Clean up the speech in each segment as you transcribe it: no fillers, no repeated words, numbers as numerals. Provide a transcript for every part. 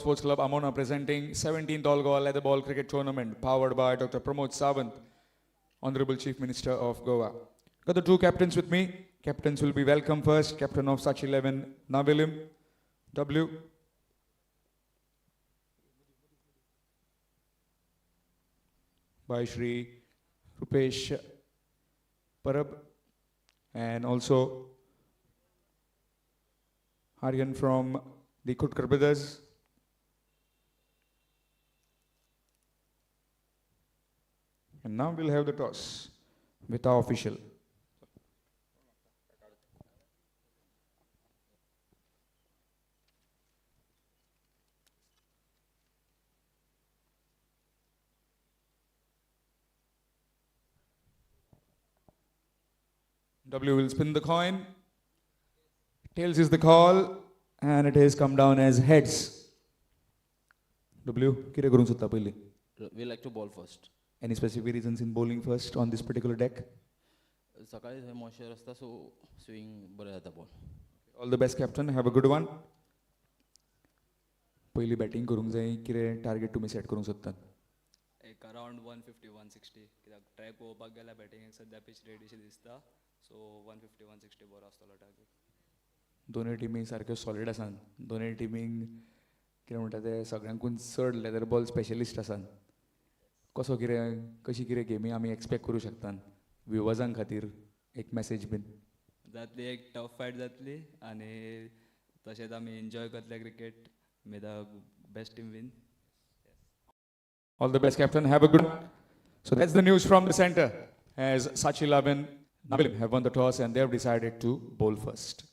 Sports Club Amona presenting 17th All Goa Leather Ball Cricket Tournament powered by Dr. Pramod Sawant, Honorable Chief Minister of Goa. Got the two captains with me. Captains will be welcome first. Captain of Sachi XI, Navilim, W. By Shri Rupesh Parab, and also Aryan from the Khutkar Brothers. And now we'll have the toss with our official. W will spin the coin. Tails is the call, and it has come down as heads. W, कितें करूंक सोदता पयलीं? We like to bowl first. Any specific reasons in bowling first on this particular deck? सकाळी थंय moisture आसता सो swing बरें जाता ball. All the best, captain. Have a good one. पयलीं बॅटिंग करूंक जाय. कितें टार्गेट तुमी सेट करूंक सोदतात? एक अराउंड 150 160 कित्याक ट्रॅक पळोवपाक गेल्यार बॅटिंगेक सद्या पीच रेडीशी दिसता सो 150 160 बरो आसतलो टार्गेट. दोनूय टिमी सारक्यो सॉलिड आसात. दोनूय टिमींक कितें म्हणटा ते सगळ्यांकून चड लेदर बॉल स्पेशलिस्ट आसात. कशी कितें गेमी आमी एक्सपेक्ट करूं शकतात व्ह्युवर्सां खातीर एक मॅसेज बीन? जातली एक टफ फायट जातली आनी तशेंच आमी एन्जॉय करतले cricket. May the best team win. All the best, captain. Have a good one. So that's the news from the center as Sachi XI and Navilim have won the toss and they have decided to bowl first.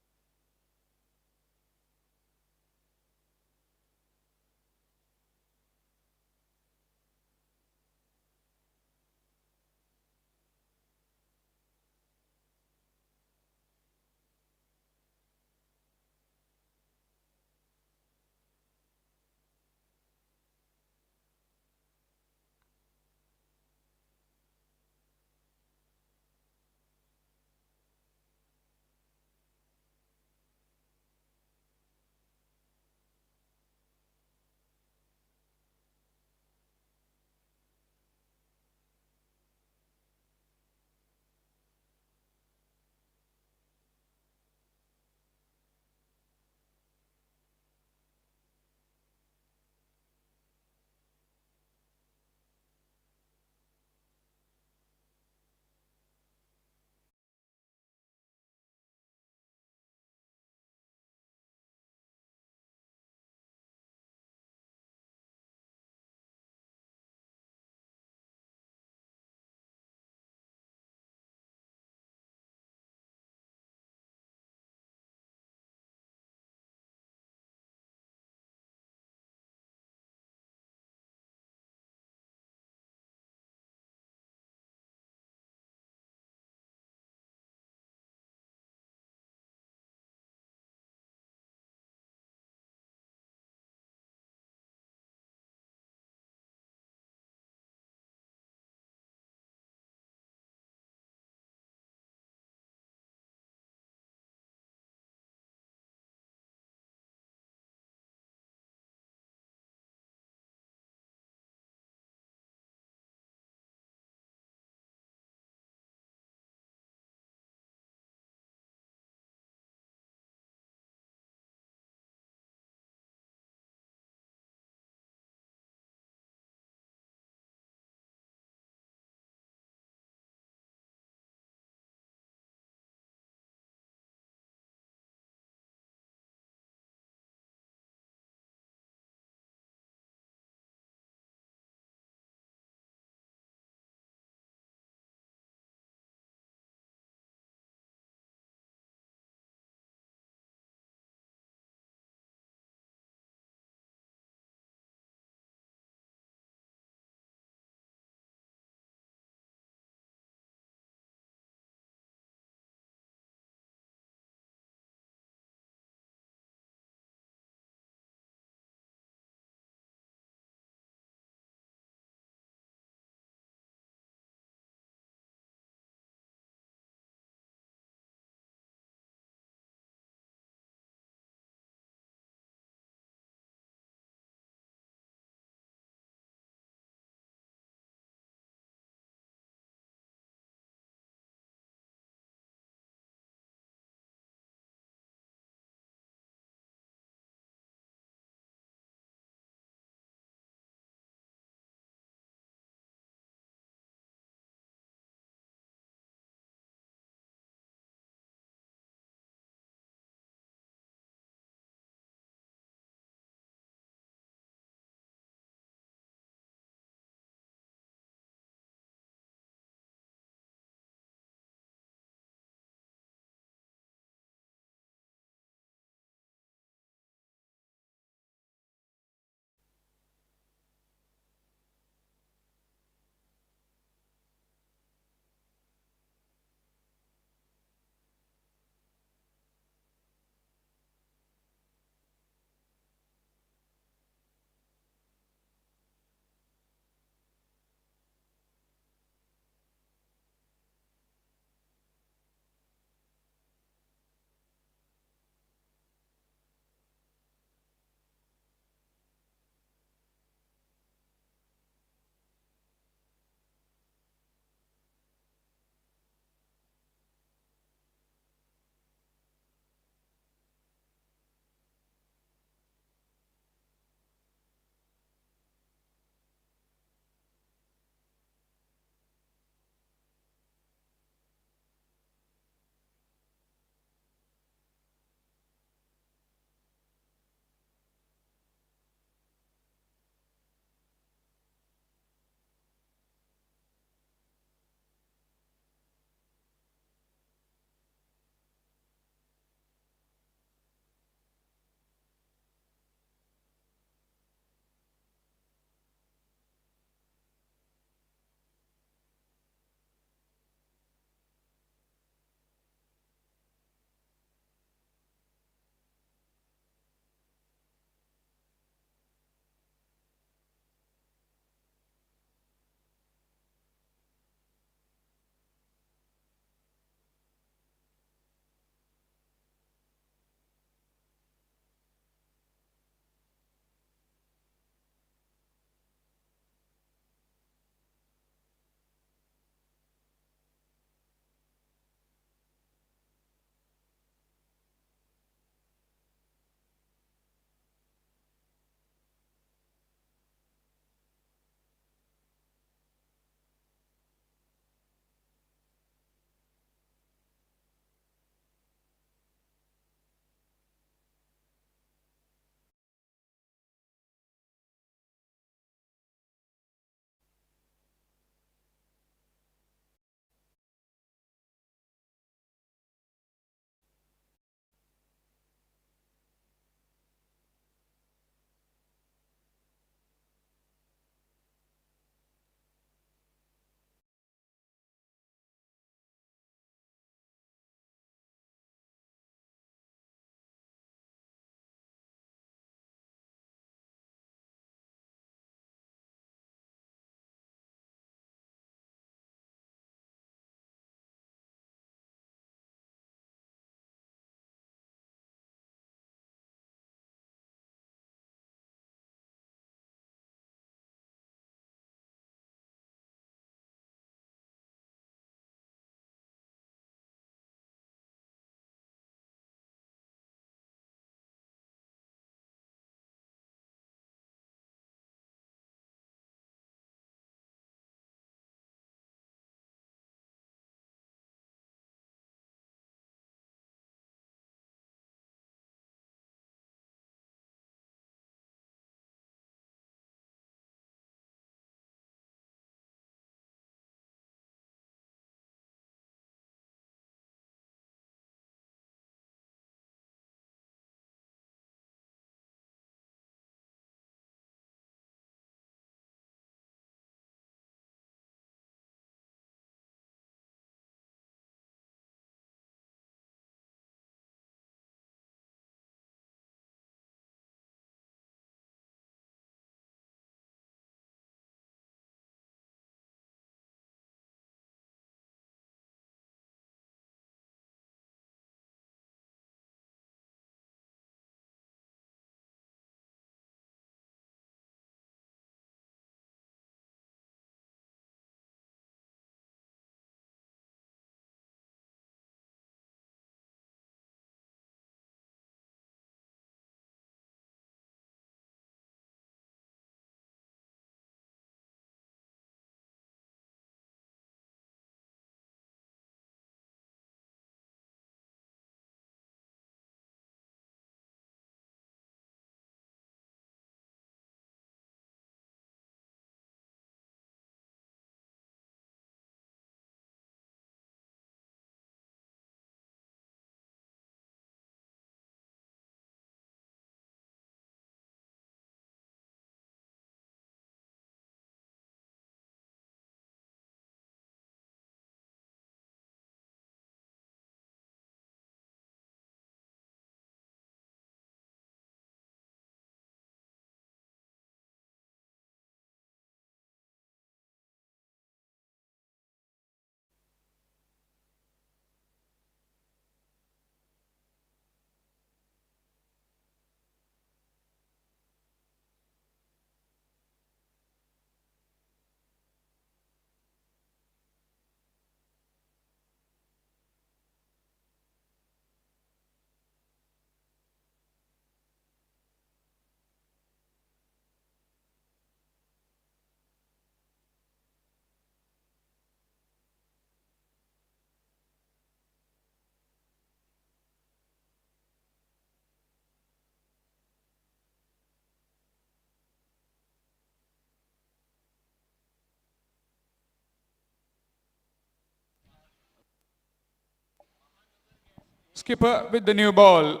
Skipper with the new ball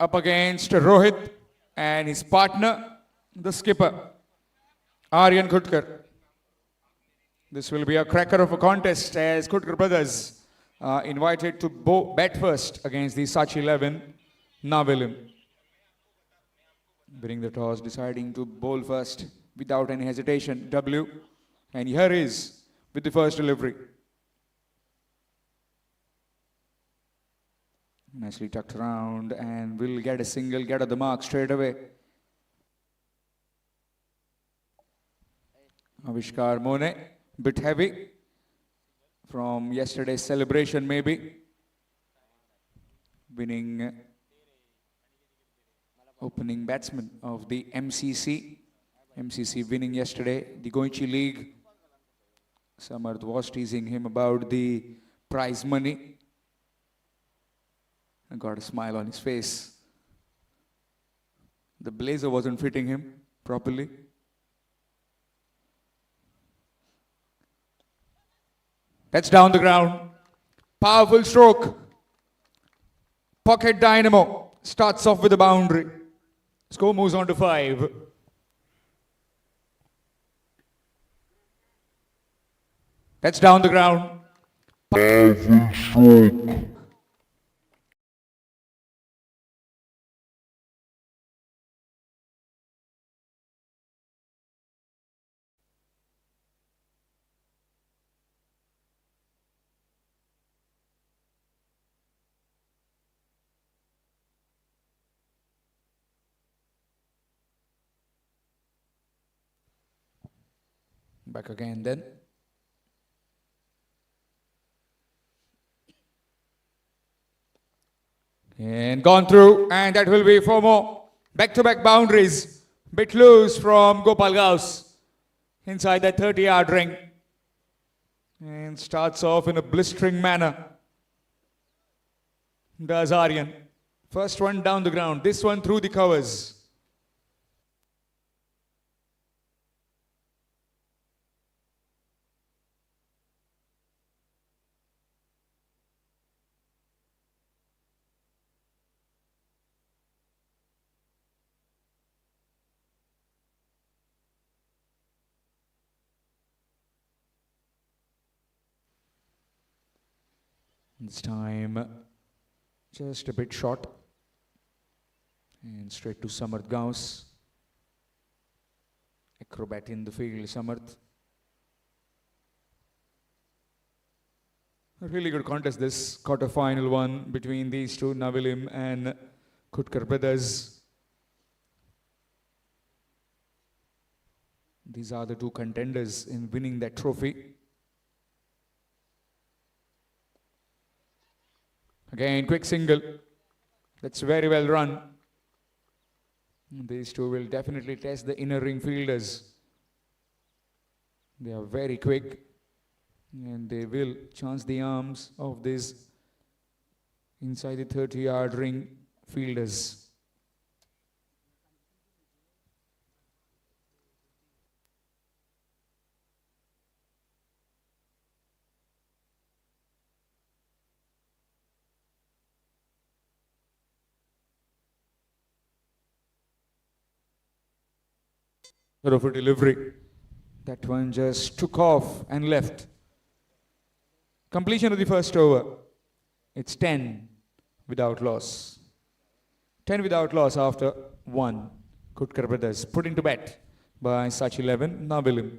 up against Rohit and his partner, the skipper, Aryan Khutkar. This will be a cracker of a contest as Khutkar Brothers invited to bat first against the Sachi XI, Navilim. Winning the toss, deciding to bowl first without any hesitation, W. And here is with the first delivery. Nicely tucked around and will get a single, get at the mark straight away. Avishkar Mone, bit heavy from yesterday's celebration maybe. Winning opening batsman of the MCC. MCC winning yesterday, the Goinchi League. Samarth was teasing him about the prize money. And got a smile on his face. The blazer wasn't fitting him properly. That's down the ground. Powerful stroke. Pocket dynamo. Starts off with a boundary. Score moves on to 5. That's down the ground. Powerful stroke. Back again then. And gone through, and that will be 4 more. Back-to-back boundaries. Bit loose from Gopal Gauss. Inside that 30-yard ring. And starts off in a blistering manner. Does Aryan. First one down the ground. This one through the covers. This time, just a bit short. And straight to Samarth Gauss. Acrobat in the field, Samarth. A really good contest, this quarter-final one between these two, Navilim and Khutkar Brothers. These are the two contenders in winning that trophy. Again, quick single. That's very well run. These two will definitely test the inner ring fielders. They are very quick. And they will chance the arms of these inside the 30-yard ring fielders. Of a delivery. That one just took off and left. Completion of the first over. It's 10 without loss. 10 without loss after 1. Khutkar Brothers put into bat by Sachi XI, Navilim.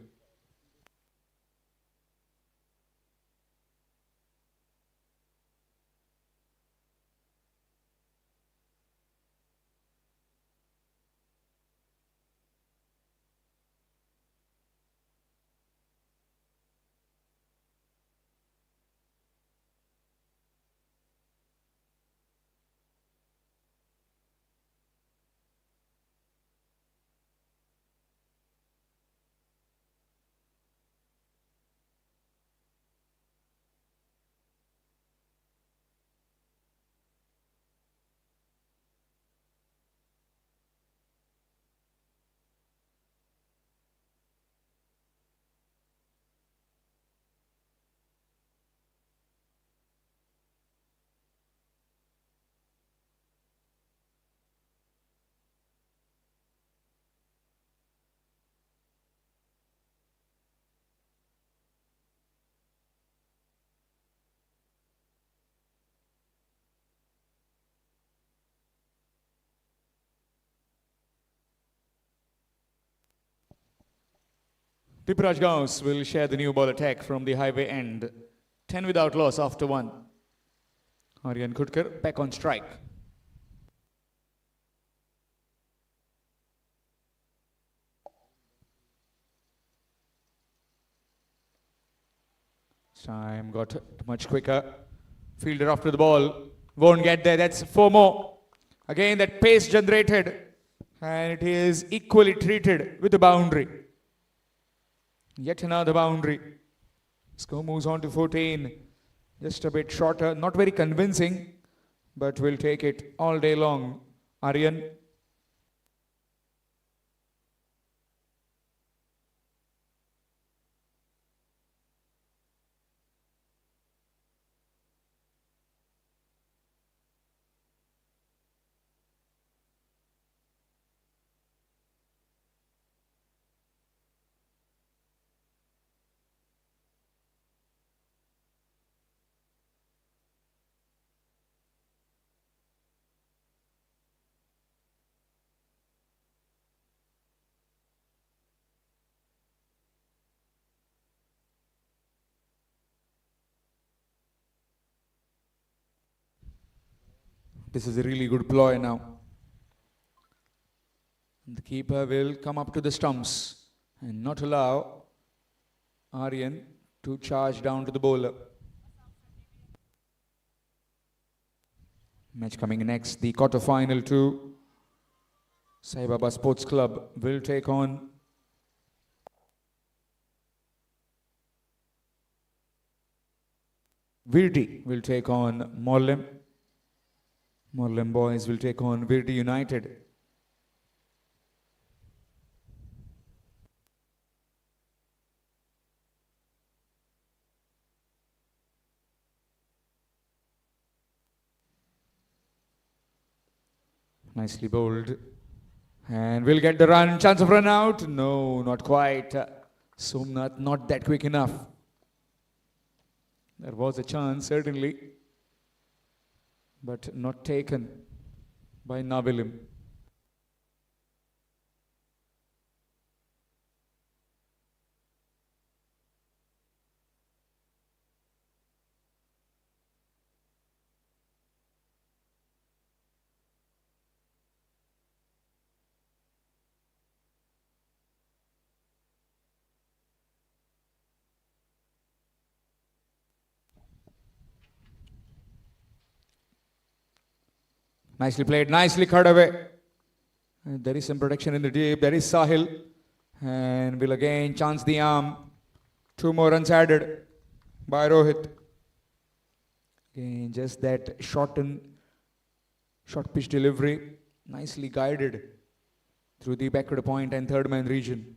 Pipraj Gauss will share the new ball attack from the highway end. 10 without loss after 1. Aryan Khutkar back on strike. Time got much quicker. Fielder after the ball. Won't get there. That's 4 more. Again, that pace generated. And it is equally treated with the boundary. Yet another boundary. Score moves on to 14. Just a bit shorter. Not very convincing. But we'll take it all day long. Aryan. This is a really good ploy now. The keeper will come up to the stumps and not allow Aryan to charge down to the bowler. Match coming next, the quarter-final to Sai Baba Sports Club will take on Virdi will take on Morlem. Morlem boys will take on Virdi United. Nicely bowled. And we'll get the run. Chance of run out. No, not quite. Somnath not that quick enough. There was a chance, certainly. But not taken by Nabilim. Nicely played, nicely cut away. And there is some protection in the deep. There is Sahil. And will again chance the arm. 2 more runs added by Rohit. Again, just that short pitch delivery. Nicely guided through the backward point and third man region.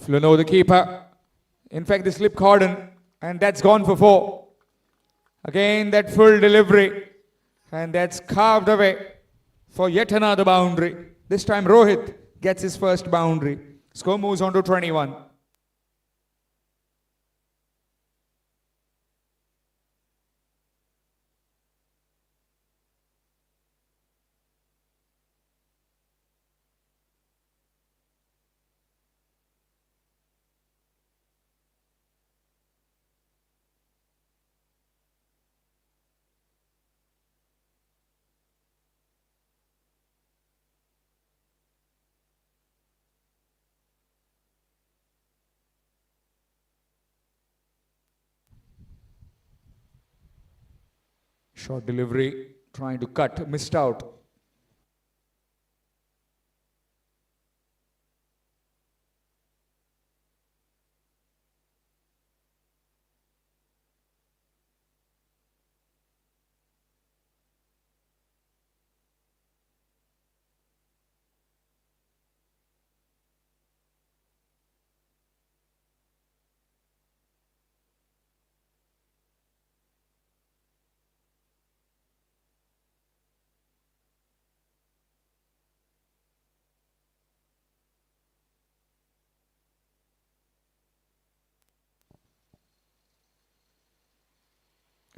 Fluno, the keeper. In fact, the slip cordon, and that's gone for 4. Again, that full delivery, and that's carved away for yet another boundary. This time, Rohit gets his first boundary. Score moves on to 21. Short delivery, trying to cut, missed out.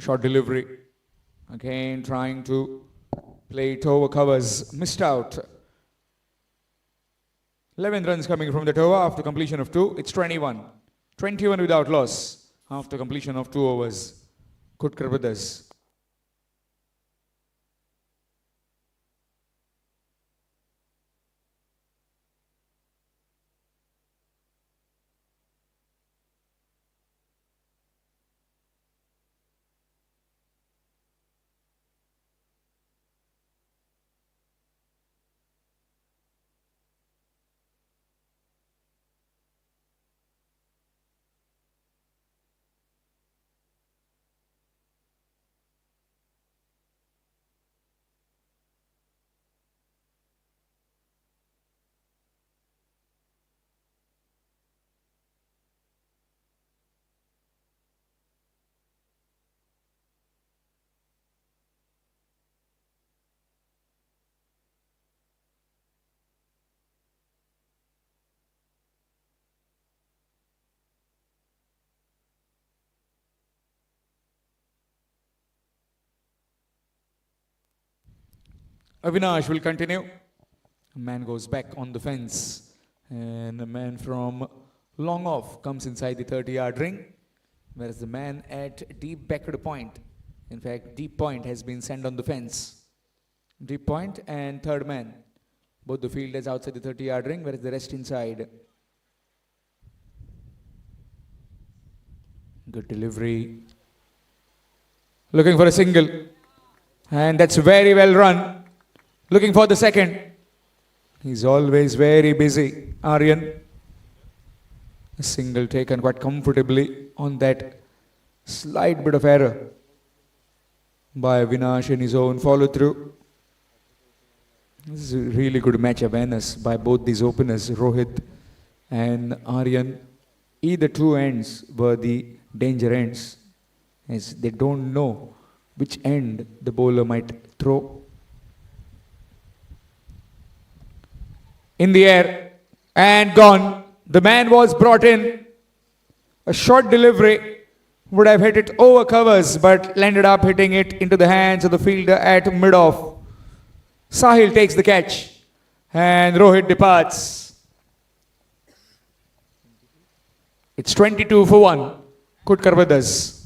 Short delivery. Again trying to play it over covers. Missed out. 11 runs coming from that over after completion of 2. It's 21. 21 without loss after completion of 2 overs. Khutkar Brothers. Avinash will continue. A man goes back on the fence. And a man from long off comes inside the 30-yard ring. Whereas the man at deep backward point, in fact, deep point has been sent on the fence. Deep point and third man. Both the fielders outside the 30-yard ring, whereas the rest inside. Good delivery. Looking for a single. And that's very well run. Looking for the second. He's always very busy, Aryan. A single taken quite comfortably on that slight bit of error by Avinash in his own follow through. This is a really good match awareness by both these openers, Rohit and Aryan. Either two ends were the danger ends, as they don't know which end the bowler might throw. In the air and gone. The man was brought in. A short delivery would have hit it over covers, but landed up hitting it into the hands of the fielder at mid-off. Sahil takes the catch and Rohit departs. It's 22 for 1. Khutkar Brothers.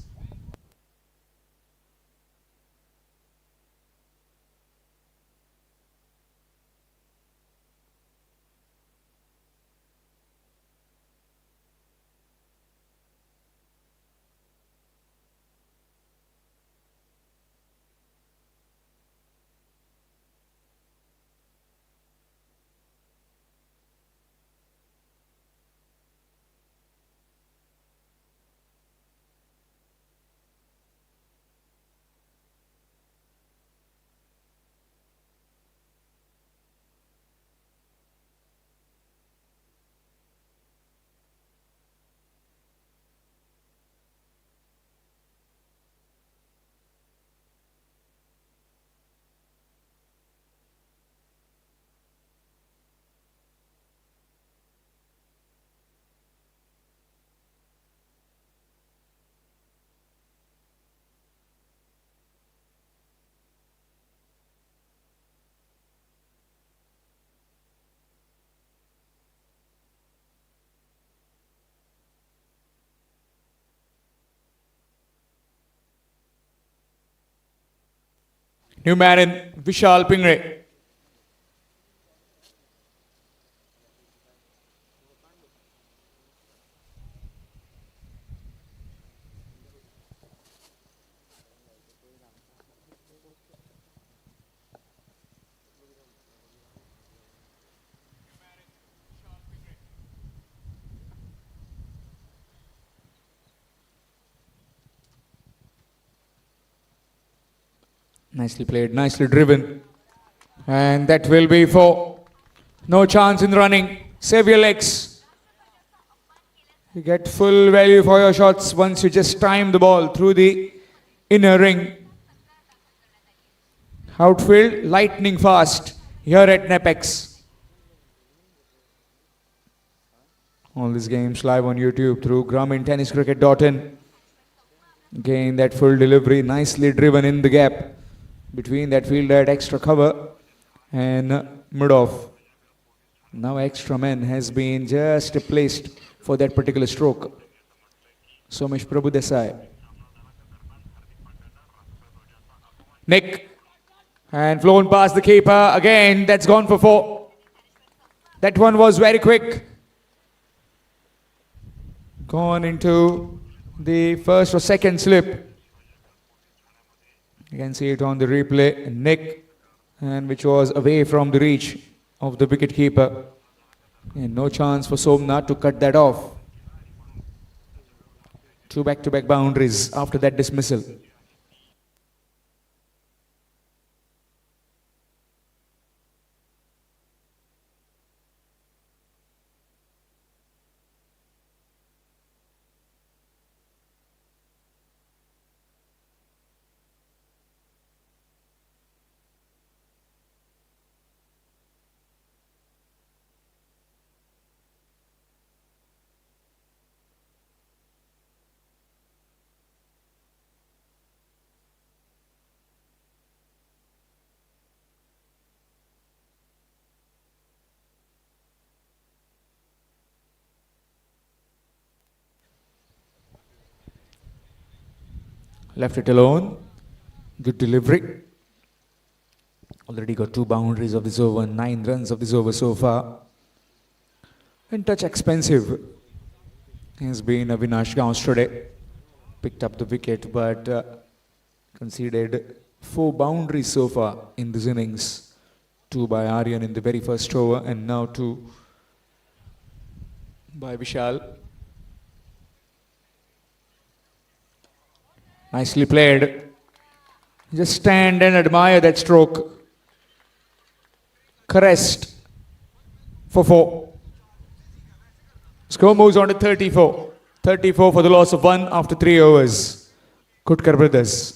New man in Vishal Pingre. Nicely played, nicely driven. And that will be for no chance in running. Save your legs. You get full value for your shots once you just time the ball through the inner ring. Outfield lightning fast here at Nepex. All these games live on YouTube through tenniscricket.in. Again, that full delivery, nicely driven in the gap between that fielder at extra cover and mid-off. Now extra man has been just placed for that particular stroke. Somesh Prabhu Desai. Nick. And flown past the keeper. Again, that's gone for 4. That one was very quick. Gone into the first or second slip. You can see it on the replay. Nick, and which was away from the reach of the wicket keeper. And no chance for Somnath to cut that off. 2 back-to-back boundaries after that dismissal. Left it alone. Good delivery. Already got 2 boundaries of this over, 9 runs of this over so far. And touch expensive has been Avinash Gauss today. Picked up the wicket but conceded 4 boundaries so far in this innings. 2 by Aryan in the very first over and now 2 by Vishal. Nicely played. Just stand and admire that stroke. Caressed for 4. Score moves on to 34. 34 for the loss of 1 after 3 overs. Khutkar Brothers.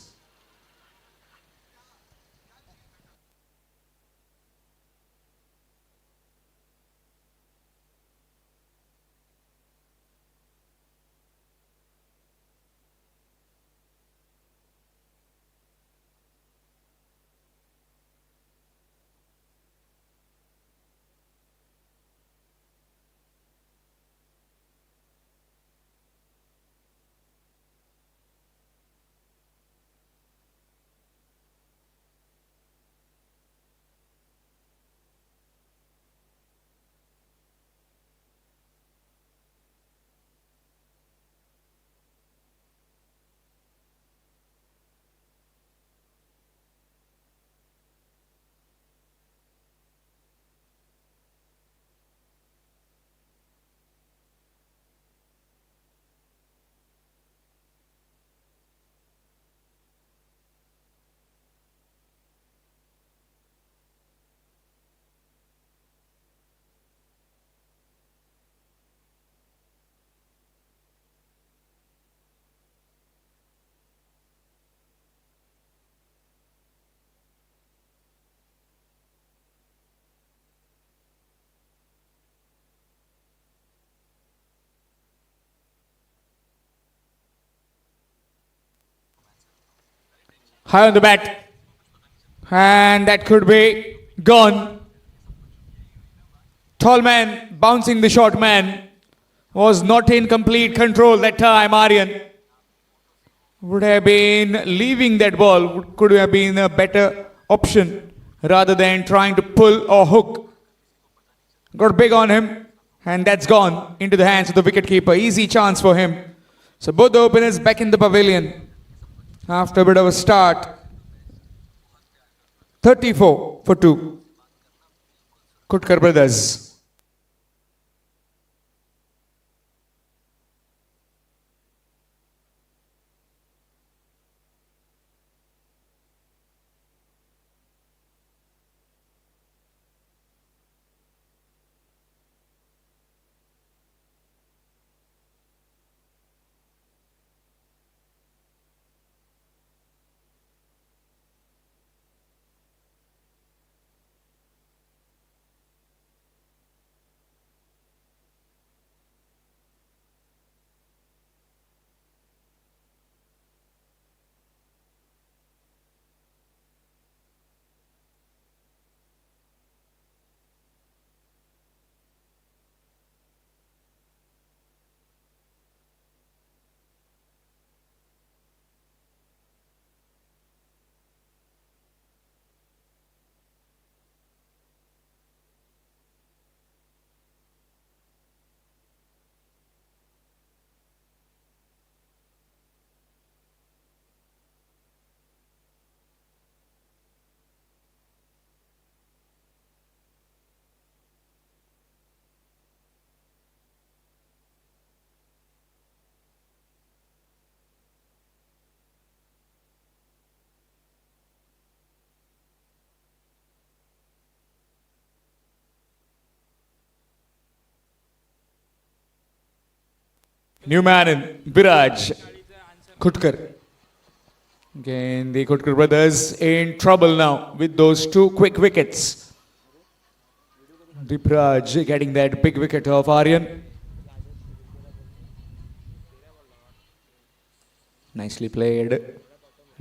High on the bat. And that could be gone. Tall man bouncing the short man. Was not in complete control that time, Aryan. Would have been leaving that ball. Could have been a better option rather than trying to pull or hook. Got big on him. And that's gone into the hands of the wicketkeeper. Easy chance for him. So both the openers back in the pavilion. After a bit of a start. 34 for 2. Khutkar Brothers. New man in Biraj. Khutkar. Again, the Khutkar brothers in trouble now with those two quick wickets. Biraj getting that big wicket of Aryan. Nicely played.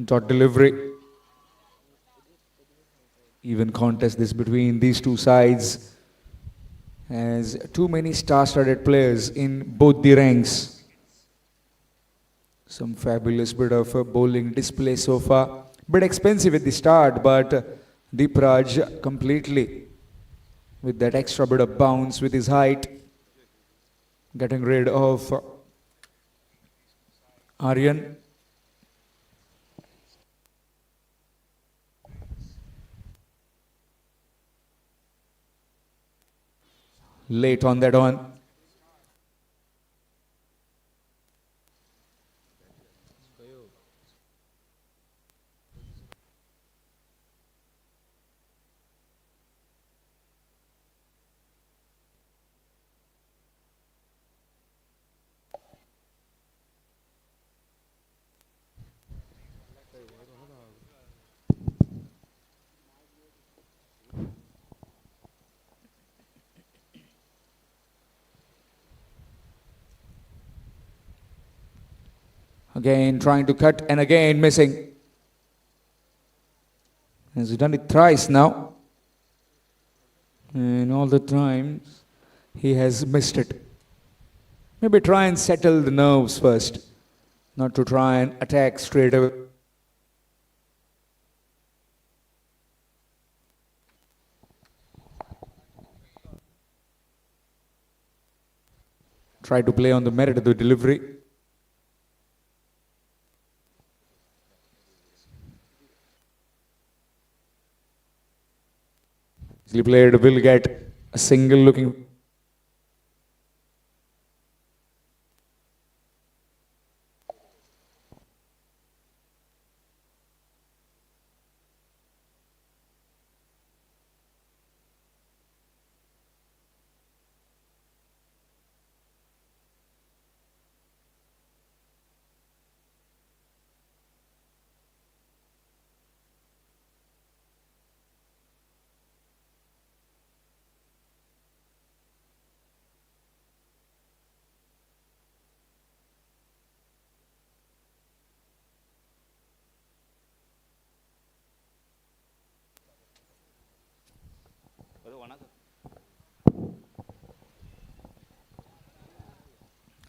Dot delivery. Even contest this between these two sides, as too many star-studded players in both the ranks. Some fabulous bit of a bowling display so far. Bit expensive at the start, but Deepraj completely with that extra bit of bounce with his height, getting rid of Aryan. Late on that one. Again trying to cut and again missing. He's done it thrice now. And all the times he has missed it. Maybe try and settle the nerves first, not to try and attack straight away. Try to play on the merit of the delivery. Easily played, will get a single looking.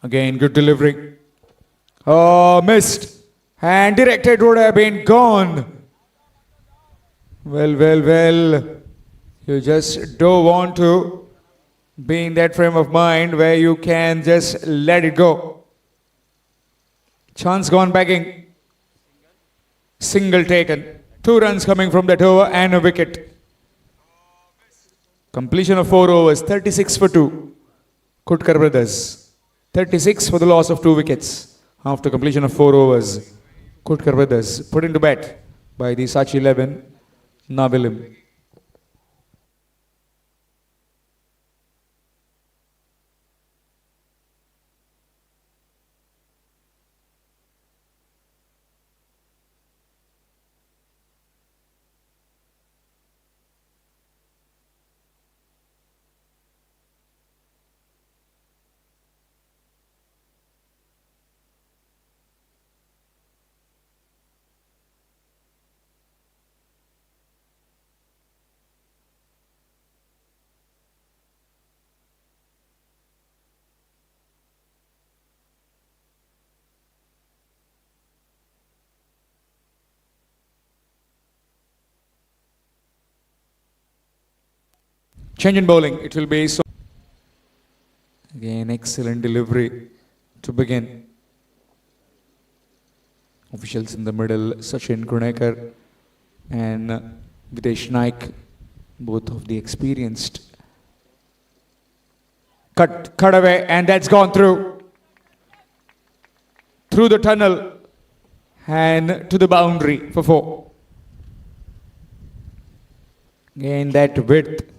Again, good delivery. Oh, missed. And directed would have been gone. Well. You just don't want to be in that frame of mind where you can just let it go. Chance gone begging. Single taken. 2 runs coming from that over and a wicket. Completion of 4 overs, 36 for 2. Khutkar Brothers. 36 for the loss of 2 wickets after completion of 4 overs. Khutkar Brothers put into bat by the Sachi XI, Nabilim. Change in bowling. It will be so. Again, excellent delivery to begin. Officials in the middle, Sachin Krunekar and Videsh Naik, both of the experienced. Cut away, and that's gone through the tunnel and to the boundary for 4. Again, that width.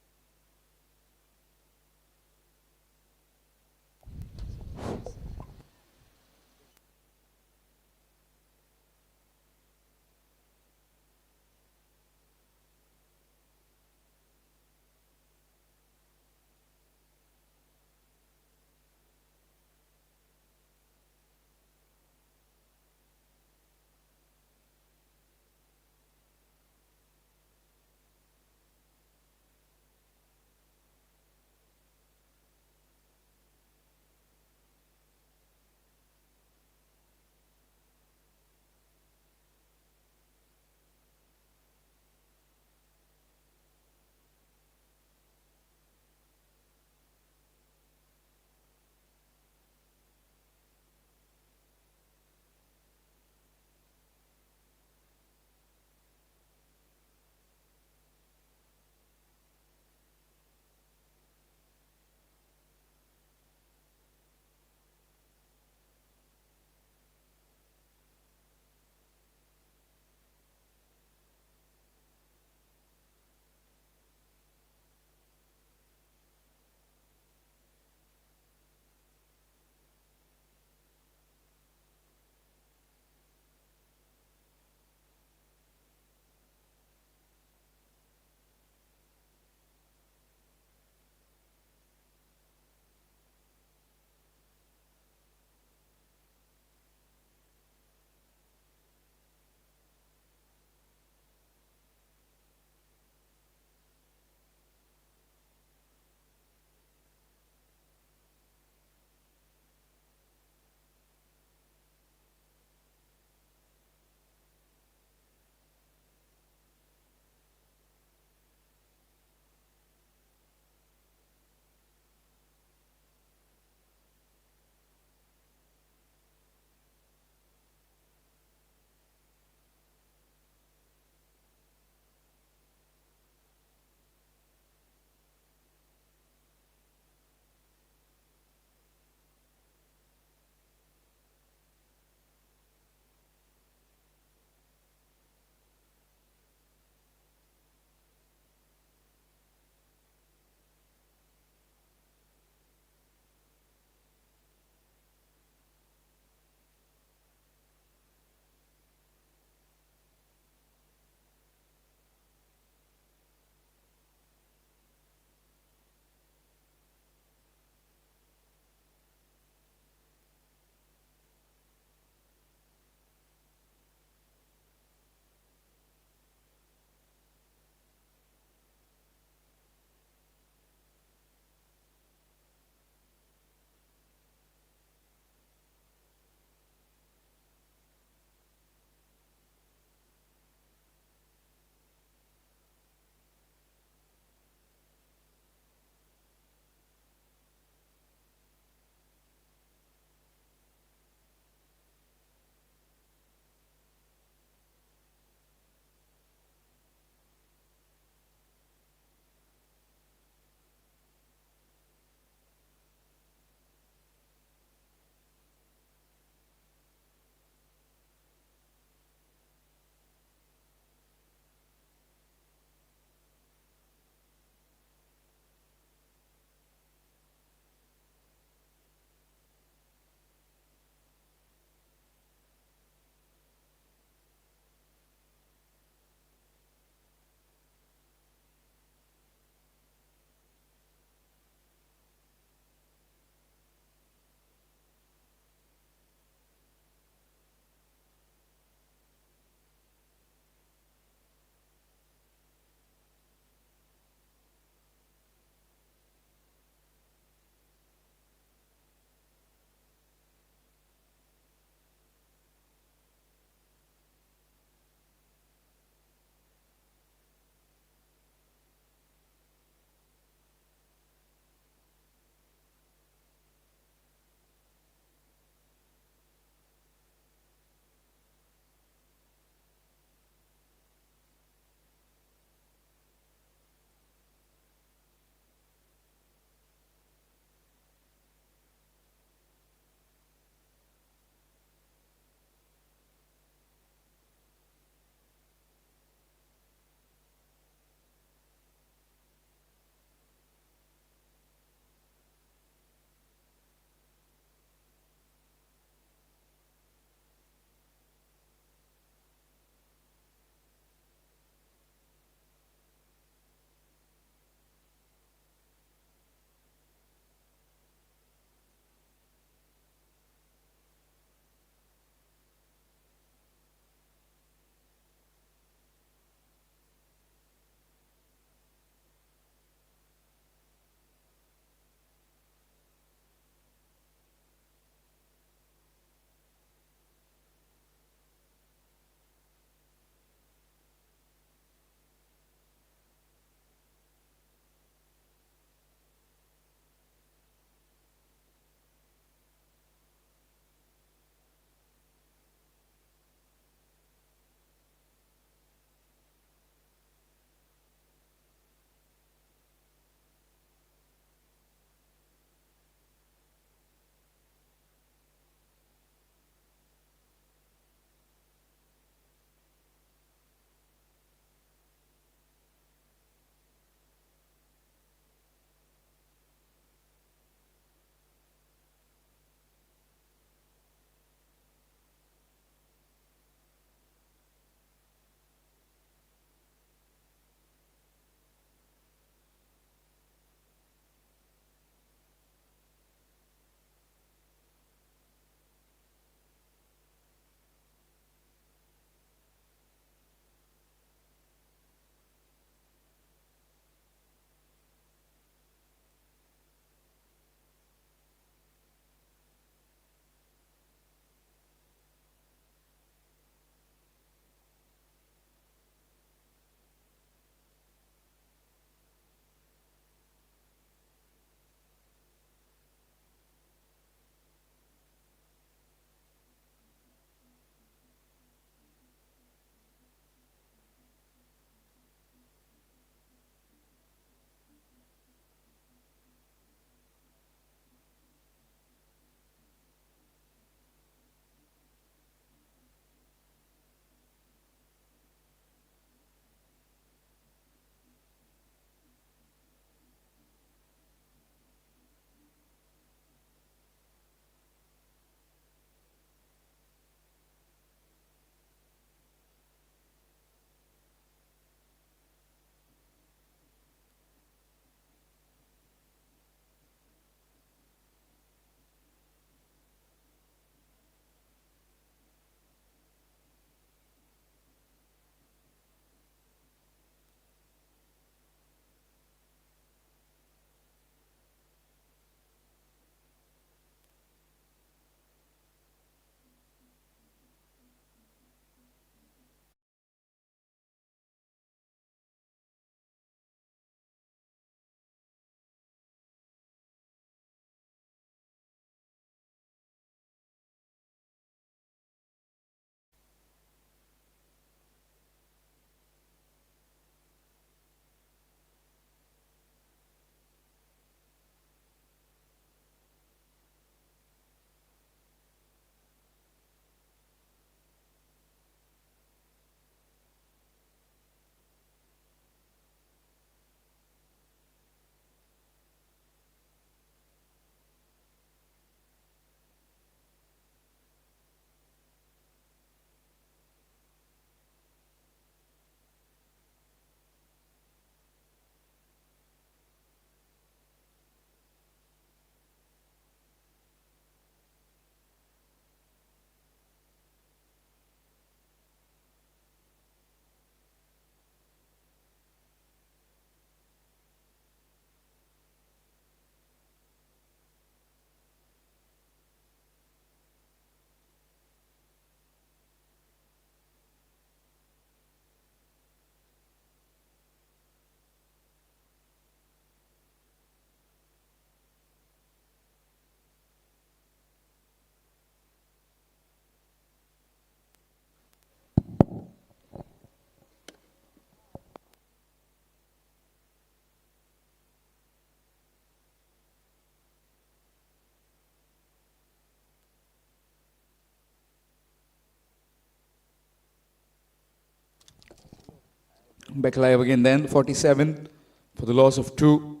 Back live again then, 47 for the loss of 2.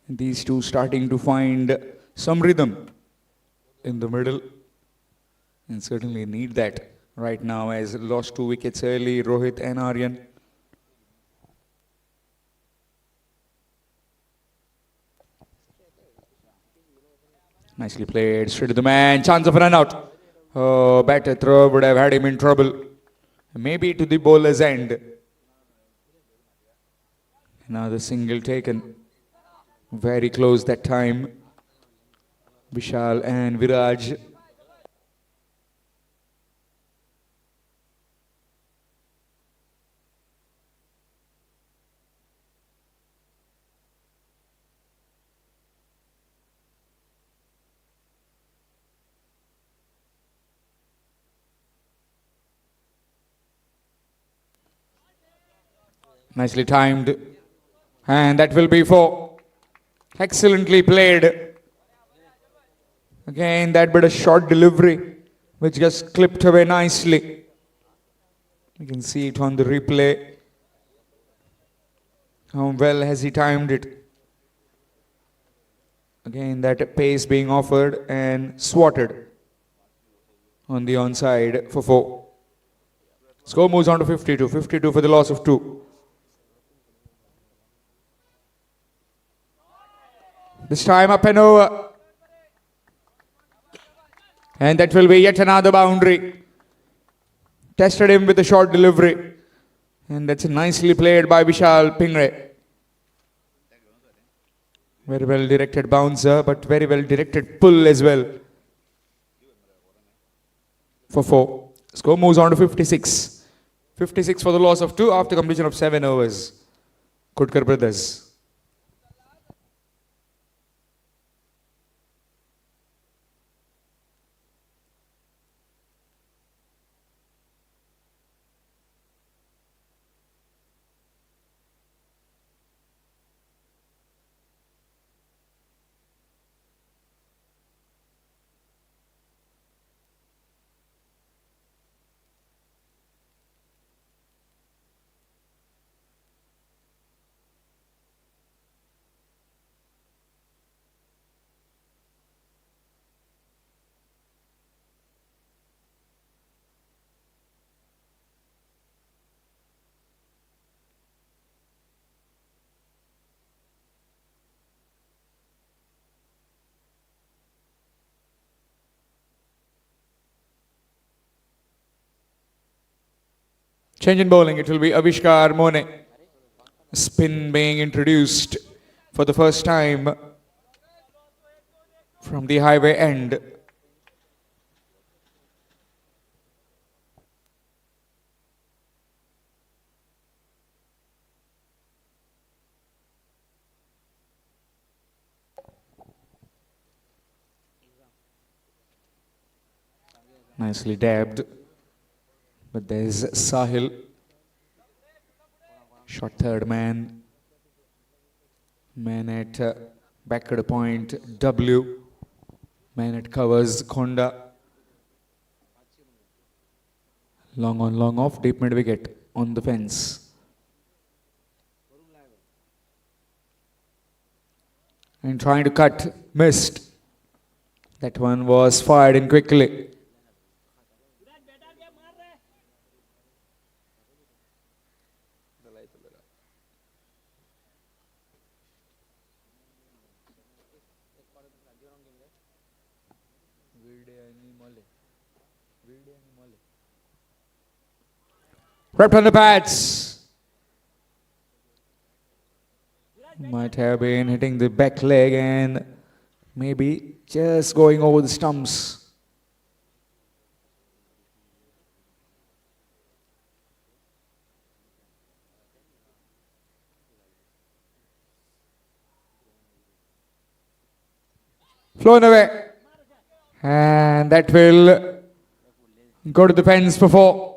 And these two starting to find some rhythm in the middle. And certainly need that right now as lost 2 wickets early, Rohit and Aryan. Nicely played, straight to the man, chance of a run out. Oh, batter throw would have had him in trouble. Maybe to the bowler's end. Another single taken. Very close that time. Vishal and Viraj. Nicely timed. And that will be 4. Excellently played. Again, that bit of short delivery, which just clipped away nicely. You can see it on the replay. How well has he timed it? Again, that pace being offered and swatted on the onside for 4. Score moves on to 52. 52 for the loss of 2. This time up and over. And that will be yet another boundary. Tested him with a short delivery. And that's nicely played by Vishal Pingre. Very well directed bouncer, but very well directed pull as well. For 4. Score moves on to 56. 56 for the loss of 2 after completion of 7 overs. Khutkar Brothers. Change in bowling, it will be Avishkar Mone. Spin being introduced for the first time from the highway end. Nicely dabbed. But there's Sahil. Shot third man. Man at backward point W. Man at covers Konda. Long on, long off, deep mid wicket on the fence. And trying to cut, missed. That one was fired in quickly. Wrapped on the pads. Might have been hitting the back leg and maybe just going over the stumps. Flown away. And that will go to the fence for 4.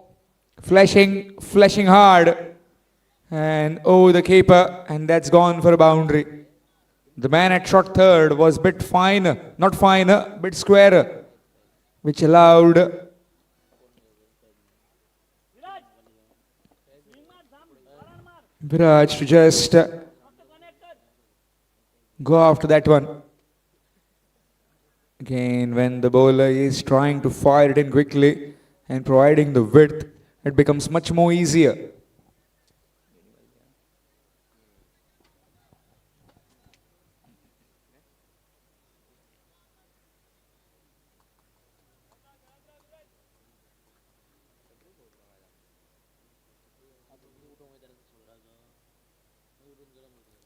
Flashing hard. And over the keeper. And that's gone for a boundary. The man at short third was bit finer. Not finer, bit squarer. Which allowed Viraj to just go after that one. Again, when the bowler is trying to fire it in quickly and providing the width, it becomes much more easier.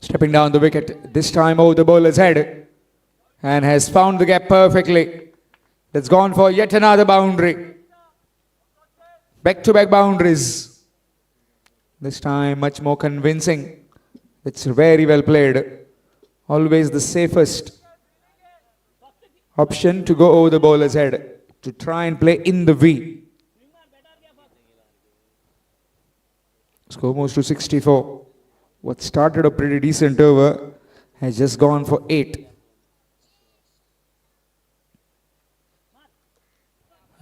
Stepping down the wicket, this time over the bowler's head, and has found the gap perfectly. That's gone for yet another boundary. Back-to-back boundaries. This time much more convincing. It's very well played. Always the safest option to go over the bowler's head, to try and play in the V. Score moves to 64. What started a pretty decent over has just gone for 8.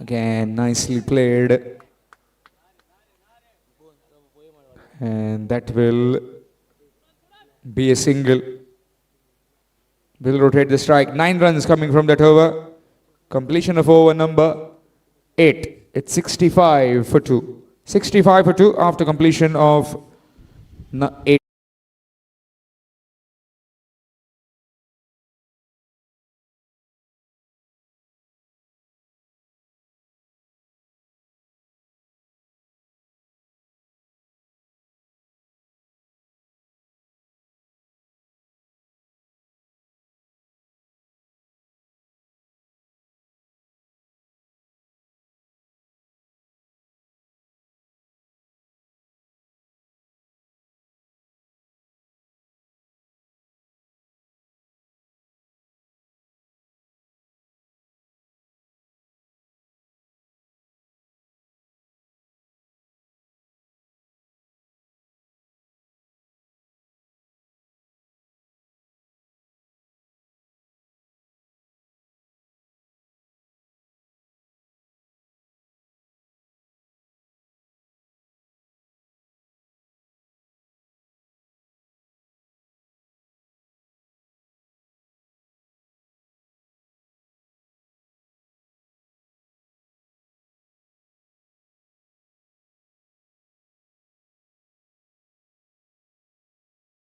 Again, nicely played. And that will be a single. Will rotate the strike. 9 runs coming from that over. Completion of over number 8. It's 65 for 2. 65 for 2 after completion of 8.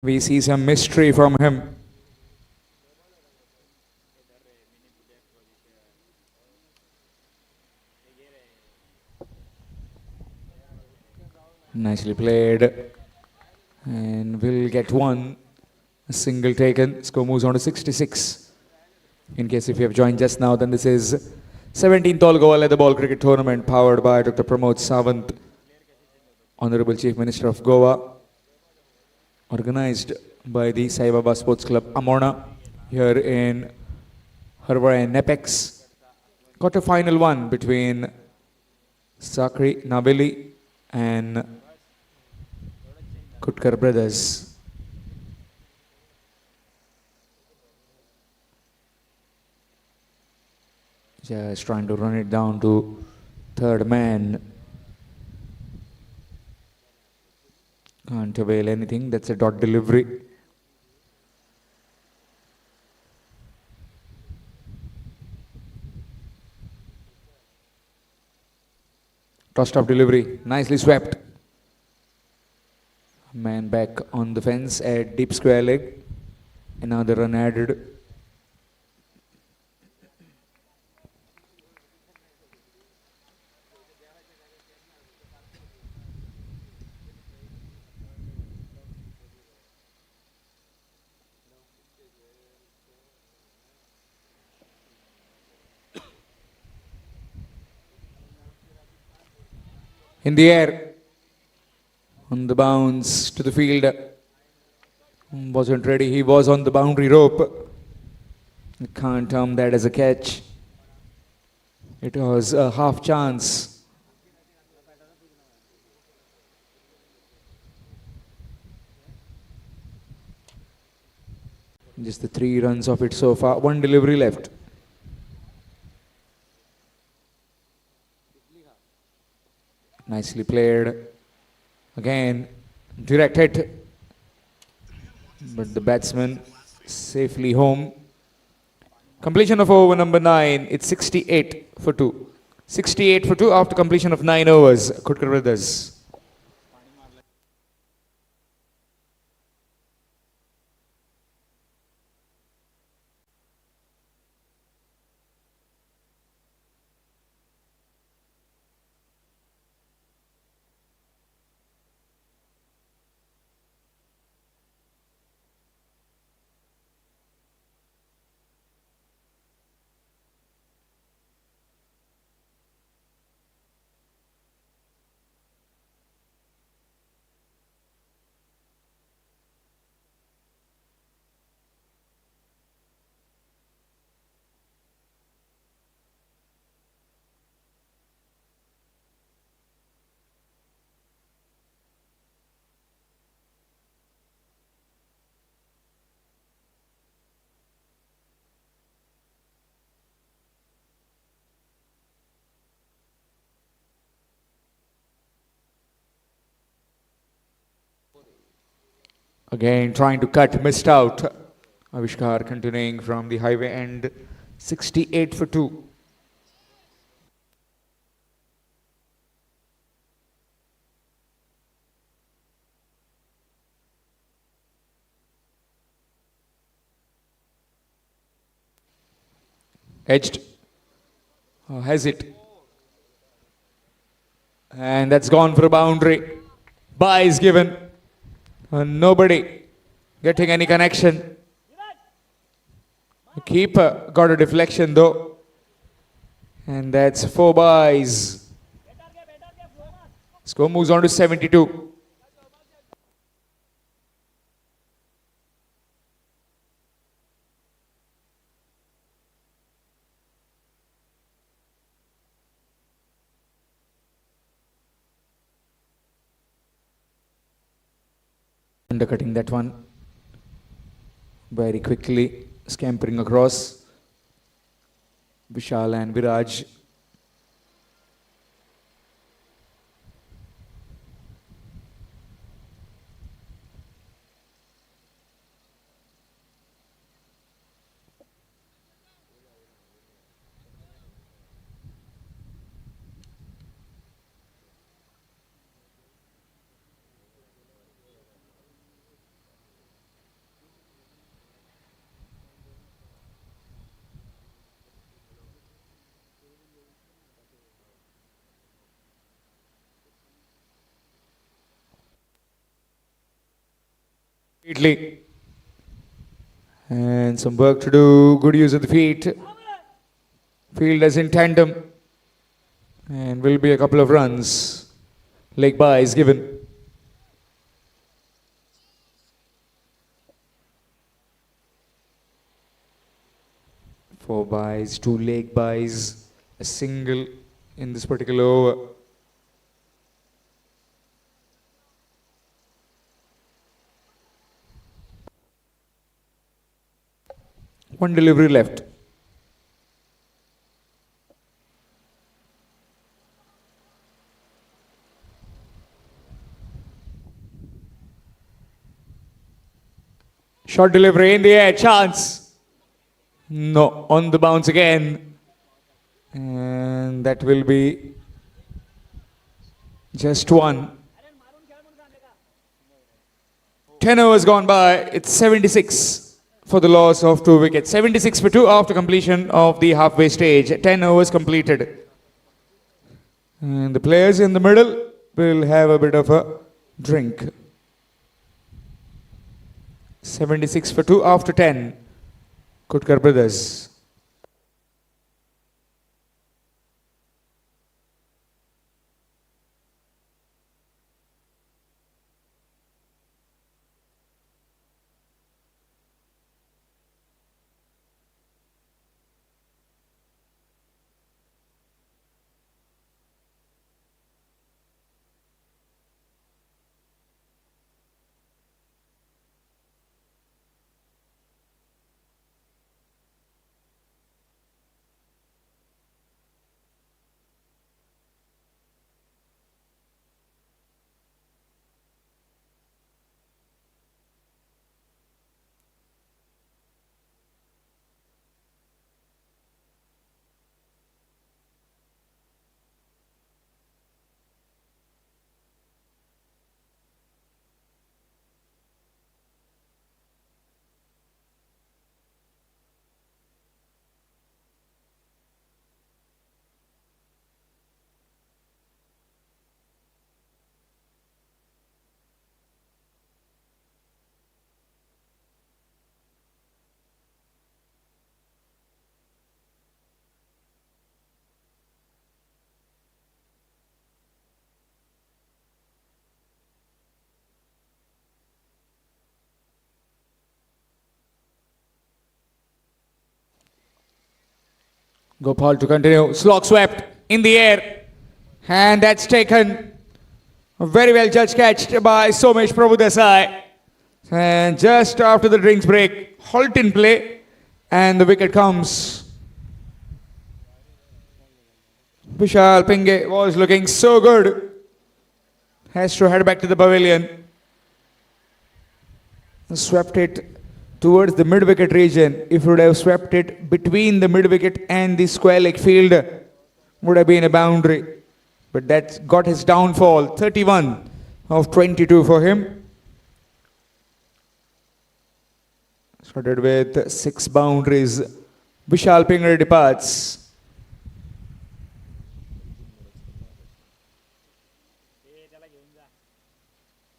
We see some mystery from him. Nicely played. And will get one. A single taken. Score moves on to 66. In case if you have joined just now, then this is 17th All Goa Leather Ball Cricket Tournament powered by Dr. Pramod Sawant, Honorable Chief Minister of Goa, organized by the Sai Baba Sports Club Amorna here in Harvard and Apex. Quarter final one between Sakri Naveli and Khutkar Brothers. Just trying to run it down to third man. Can't avail anything. That's a dot delivery. Tossed off delivery. Nicely swept. Man back on the fence at deep square leg. Another run added. In the air, on the bounce to the field, wasn't ready, he was on the boundary rope. You can't term that as a catch. It was a half chance. Just the 3 runs of it so far, 1 delivery left. Nicely played. Again, direct hit but the batsman safely home. Completion of over number 9, it's 68 for 2. 68 for 2 after completion of 9 overs, Khutkar Brothers. Again, trying to cut, missed out. Avishkar continuing from the highway end. 68 for 2. Edged. Has it. And that's gone for a boundary. Bye is given. Nobody getting any connection. The keeper got a deflection though. And that's 4 byes. Score moves on to 72. Undercutting that one. Very quickly scampering across. Vishal and Viraj. Italy. And some work to do. Good use of the feet. Fielders in tandem. And will be a couple of runs. Leg bye is given. Four byes, 2 leg byes, a single in this particular over. One delivery left. Short delivery in the air, chance. No, on the bounce again. And that will be just one. 10 overs gone by, it's 76 for the loss of 2 wickets. 76 for 2 after completion of the halfway stage. 10 overs completed. And the players in the middle will have a bit of a drink. 76 for 2 after 10. Khutkar Brothers. Gopal to continue. Slog swept in the air. And that's taken. A very well judged catch by Somesh Prabhudesai. And just after the drinks break, halt in play. And the wicket comes. Vishal Pinge was looking so good. Has to head back to the pavilion. Swept it towards the mid-wicket region. If he would have swept it between the mid-wicket and the square leg field, would have been a boundary. But that's got his downfall. 31 of 22 for him. Started with 6 boundaries. Vishal Pinge departs.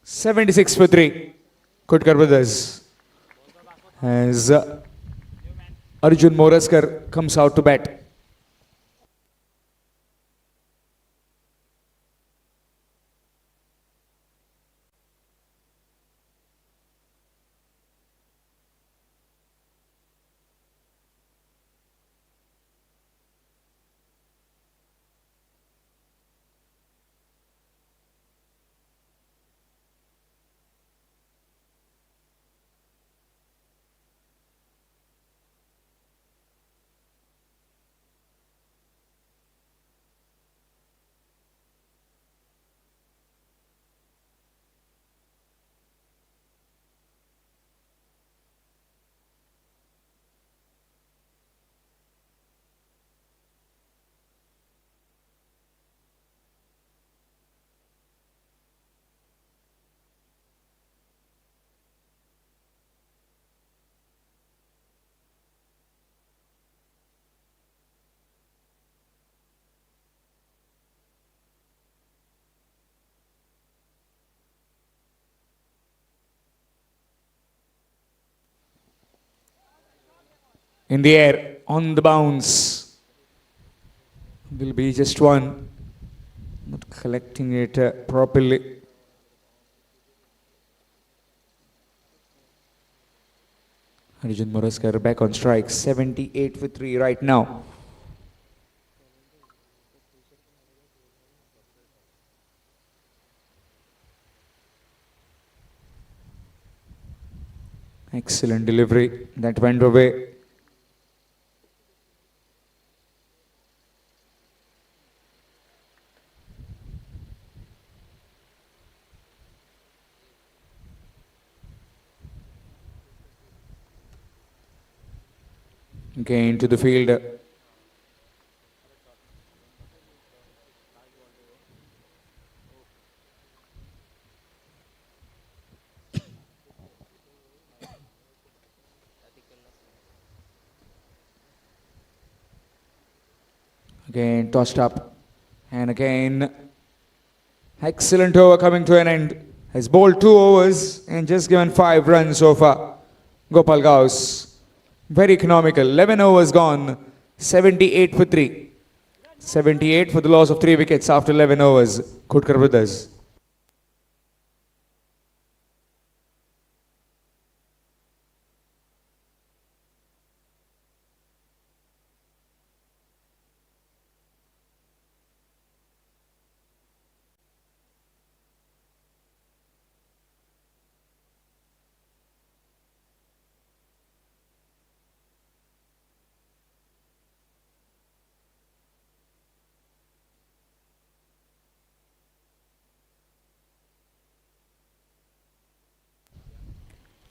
"76 for 3. Khutkar Brothers. As Arjun Moraskar comes out to bat. In the air, on the bounce. Will be just one. Not collecting it properly. Arjun Moraskar back on strike. 78 for 3 right now. Excellent delivery. That went away. Again to the field. Again tossed up. And again. Excellent over coming to an end. Has bowled 2 overs and just given 5 runs so far. Gopal Gauss. Very economical. 11 overs gone. 78 for 3. 78 for the loss of 3 wickets after 11 overs. Khutkar Brothers.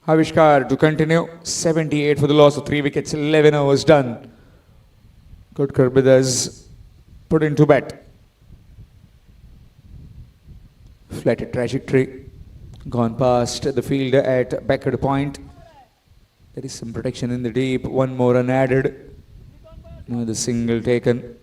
Avishkar to continue. 78 for the loss of 3 wickets. 11 overs done. Khutkar Brothers put into bat. Flatted trajectory. Gone past the fielder at backward point. There is some protection in the deep. 1 more run added. Now the single taken.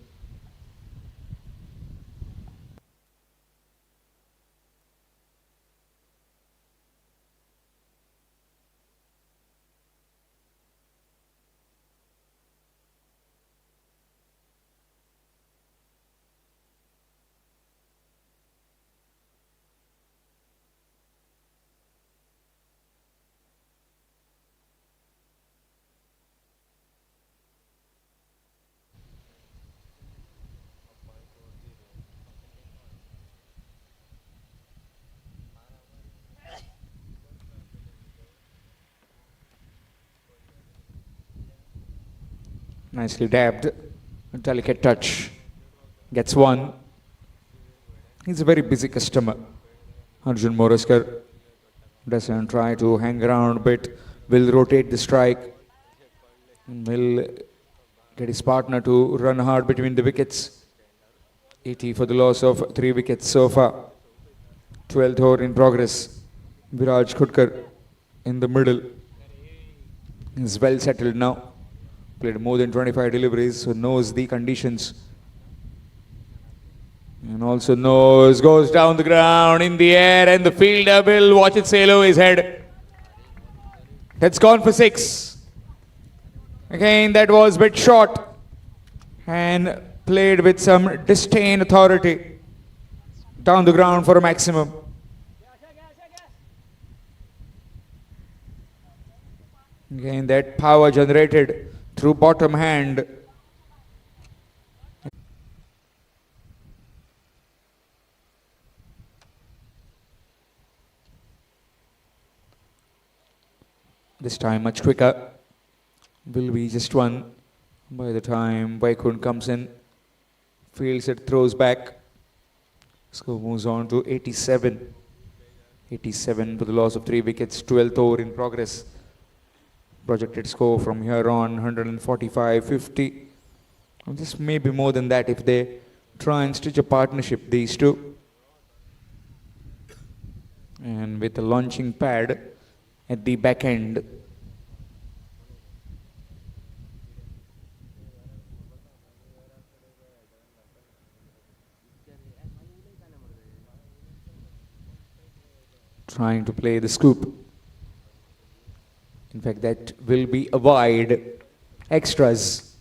Nicely dabbed. A delicate touch. Gets one. He's a very busy customer. Arjun Moraskar doesn't try to hang around a bit. Will rotate the strike. And will get his partner to run hard between the wickets. 80 for the loss of 3 wickets so far. 12th over in progress. Viraj Khutkar in the middle. He's well settled now. Played more than 25 deliveries, so knows the conditions. And also knows, goes down the ground, in the air, and the fielder will watch it sail over his head. That's gone for 6. Again, that was a bit short. And played with some disdain authority. Down the ground for a maximum. Again, that power generated through bottom hand. This time much quicker. Will be just one. By the time Vaikund comes in, fields it, throws back. Score moves on to 87. 87 for the loss of 3 wickets, 12th over in progress. Projected score from here on 145-50. Just maybe more than that if they try and stitch a partnership, these two. And with a launching pad at the back end. Trying to play the scoop. In fact, that will be a wide. Extras.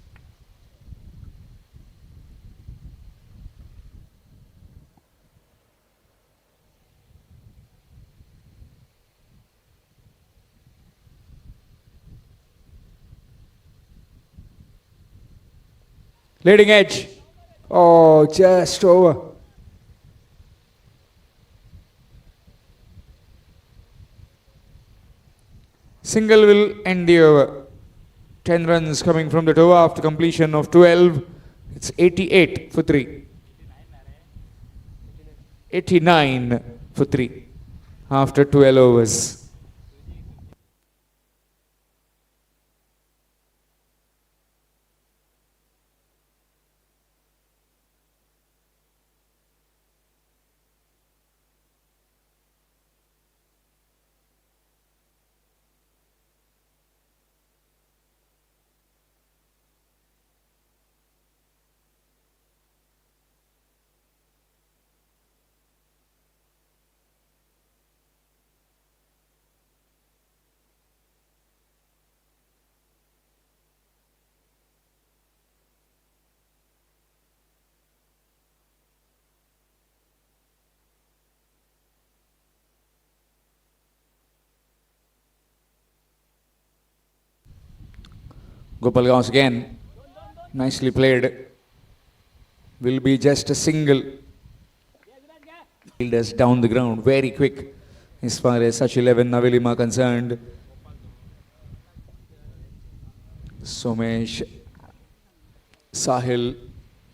Leading edge. Oh, just over. Single will end the over. 10 runs coming from the toe after completion of 12. It's 88 for 3. 89 for 3 after 12 overs. Gopal once again. Nicely played. Will be just a single. Fielders down the ground very quick as far as Sachi XI Navilima are concerned. Somesh, Sahil,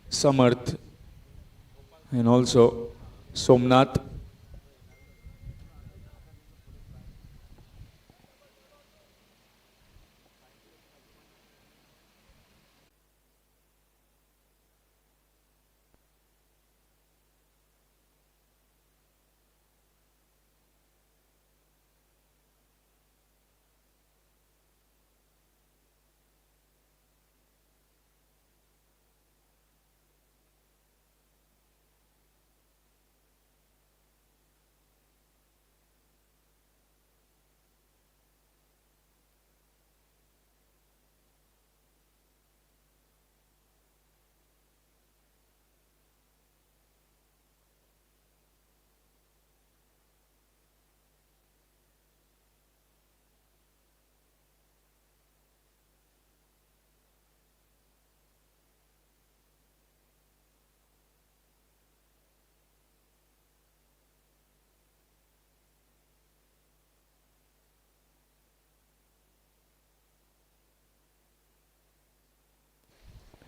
Samarth, and also Somnath.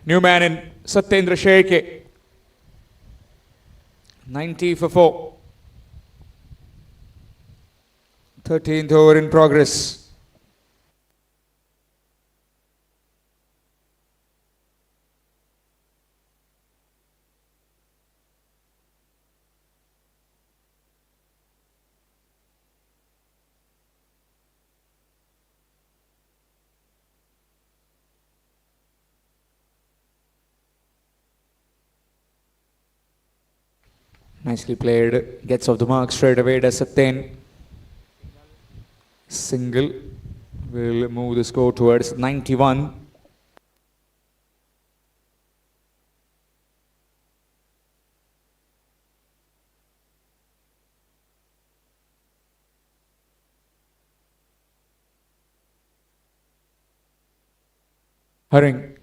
New man in Satyendra Sheke. 90 for 4. 13th over in progress. Nicely played. Gets off the mark straight away. Does Satyen. Single will move the score towards 91. Hurrying.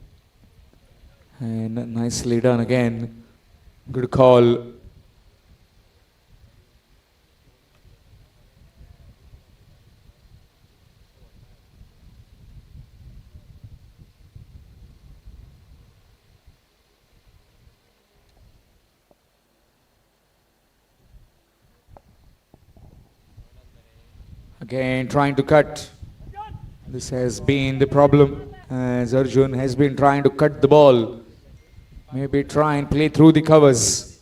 And nicely done again. Good call. Again trying to cut. This has been the problem, as Arjun has been trying to cut the ball. Maybe try and play through the covers.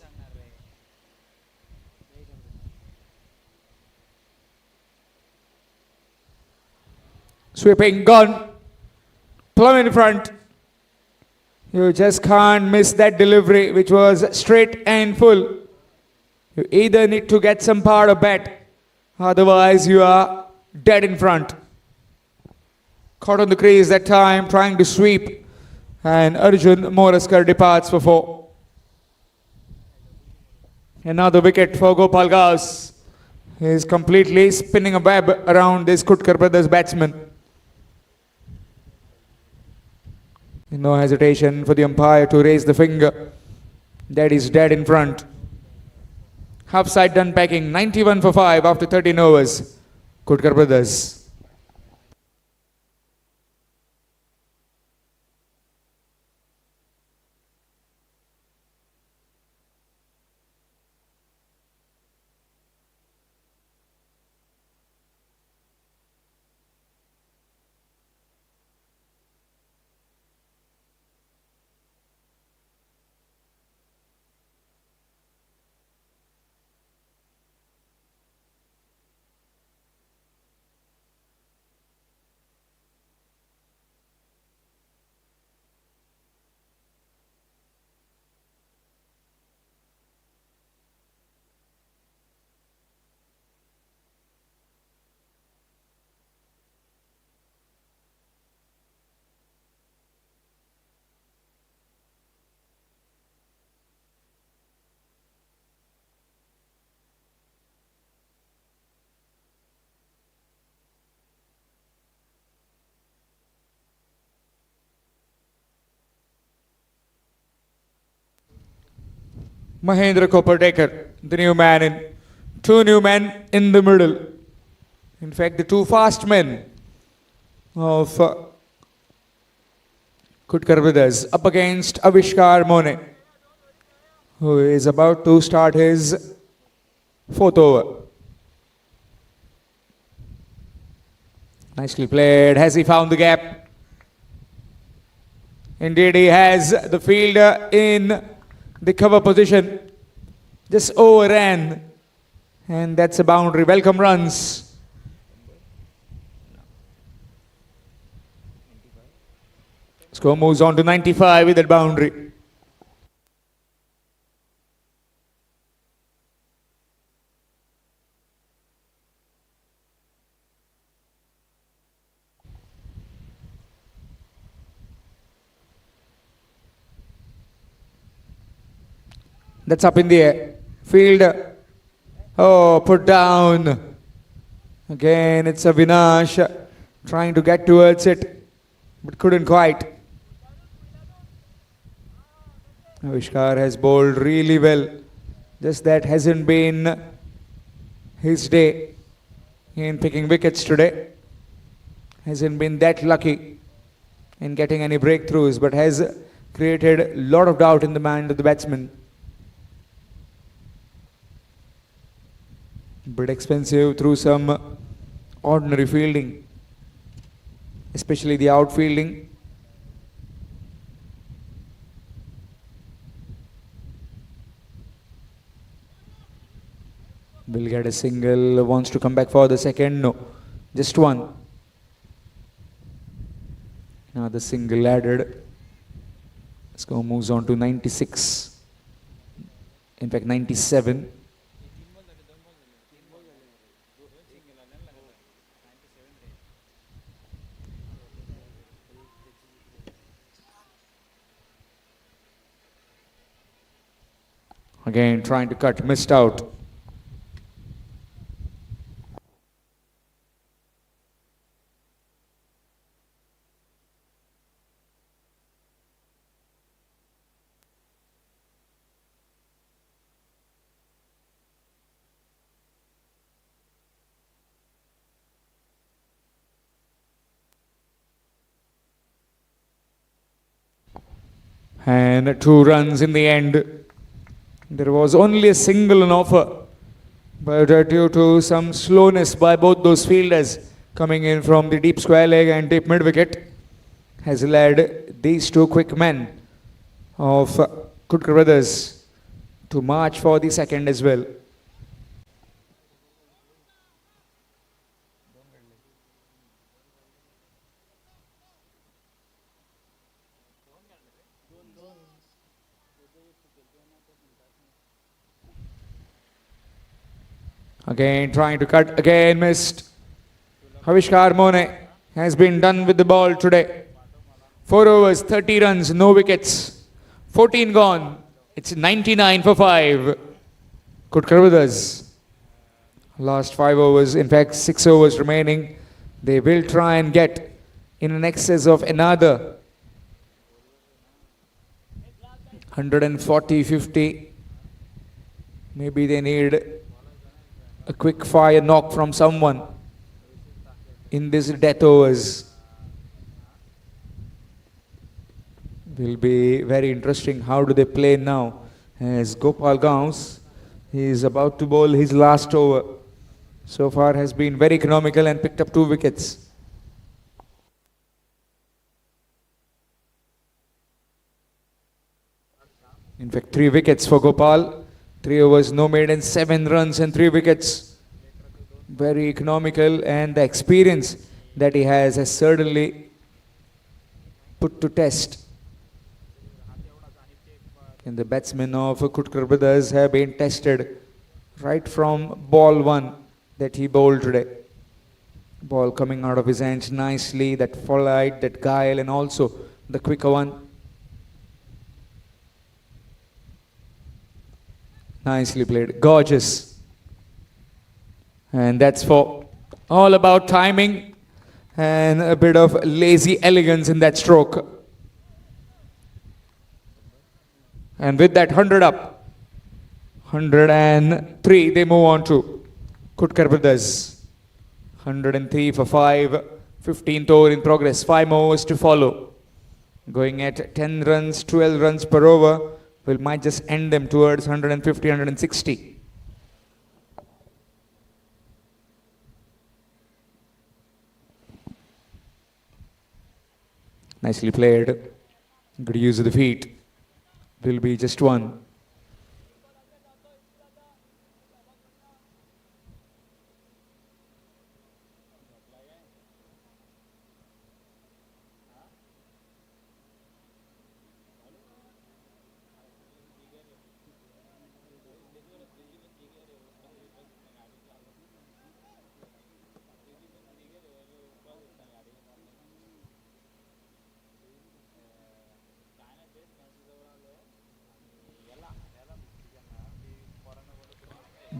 Sweeping, gone. Plumb in front. You just can't miss that delivery, which was straight and full. You either need to get some power of bat, otherwise you are dead in front. Caught on the crease that time, trying to sweep, and Arjun Moraskar departs for 4. Another wicket for Gopal Gaus. He is completely spinning a web around this Khutkar Brothers batsman. No hesitation for the umpire to raise the finger. That is dead in front. Half side done packing. 91 for 5 after 13 overs. Khutkar Brothers. Mahendra Kopperdekar, the new man in. 2 new men in the middle. In fact, the 2 fast men of Khutkar Brothers up against Avishkar Mone, who is about to start his 4th over. Nicely played. Has he found the gap? Indeed, he has. The fielder in the cover position just overran, and that's a boundary. Welcome runs. Score moves on to 95 with that boundary. That's up in the air. Fielder. Oh, put down. Again, it's Avinash trying to get towards it, but couldn't quite. Avishkar has bowled really well. Just that hasn't been his day in picking wickets today. Hasn't been that lucky in getting any breakthroughs, but has created a lot of doubt in the mind of the batsman. But expensive through some ordinary fielding, especially the outfielding. Will get a single, wants to come back for the second, no, just one. Now the single added. Score moves on to 96. In fact, 97. Again, trying to cut, missed out. And 2 runs in the end. There was only a single on offer, but due to some slowness by both those fielders coming in from the deep square leg and deep mid wicket, has led these 2 quick men of Khutkar Brothers to march for the second as well. Again trying to cut, again missed. Avishkar Mone has been done with the ball today. 4 overs, 30 runs, no wickets. 14 gone. It's 99 for 5. Khutkar Brothers. Last 5 overs, in fact 6 overs remaining. They will try and get in an excess of another 140-50. Maybe they need a quick fire knock from someone in this death overs. Will be very interesting. How do they play now? As Gopal Gauss, he is about to bowl his last over. So far has been very economical and picked up 2 wickets. In fact, 3 wickets for Gopal. 3 overs, no maiden, 7 runs and 3 wickets. Very economical, and the experience that he has certainly put to test. And the batsmen of Khutkar Brothers have been tested right from ball 1 that he bowled today. Ball coming out of his hands nicely, that flight, that guile, and also the quicker one. Nicely played, gorgeous. And that's for all about timing and a bit of lazy elegance in that stroke. And with that 100 up, 103 they move on to Khutkar Brothers. 103 for 5, 15th over in progress, 5 more overs to follow. Going at 10 runs, 12 runs per over, we might just end them towards 150, 160. Nicely played. Good use of the feet. Will be just 1.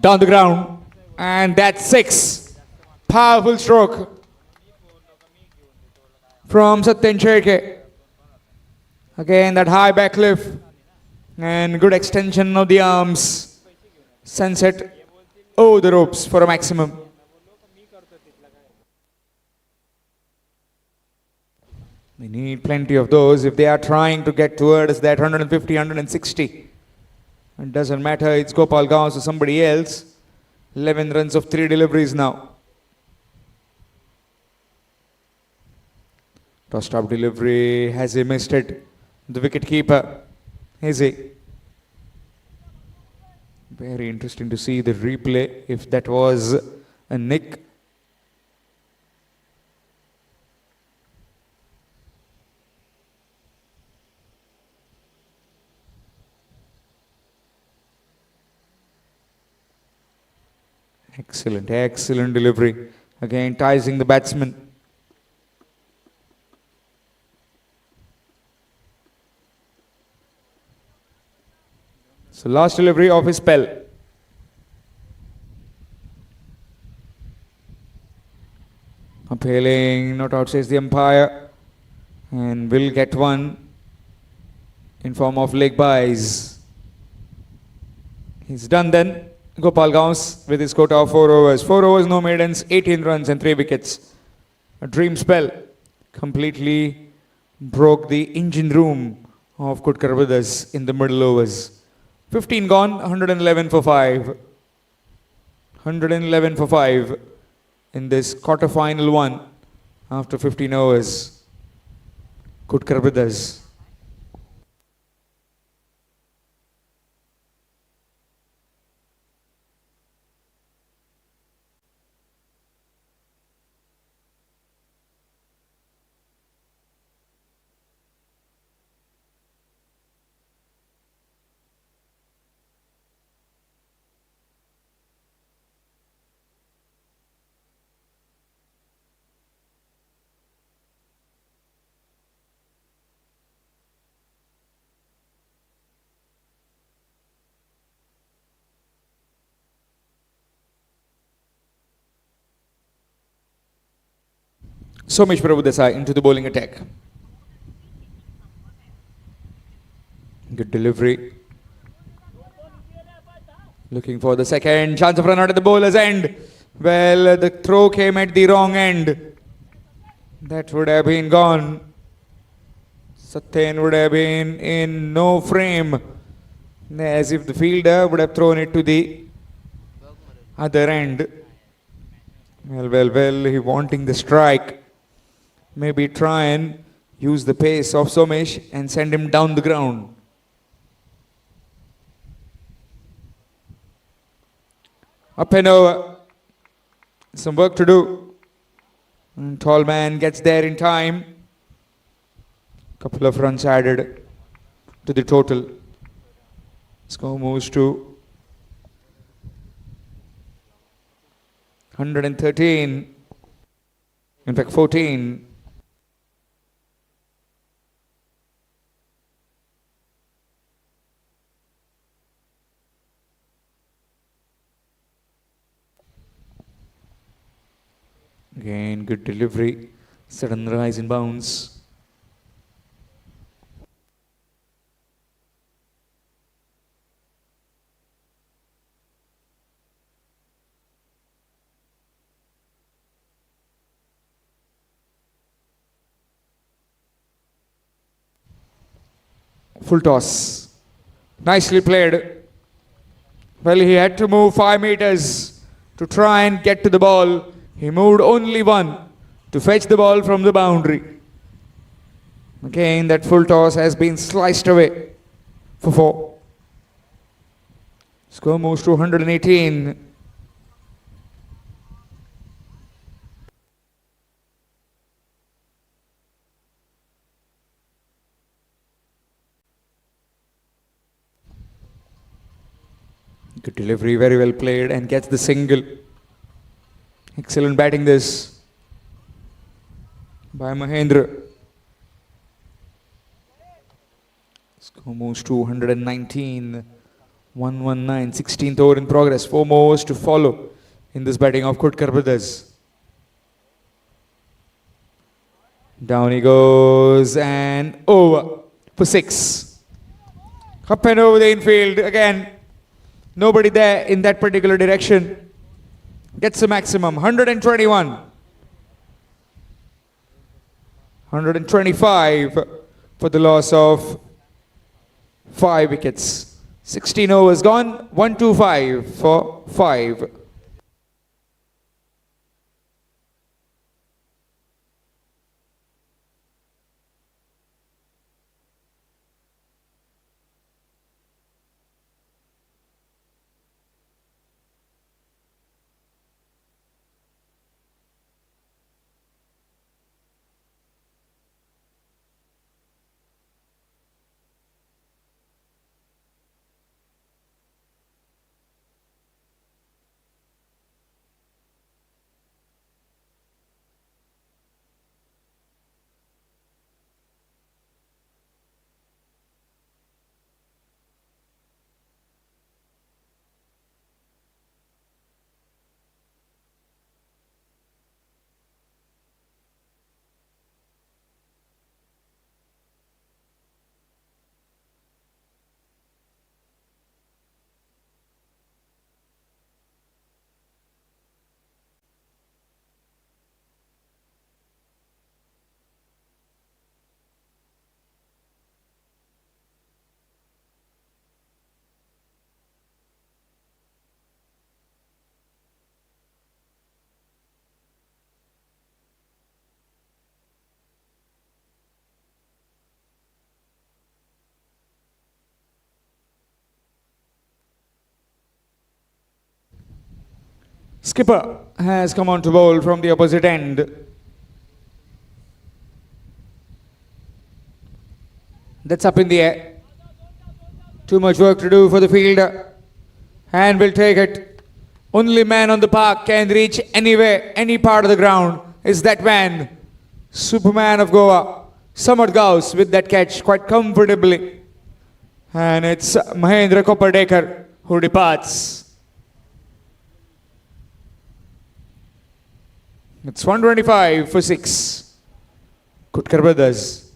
Down the ground, and that's 6. Powerful stroke from Sachi XI. Again, that high back lift and good extension of the arms. Sunset over the ropes for a maximum. They need plenty of those if they are trying to get towards that 150, 160. It doesn't matter, it's Gopal Gauss or somebody else. 11 runs of 3 deliveries now. Tossed up delivery, has he missed it? The wicket keeper, is he? Very interesting to see the replay if that was a nick. Excellent, excellent delivery. Again, enticing the batsman. So last delivery of his spell. Appealing, not out says the umpire. And will get one in form of leg byes. He's done then. Gopal Gauss with his quota of 4 overs. 4 overs, no maidens, 18 runs and 3 wickets. A dream spell. Completely broke the engine room of Khutkar Brothers in the middle overs. 15 gone, 111 for 5. 111 for 5 in this quarter-final one after 15 overs. Khutkar Brothers. Somesh Prabhudesai into the bowling attack. Good delivery. Looking for the second chance of run out at the bowler's end. Well, the throw came at the wrong end. That would have been gone. Satyen would have been in no frame. As if the fielder would have thrown it to the other end. Well, he wanting the strike. Maybe try and use the pace of Somesh and send him down the ground. Up and over. Some work to do. And tall man gets there in time. Couple of runs added to the total. Score moves to 113. In fact, 14. Again, good delivery. Sudden rise in bounds. Full toss. Nicely played. Well, he had to move 5 meters to try and get to the ball. He moved only 1 to fetch the ball from the boundary. Again, that full toss has been sliced away for 4. Score moves to 118. Good delivery, very well played, and gets the single. Excellent batting this by Mahendra. Score moves to 119. 119, 16th over in progress. 4 more overs to follow in this batting of Khutkar Brothers. Down he goes and over for 6. Up and over the infield again. Nobody there in that particular direction. Gets the maximum, 121. 125 for the loss of 5 wickets. 16 overs gone, 125 for 5. Skipper has come on to bowl from the opposite end. That's up in the air. Too much work to do for the fielder. And will take it. Only man on the park can reach anywhere, any part of the ground is that man. Superman of Goa. Samad Gauss with that catch quite comfortably. And it's Mahendra Kopperdekar who departs. It's 125 for 6. Khutkar Brothers.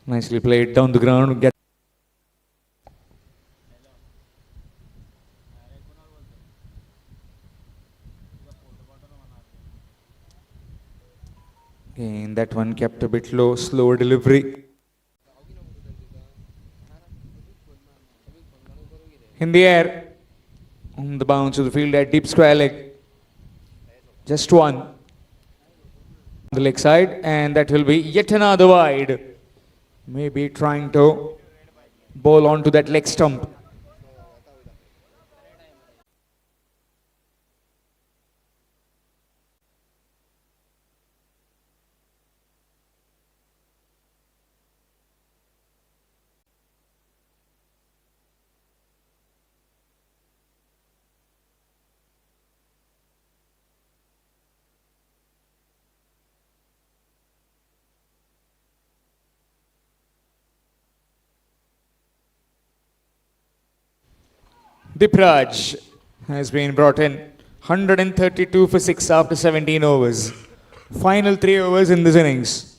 Nicely played down the ground. Again, that one kept a bit low, slower delivery. In the air, on the bounce of the field at deep square leg. Just one. On the leg side, and that will be yet another wide. Maybe trying to bowl onto that leg stump. Dipraj has been brought in. 132 for 6 after 17 overs. Final 3 overs in this innings.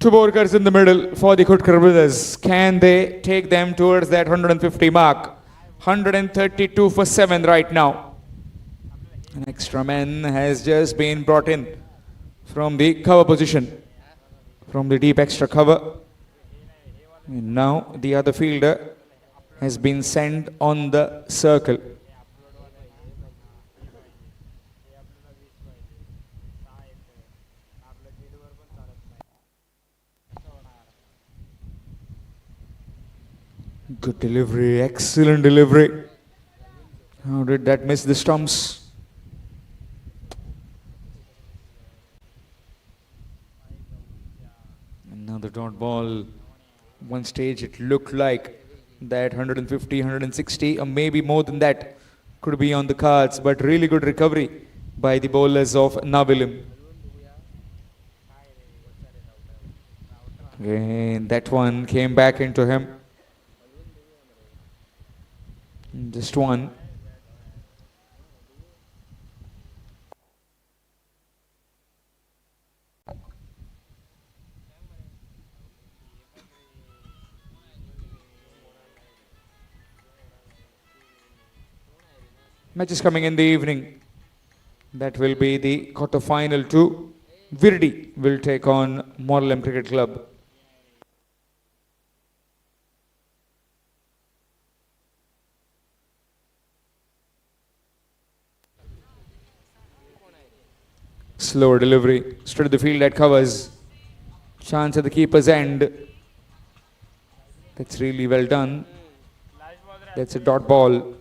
Two Borkers in the middle for the Khutkar Brothers. Can they take them towards that 150 mark? 132 for 7 right now. An extra man has just been brought in from the cover position, from the deep extra cover. And now the other fielder has been sent on the circle. Good delivery, excellent delivery. How did that miss the stumps? Another dot ball. One stage it looked like that 150, 160 or maybe more than that could be on the cards, but really good recovery by the bowlers of Navilim. And that one came back into him. Just one. Match is coming in the evening. That will be the quarter final two. Virdi will take on Morelam Cricket Club. Slower delivery, straight to the field that covers. Chance at the keeper's end. That's really well done. That's a dot ball.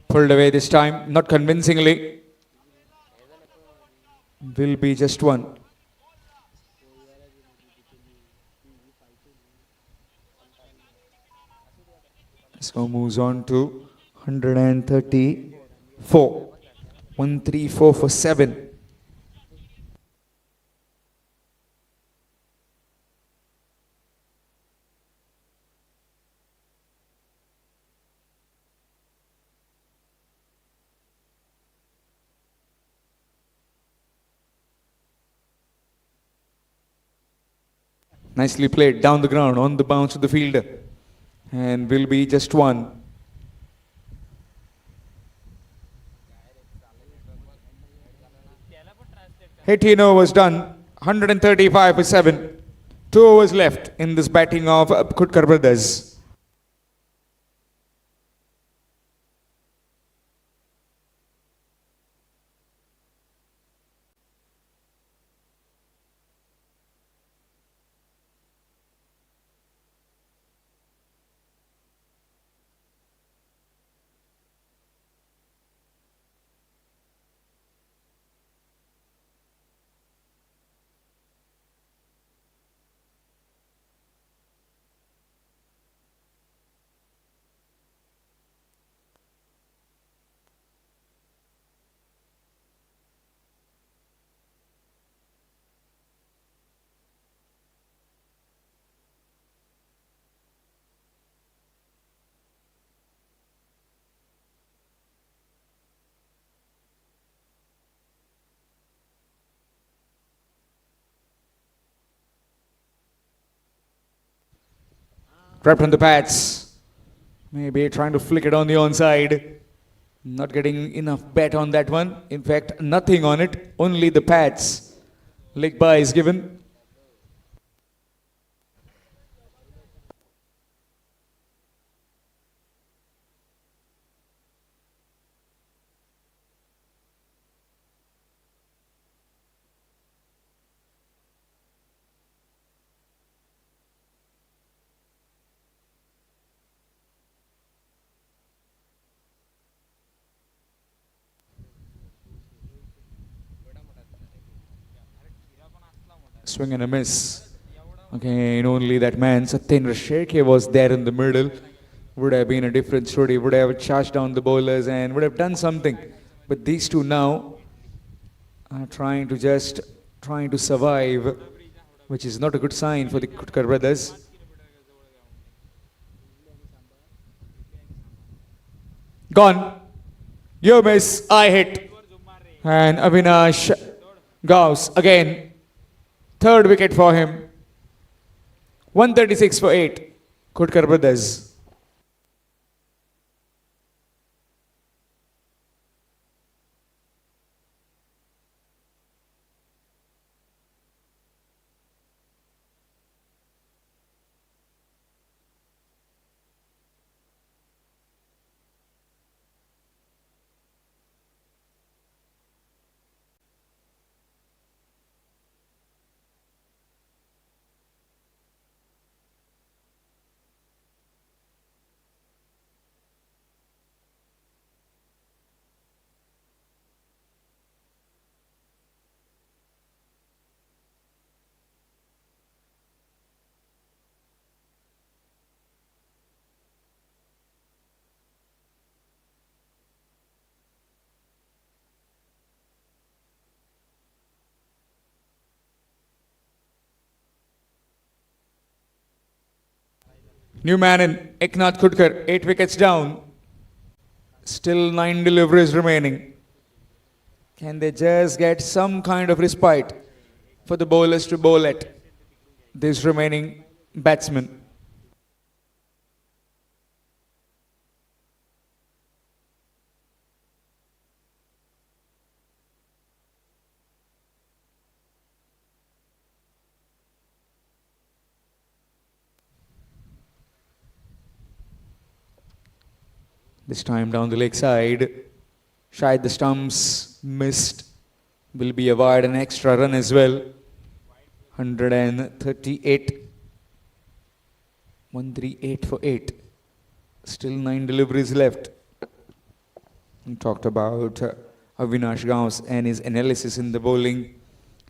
Pulled away this time, not convincingly. Will be just one. So moves on to 134. 134 for 7. Nicely played down the ground on the bounce of the fielder. And will be just one. Eighteen overs done. 135 for 7. 2 overs left in this batting of Khutkar Brothers. Right from the pads. Maybe trying to flick it on the onside. Not getting enough bet on that one. In fact, nothing on it. Only the pads. Leg by is given. Swing and a miss. Again, only that man, Satyendra Sherke, was there in the middle. Would have been a different story. Would have charged down the bowlers and would have done something. But these two now trying to survive, which is not a good sign for the Khutkar brothers. Gone. You miss, I hit. And Avinash Gauss again. Third wicket for him. 136 for 8. Khutkar brothers. New man in Eknath Khutkar, 8 wickets down. Still 9 deliveries remaining. Can they just get some kind of respite for the bowlers to bowl at this remaining batsman? This time down the leg side. Shayad the stumps missed. Will be avoid an extra run as well. 138. 138 for 8. Still 9 deliveries left. We talked about Avinash Gauss and his analysis in the bowling.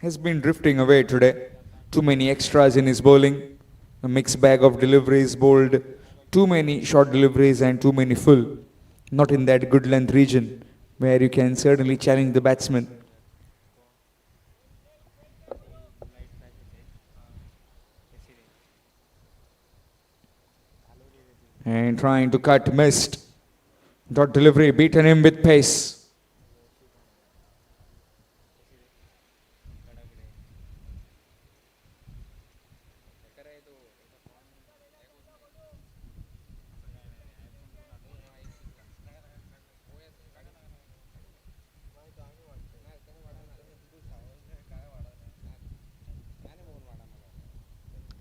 Has been drifting away today. Too many extras in his bowling. A mixed bag of deliveries bowled. Too many short deliveries and too many full. Not in that good length region where you can certainly challenge the batsman. And trying to cut, missed. Dot delivery, beaten him with pace.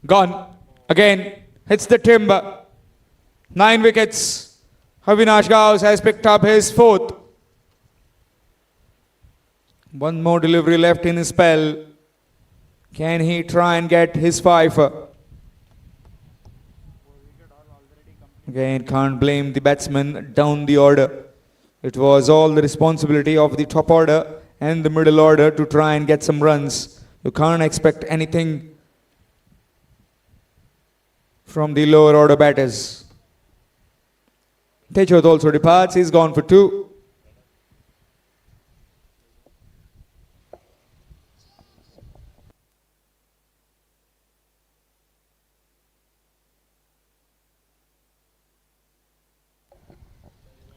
Gone. Again, hits the timber. 9 wickets. Avinash Gauss has picked up his 4th. One more delivery left in his spell. Can he try and get his 5? Again, can't blame the batsman down the order. It was all the responsibility of the top order and the middle order to try and get some runs. You can't expect anything from the lower order batters. Tejot also departs. He's gone for 2.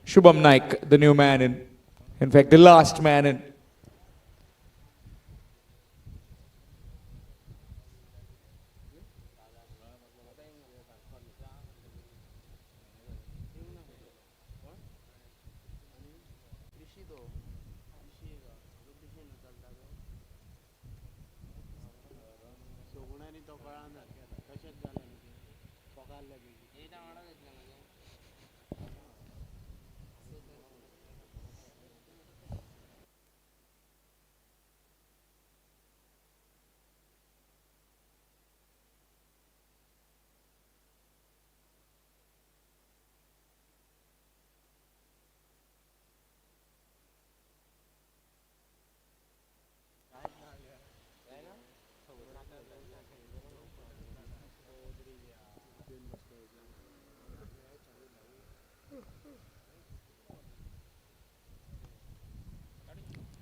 Shubham Naik, the new man in fact, the last man in.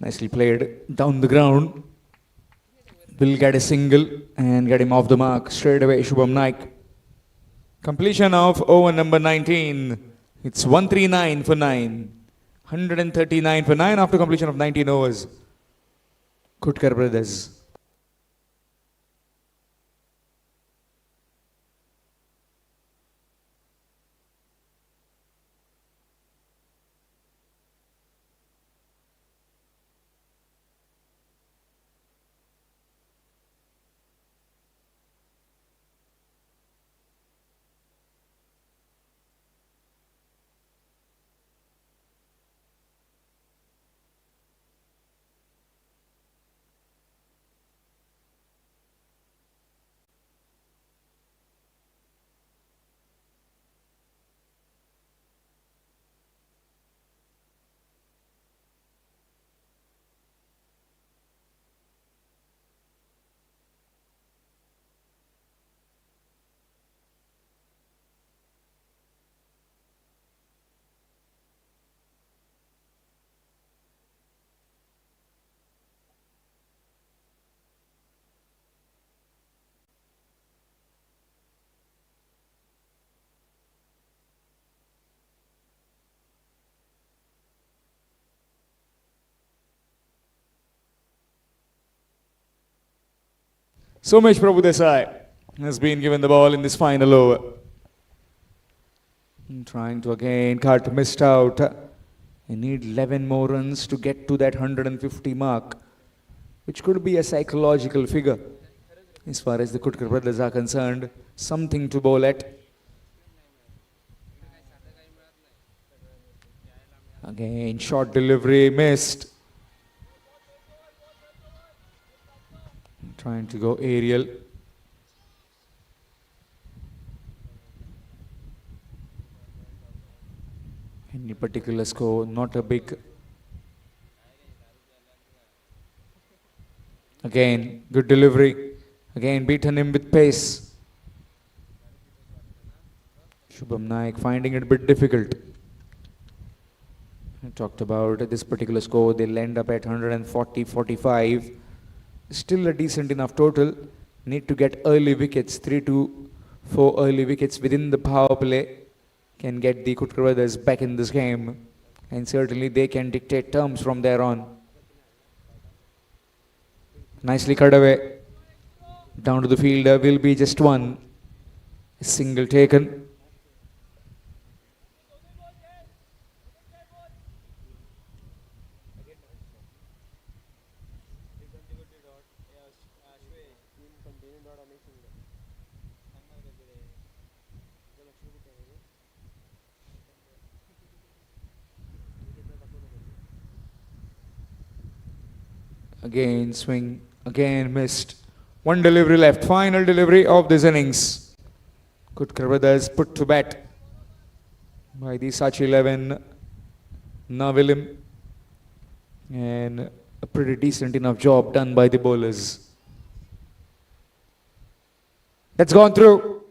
Nicely played down the ground. Will get a single and get him off the mark straight away. Shubham Naik. Completion of over number 19. It's 139 for 9. 139 for 9 after completion of 19 overs. Khutkar Brothers. Somesh Prabhu Desai has been given the ball in this final over. Trying to again cut, missed out. They need 11 more runs to get to that 150 mark, which could be a psychological figure as far as the Khutkar Brothers are concerned. Something to bowl at. Again, short delivery, missed. Trying to go aerial. Any particular score, not a big. Again, good delivery. Again, beaten him with pace. Shubham Naik finding it a bit difficult. I talked about this particular score, they'll end up at 140-45. Still a decent enough total. Need to get early wickets, 3 to 4 early wickets within the power play can get the Khutkar Brothers back in this game, and certainly they can dictate terms from there on. Nicely cut away. Down to the fielder will be just one. A single taken. Again swing, again missed. One delivery left, final delivery of this innings. Khutkar Brothers put to bat by the Sachi XI Navilim, and a pretty decent enough job done by the bowlers. That's gone through,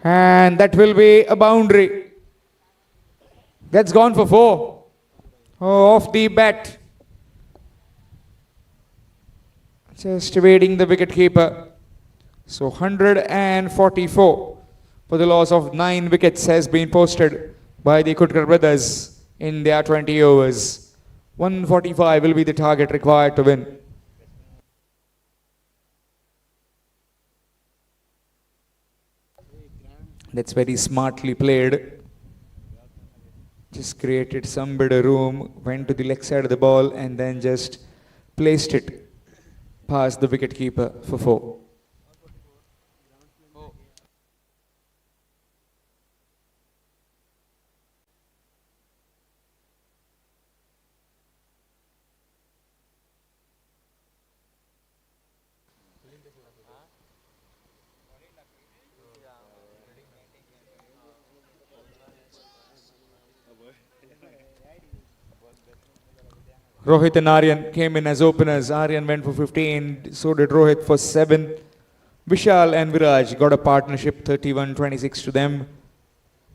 and that will be a boundary. That's gone for 4. Oh, off the bat. Just evading the wicket keeper. So 144 for the loss of 9 wickets has been posted by the Khutkar Brothers in their 20 overs. 145 will be the target required to win. That's very smartly played. Just created some bit of room, went to the leg side of the ball and then just placed it past the wicket keeper for 4. Rohit and Aryan came in as openers. Aryan went for 15, so did Rohit for 7. Vishal and Viraj got a partnership, 31-26 to them.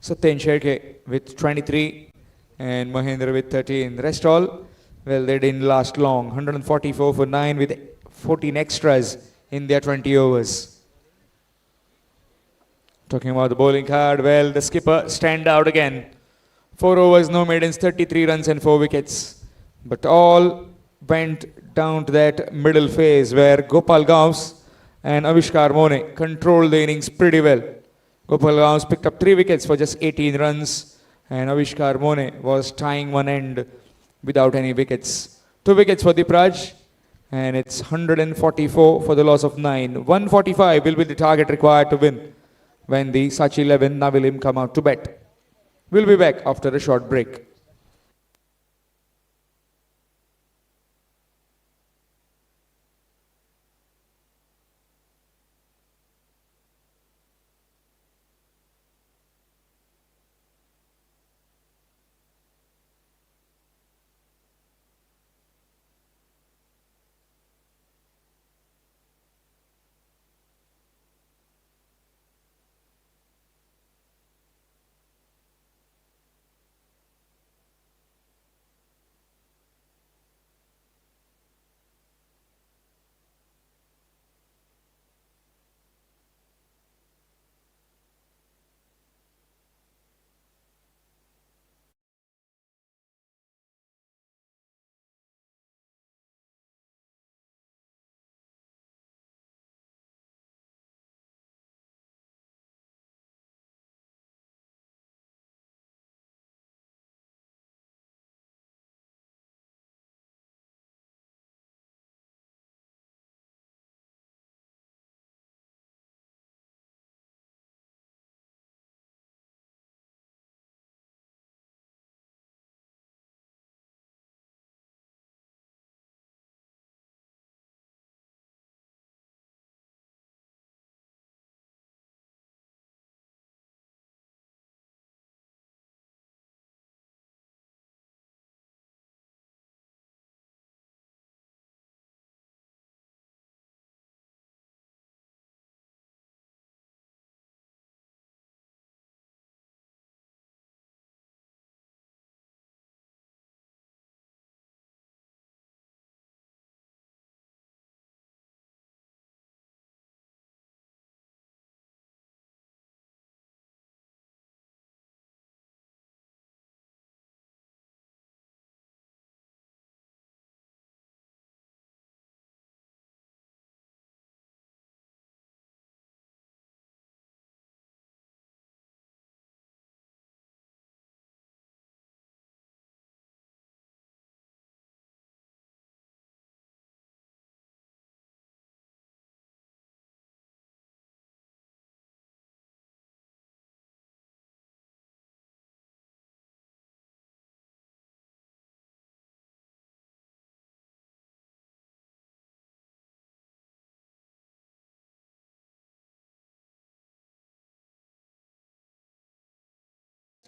Satyen Sherke with 23 and Mahendra with 13. The rest all Well, they didn't last long. 144 for 9 with 14 extras in their 20 overs. Talking about the bowling card, well, the skipper stand out again. 4 overs, no maidens, 33 runs and 4 wickets. But all went down to that middle phase where Gopal Gauss and Avishkar Mone controlled the innings pretty well. Gopal Gauss picked up 3 wickets for just 18 runs and Avishkar Mone was tying one end without any wickets. 2 wickets for Dipraj and it's 144 for the loss of 9. 145 will be the target required to win when the Sachi XI Navilim come out to bat. We'll be back after a short break.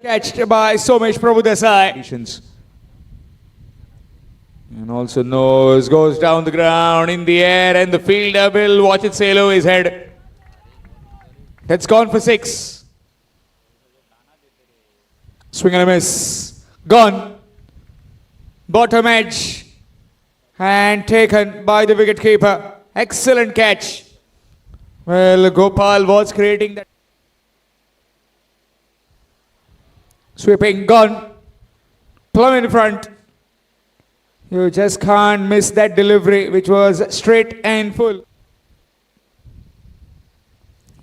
Catched by Somesh Prabhudesai. And also nose goes down the ground in the air and the fielder will watch it sail over his head. That's gone for 6. Swing and a miss. Gone. Bottom edge. And taken by the wicketkeeper. Excellent catch. Well, Gopal was creating that. Sweeping, gone. Plumb in front. You just can't miss that delivery, which was straight and full.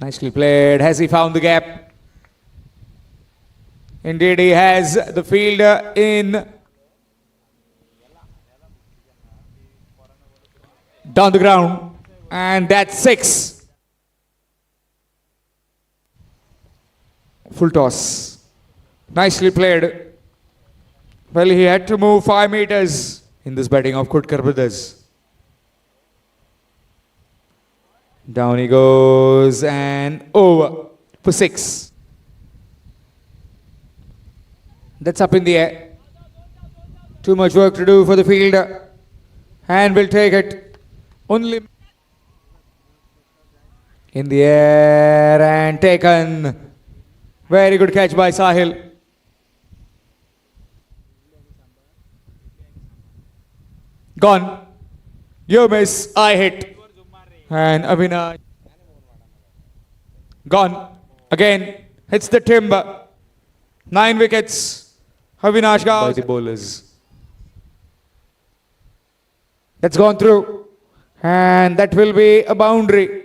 Nicely played. Has he found the gap? Indeed, he has the fielder in. Down the ground. And that's 6. Full toss. Nicely played. Well, he had to move 5 meters in this batting of Khutkar Brothers. Down he goes and over for 6. That's up in the air. Too much work to do for the fielder. And will take it. Only in the air and taken. Very good catch by Sahil. Gone. You miss. I hit. And Avinash. Gone. Again. Hits the timber. 9 wickets. Avinash by the bowlers. That's gone through. And that will be a boundary.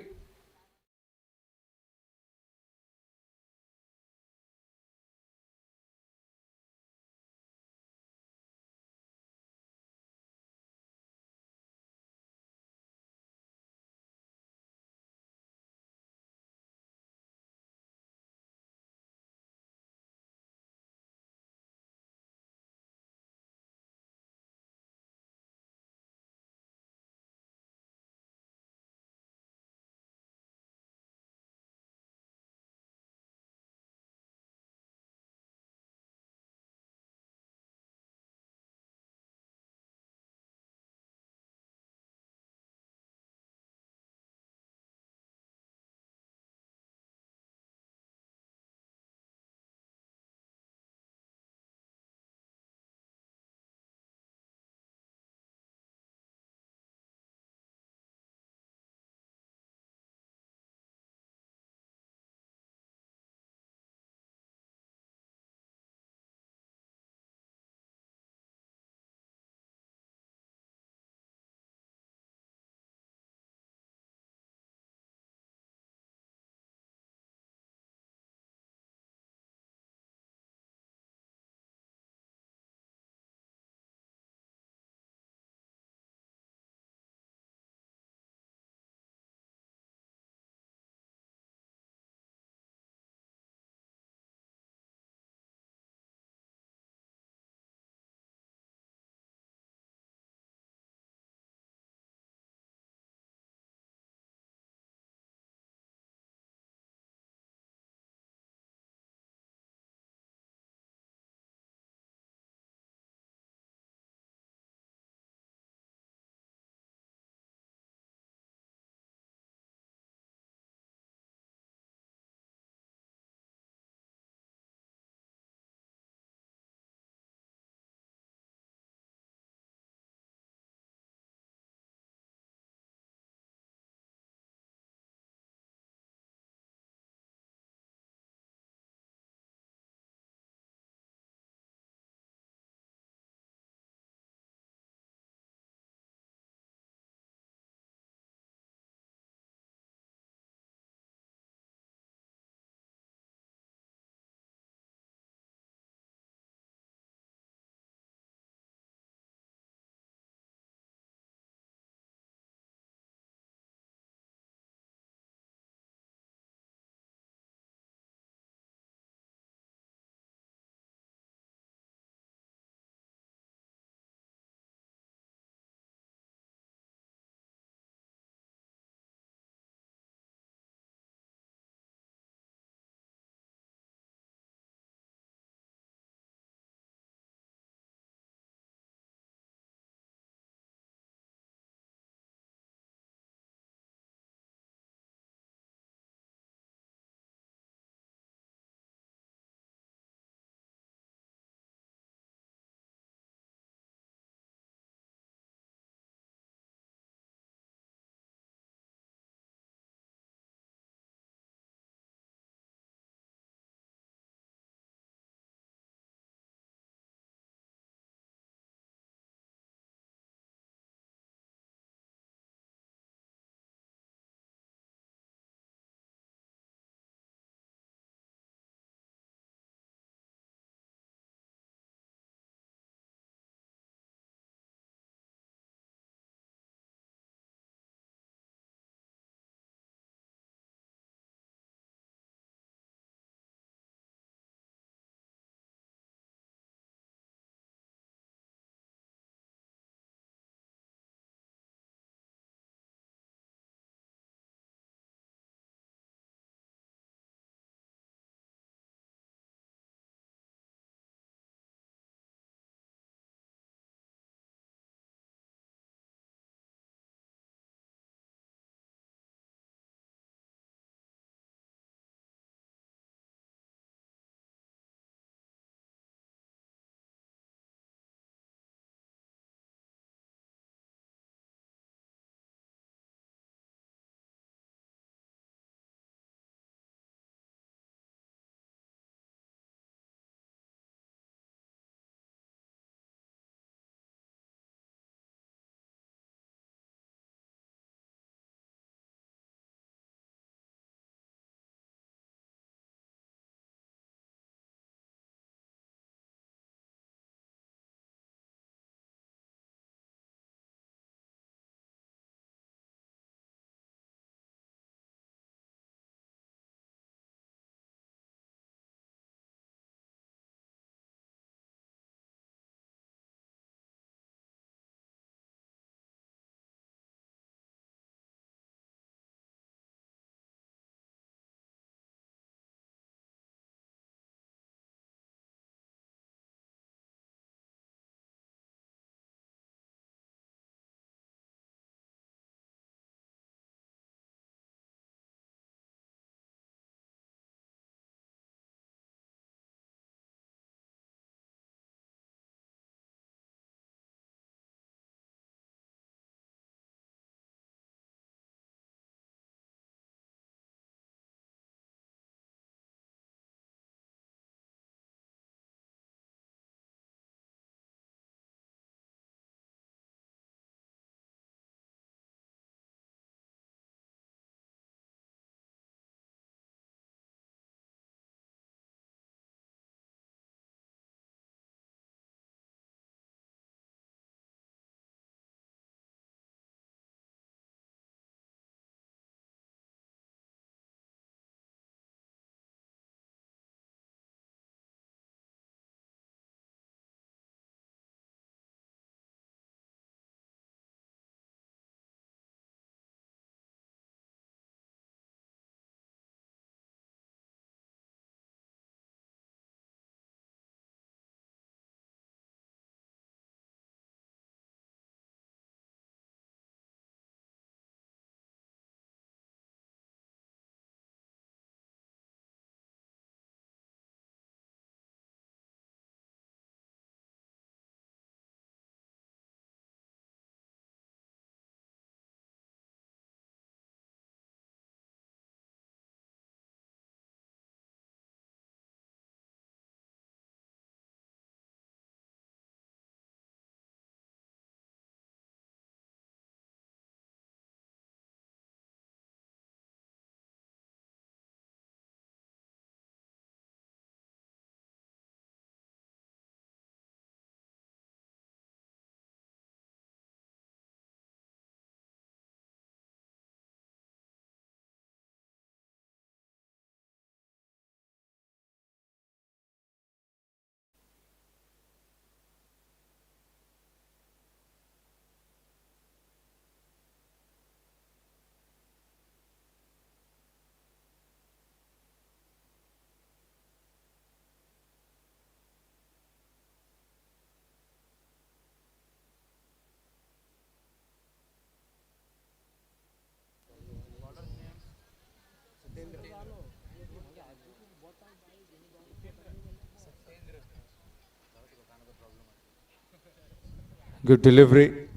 Good delivery.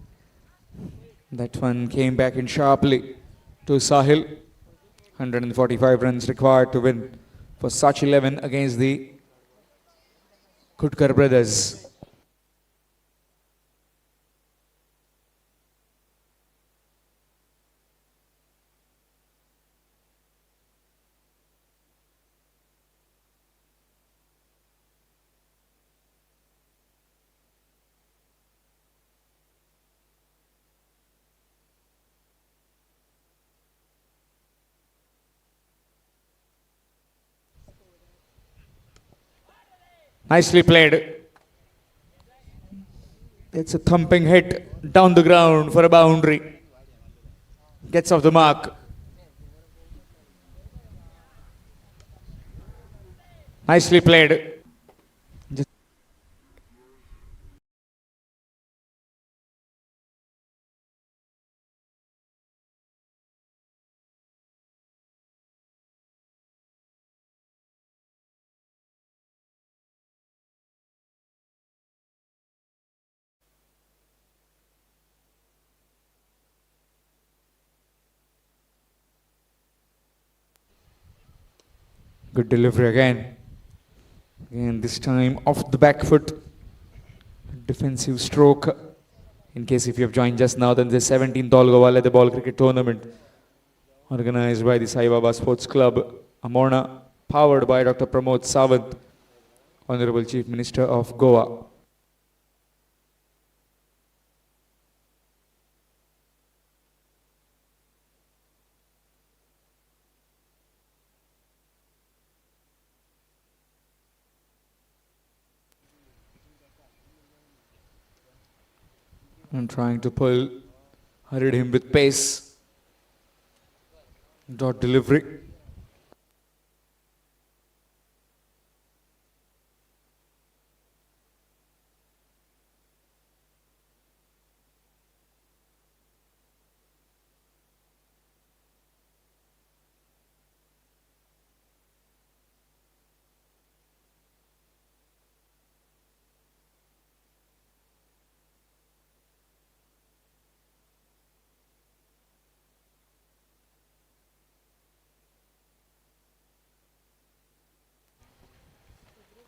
That one came back in sharply to Sahil. 145 runs required to win for Sachi XI against the Khutkar Brothers. Nicely played. It's a thumping hit down the ground for a boundary. Gets off the mark. Nicely played. Good delivery again. Again, this time off the back foot. Defensive stroke. In case if you have joined just now, then the 17th All Goa Leather Ball Cricket Tournament organized by the Sai Baba Sports Club, Amorna, powered by Dr. Pramod Sawant, Honorable Chief Minister of Goa. And trying to pull, hurried him with pace. Dot delivery.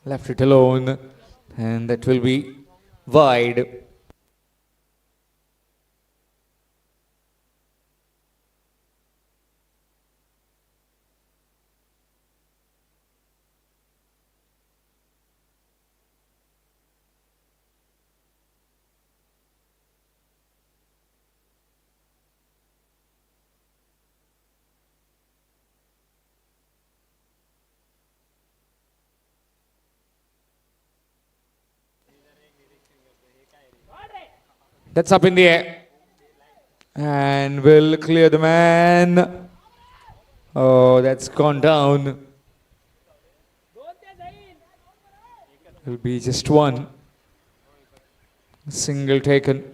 Left it alone, and that will be wide. That's up in the air. And will clear the man. Oh, that's gone down. Will be just one. Single taken.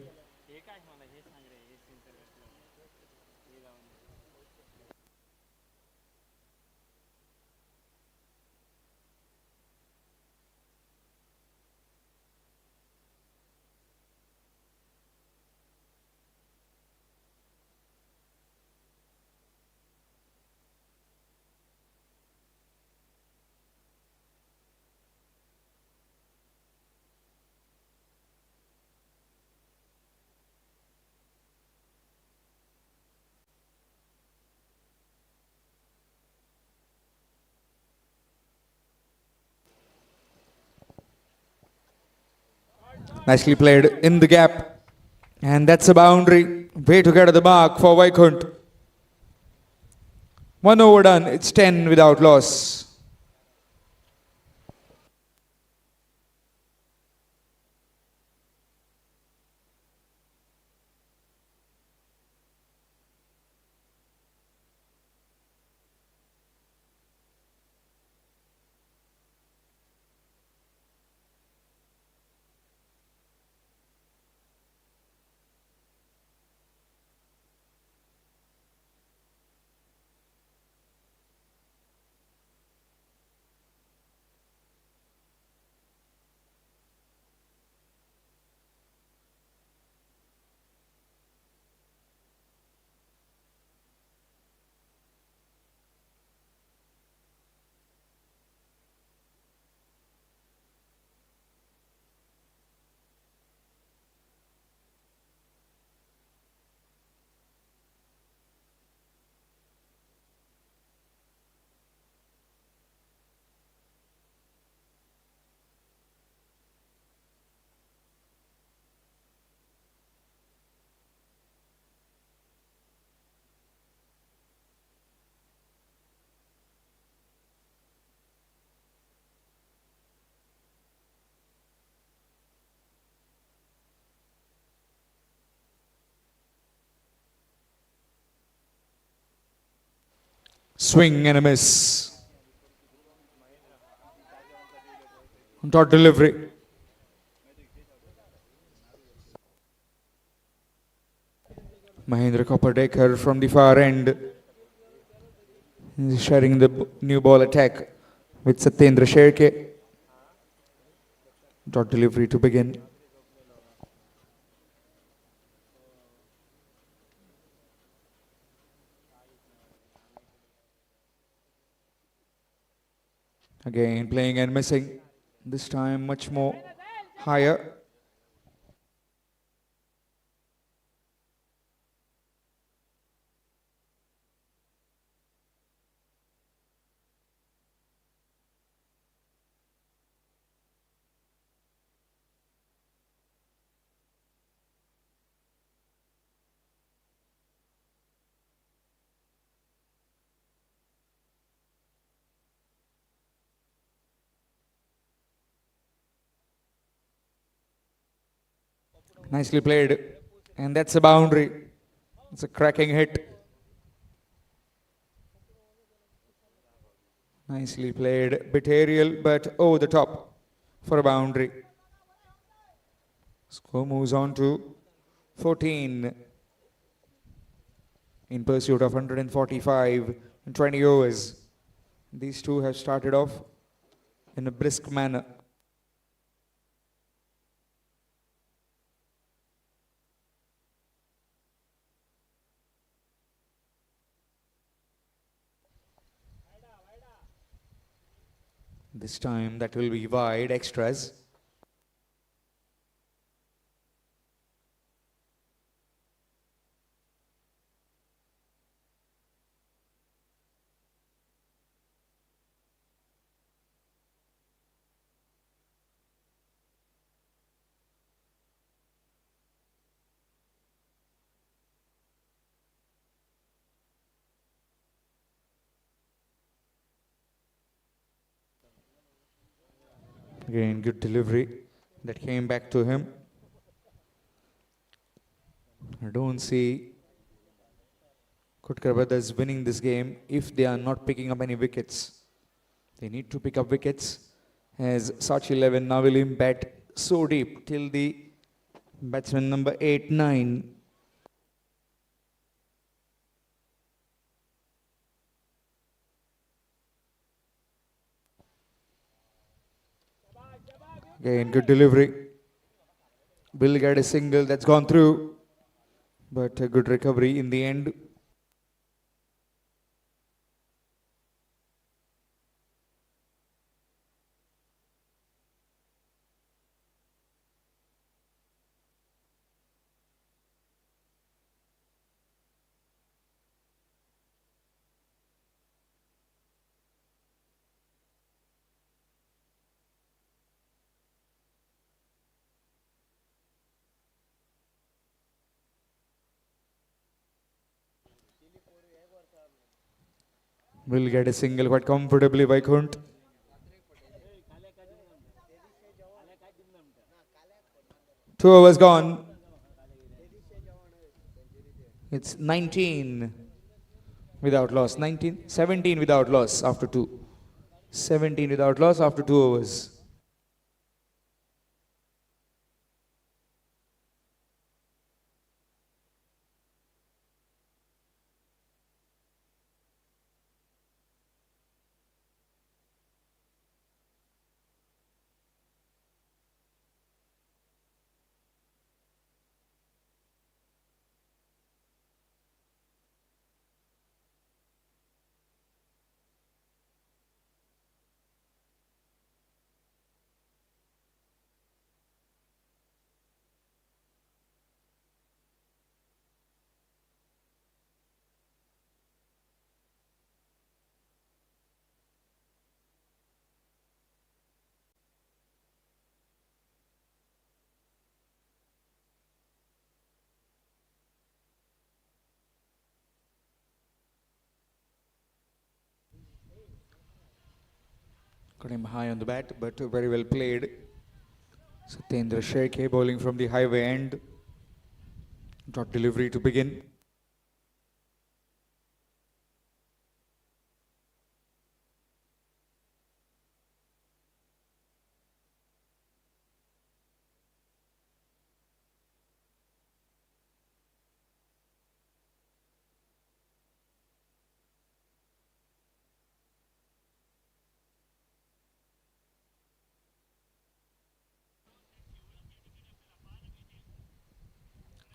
Nicely played in the gap. And that's a boundary. Way to get at the mark for Vaikunt. 1 over done. It's 10 without loss. Swing and a miss. Dot delivery. Mahendra Kopardekar from the far end is sharing the new ball attack with Satyendra Sherke. Dot delivery to begin. Again playing and missing. This time much more higher. Nicely played. And that's a boundary. It's a cracking hit. Nicely played. Bit aerial, but over the top for a boundary. Score moves on to 14 in pursuit of 145 in 20 overs. These two have started off in a brisk manner. This time that will be wide extras. Again, good delivery that came back to him. I don't see Khutkar Brothers winning this game if they are not picking up any wickets. They need to pick up wickets as Sachi XI now will bat so deep till the batsman number 8, 9. Again, good delivery. Will get a single that's gone through, but a good recovery in the end. Will get a single quite comfortably by Khunt. Two overs gone. It's 19 without loss. 19, 17 without loss after two. 17 without loss after 2 overs. Got him high on the bat, but very well played. Satyendra Sherke bowling from the highway end. Dot delivery to begin.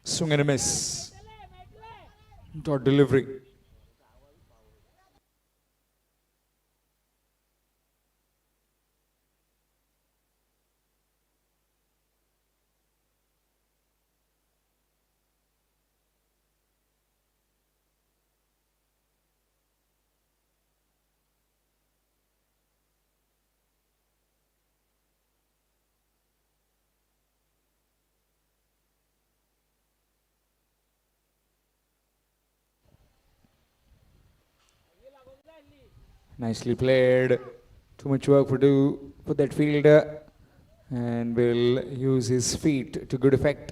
Swing and a miss. Dot delivery. Nicely played. Too much work to do for that fielder. And will use his feet to good effect.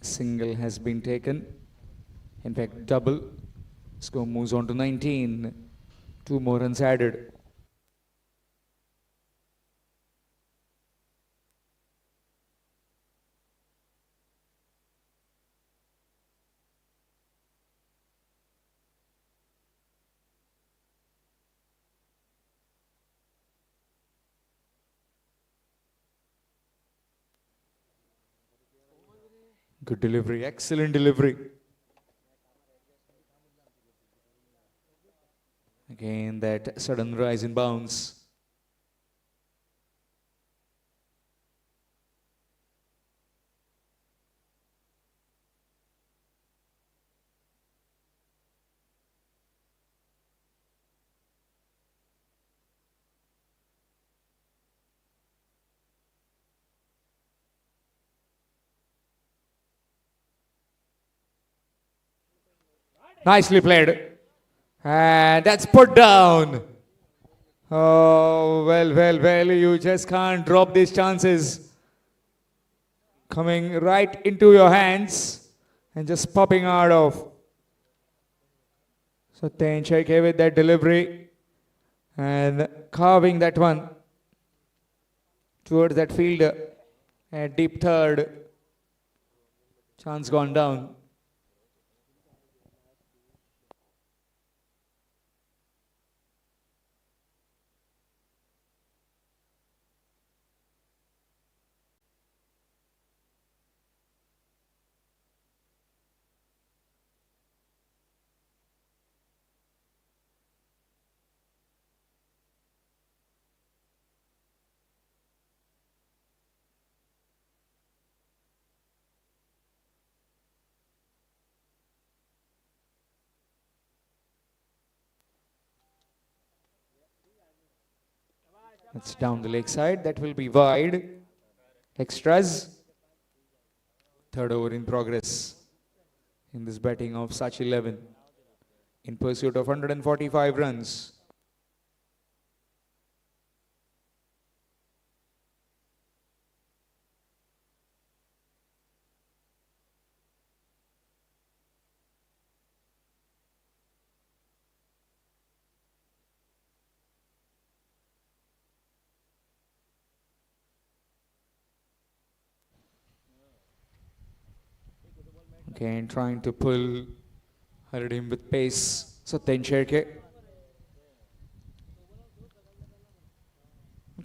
Single has been taken. In fact, double. Score moves on to 19. 2 more runs added. Good delivery, excellent delivery. Again, that sudden rise in bounce. Nicely played. And that's put down. Oh, well, you just can't drop these chances. Coming right into your hands and just popping out of. So Tencheke with that delivery and carving that one towards that fielder. And deep third. Chance gone down. It's down the leg side. That will be wide. Extras. Third over in progress in this batting of Sachi XI in pursuit of 145 runs. Again, trying to pull him with pace. Satyam Sherke.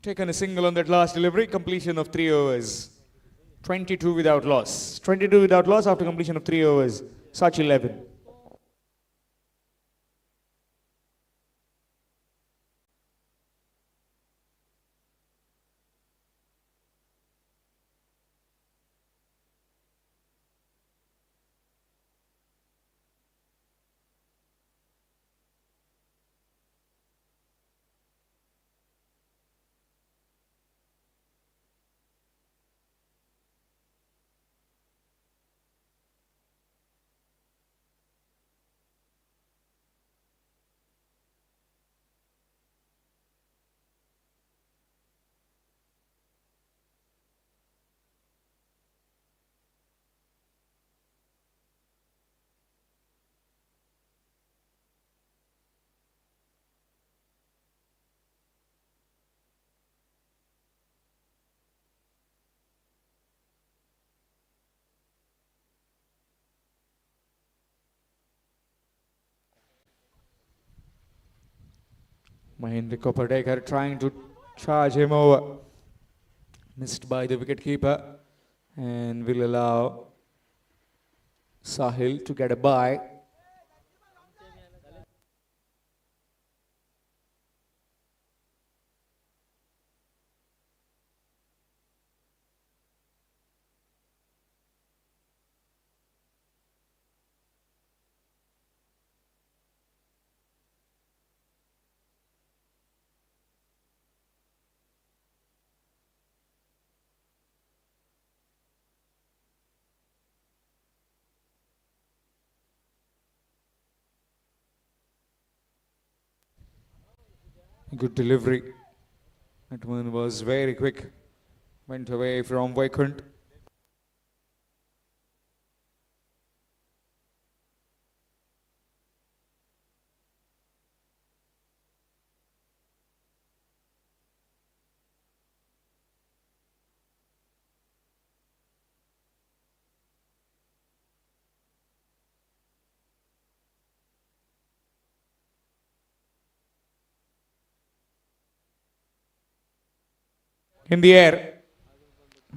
Taken a single on that last delivery. Completion of 3 overs. 22 without loss. 22 without loss after completion of 3 overs. Sachi XI. Mahendra Kopadekar trying to charge him over. Missed by the wicketkeeper and will allow Sahil to get a bye. Good delivery. That one was very quick. Went away from Vaikund. In the air.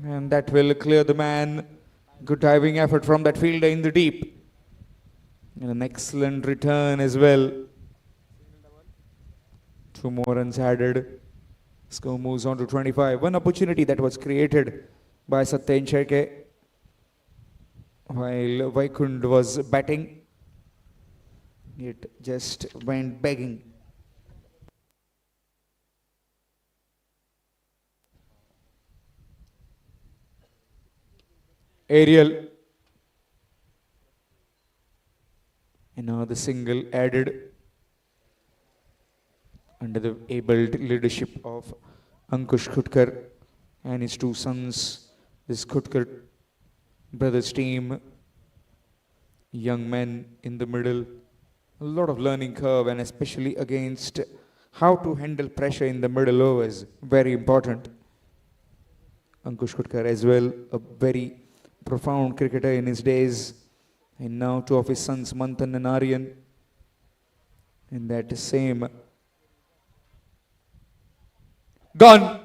And that will clear the man. Good diving effort from that fielder in the deep. And an excellent return as well. 2 more runs added. Score moves on to 25. One opportunity that was created by Sachi XI while Vaikund was batting. It just went begging. Aerial. And now the single added under the able leadership of Ankush Khutkar and his two sons. This Khutkar Brothers team, young men in the middle, a lot of learning curve, and especially against how to handle pressure in the middle overs, very important. Ankush Khutkar as well, a very profound cricketer in his days, and now two of his sons, Manthan and Aryan, in that same gone,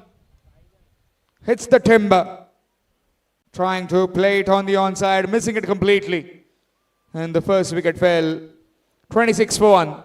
hits the timber, trying to play it on the onside, missing it completely, and the first wicket fell. 26 for 1.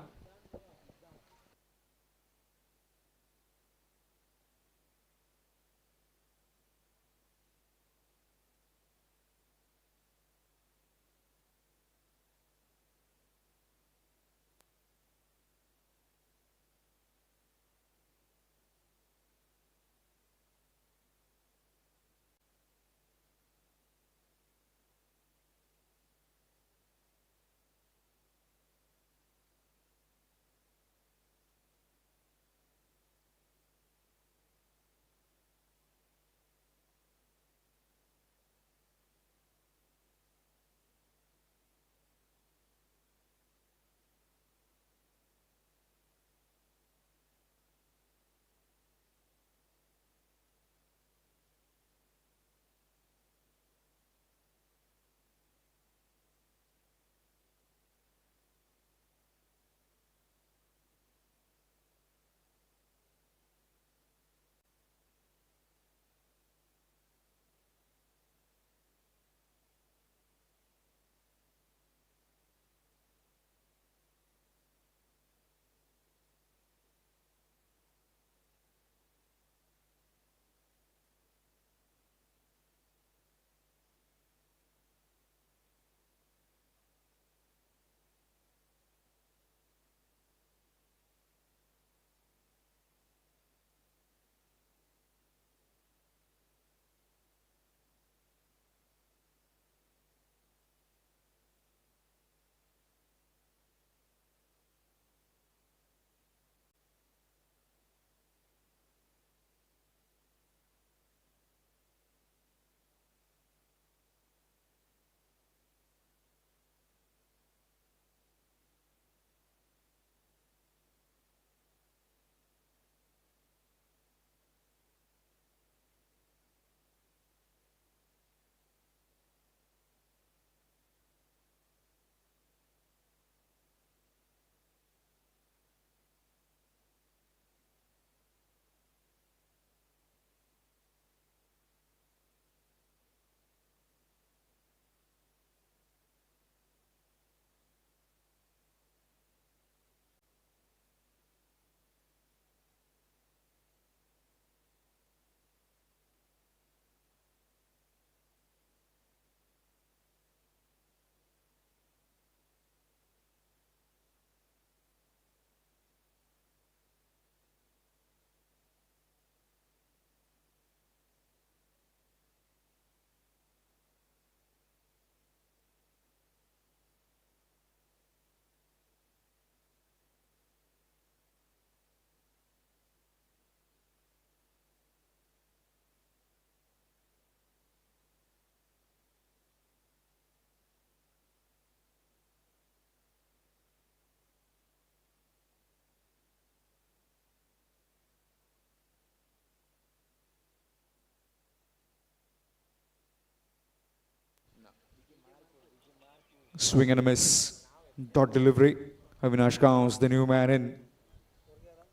Swing and a miss. Dot delivery. Avinash counts the new man in.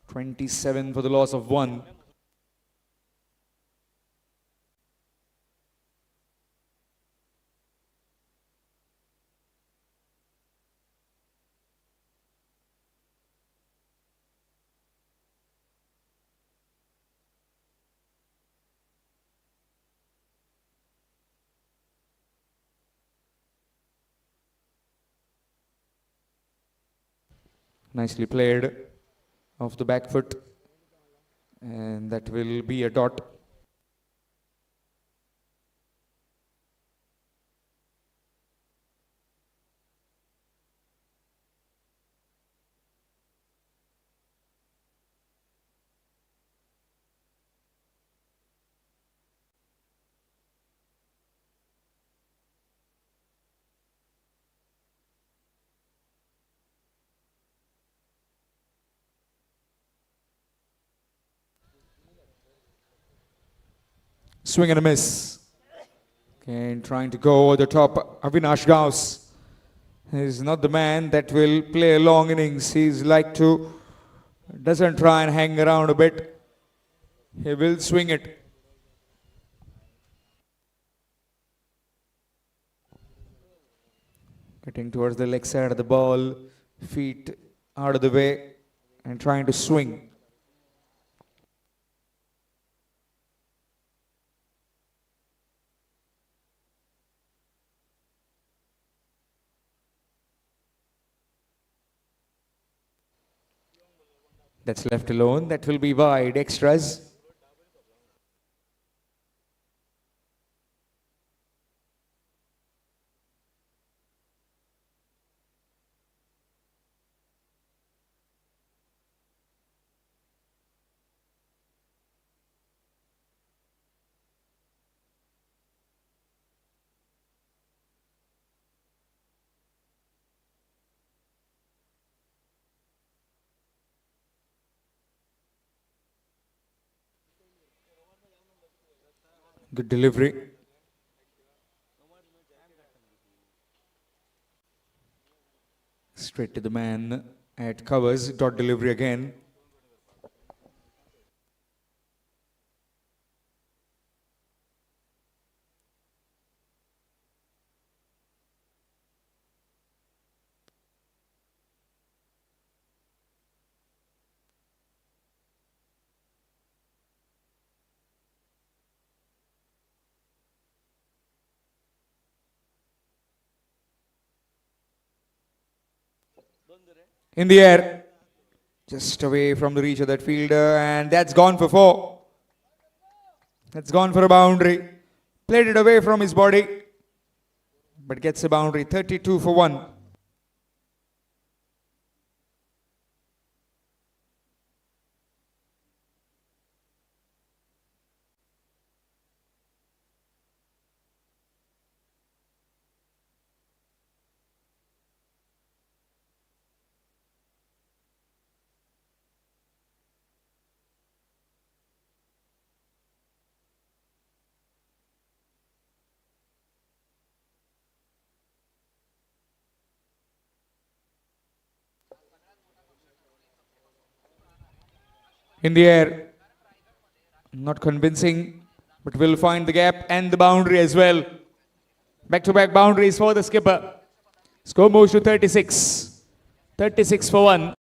27 for the loss of 1. Nicely played off the back foot. And that will be a dot. Swing and a miss. And trying to go over the top. Avinash Gauss is not the man that will play a long innings. He's like to, doesn't try and hang around a bit. He will swing it. Getting towards the leg side of the ball. Feet out of the way. And trying to swing. That's left alone. That will be wide. Extras. Good delivery. Straight to the man at covers. Dot delivery again. In the air. Just away from the reach of that fielder. And that's gone for 4. That's gone for a boundary. Played it away from his body. But gets a boundary. 32 for 1. In the air. Not convincing. But will find the gap and the boundary as well. Back-to-back boundaries for the skipper. Score moves to 36. 36 for 1.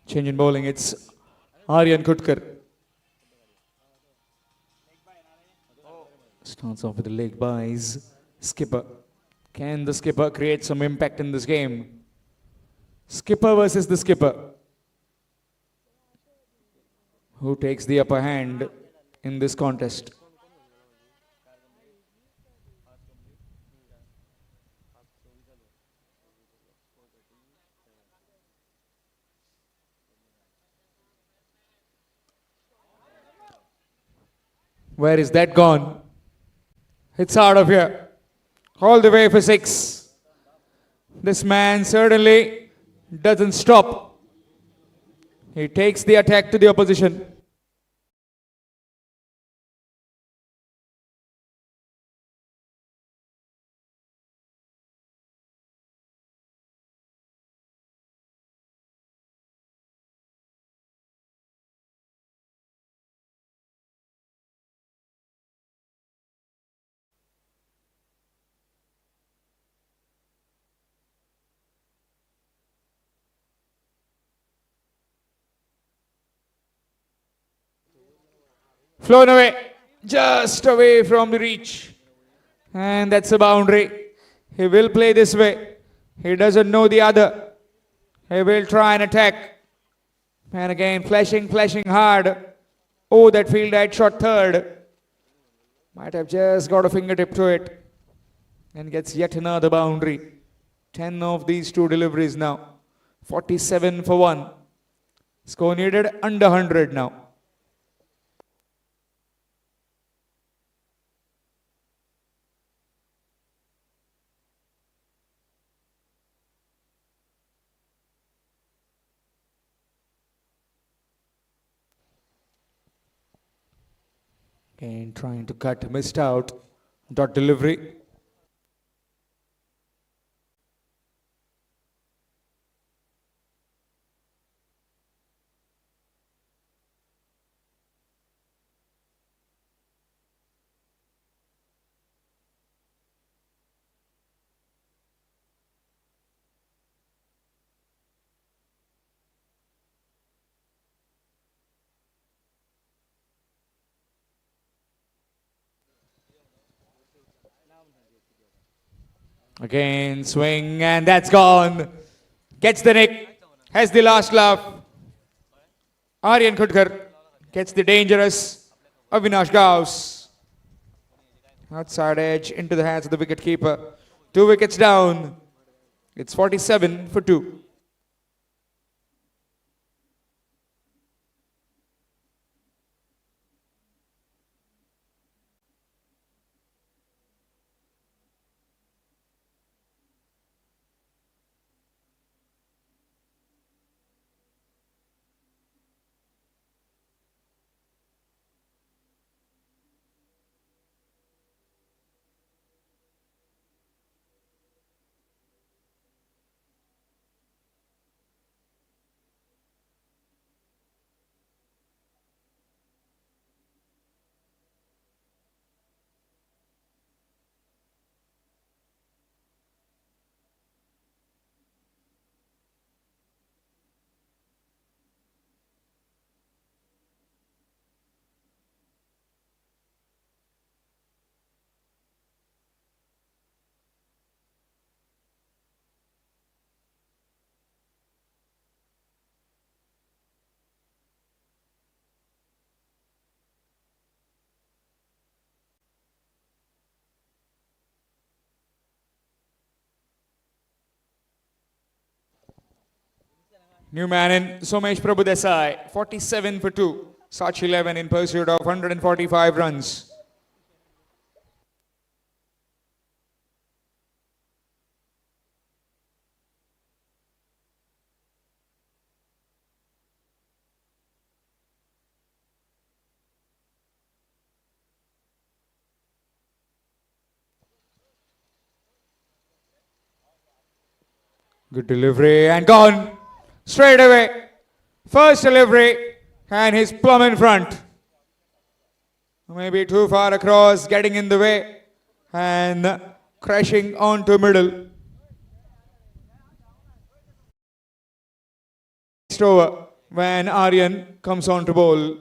Change in bowling. It's Aryan Khutkar. Starts off with the leg byes. Skipper. Can the skipper create some impact in this game? Skipper versus the skipper. Who takes the upper hand in this contest? Where is that gone? It's out of here. All the way for 6. This man certainly doesn't stop. He takes the attack to the opposition. Flown away. Just away from the reach. And that's a boundary. He will play this way. He doesn't know the other. He will try and attack. And again, flashing hard. Oh, that field had shot third. Might have just got a fingertip to it. And gets yet another boundary. 10 of these two deliveries now. 47 for 1. Score needed under 100 now. Again, trying to cut, missed out. Dot delivery. Again, swing, and that's gone. Gets the nick. Has the last laugh. Aryan Khutkar gets the dangerous Avinash Gauss. Outside edge into the hands of the wicketkeeper. 2 wickets down. It's 47 for 2. New man in Somesh Prabhu Desai, 47 for 2. Sachi 11 in pursuit of 145 runs. Good delivery and gone. Straight away. First delivery, and he's plumb in front. Maybe too far across, getting in the way, and crashing onto middle. Next over, when Aryan comes on to bowl.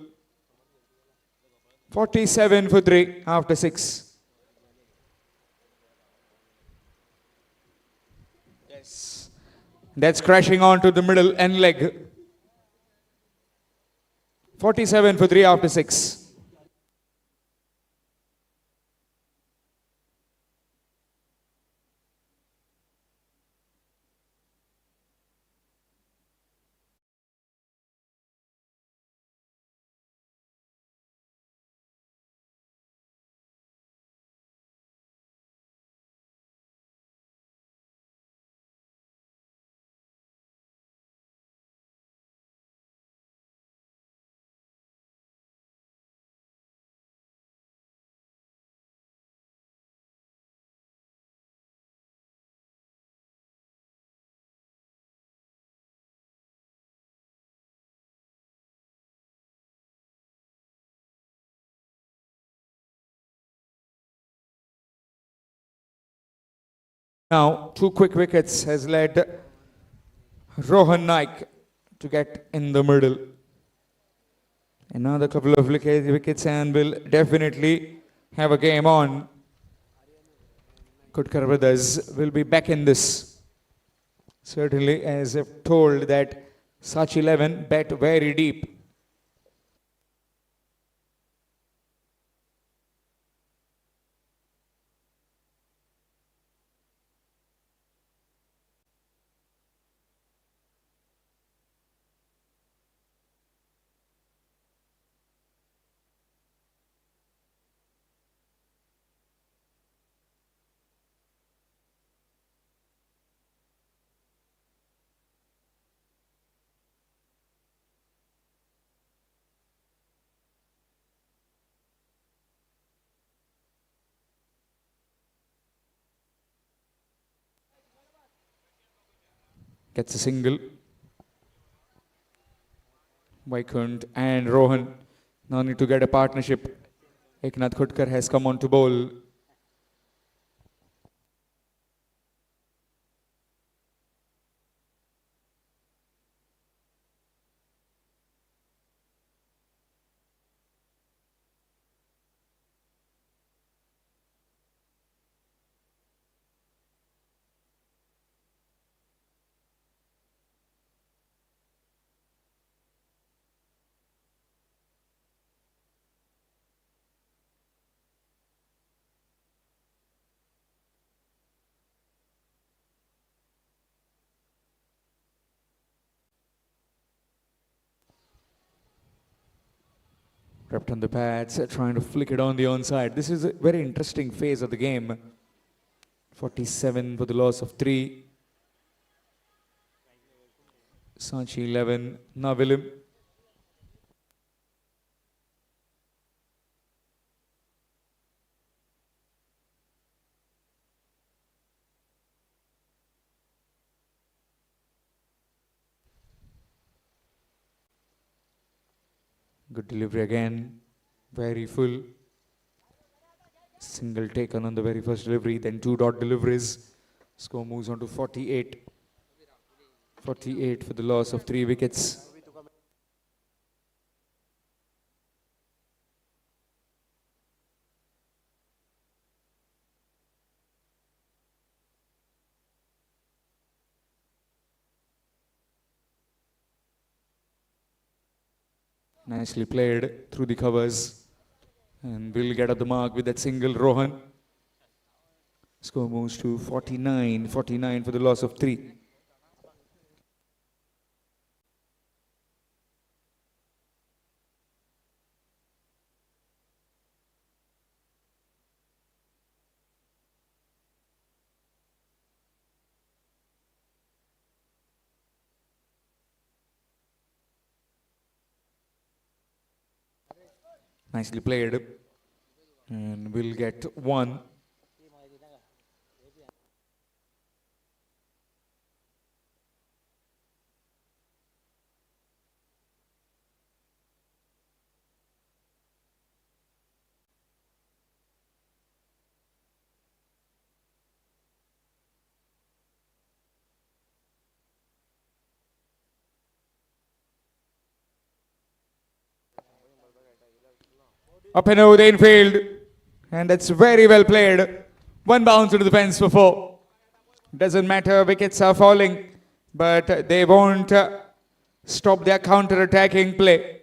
47 for 3 after 6. Yes. That's crashing onto the middle end leg. 47 for 3 after 6. Now, 2 quick wickets has led Rohan Naik to get in the middle. Another couple of wickets and will definitely have a game on. Khutkar Brothers will be back in this. Certainly, as I've told that Sachi XI bet very deep. Gets a single. Vaikund and Rohan now need to get a partnership. Eknath Khutkar has come on to bowl. Prepped on the pads, trying to flick it on the onside. This is a very interesting phase of the game. 47 for the loss of 3. Sachi 11, Navilim. Good delivery again. Very full. Single taken on the very first delivery, then 2 dot deliveries. Score moves on to 48. 48 for the loss of 3 wickets. Nicely played through the covers. And will get at the mark with that single, Rohan. Score moves to 49. 49 for the loss of 3. Nicely played. And will get 1. Up and over the infield. And that's very well played. One bounce into the fence for 4. Doesn't matter, wickets are falling, but they won't stop their counter-attacking play.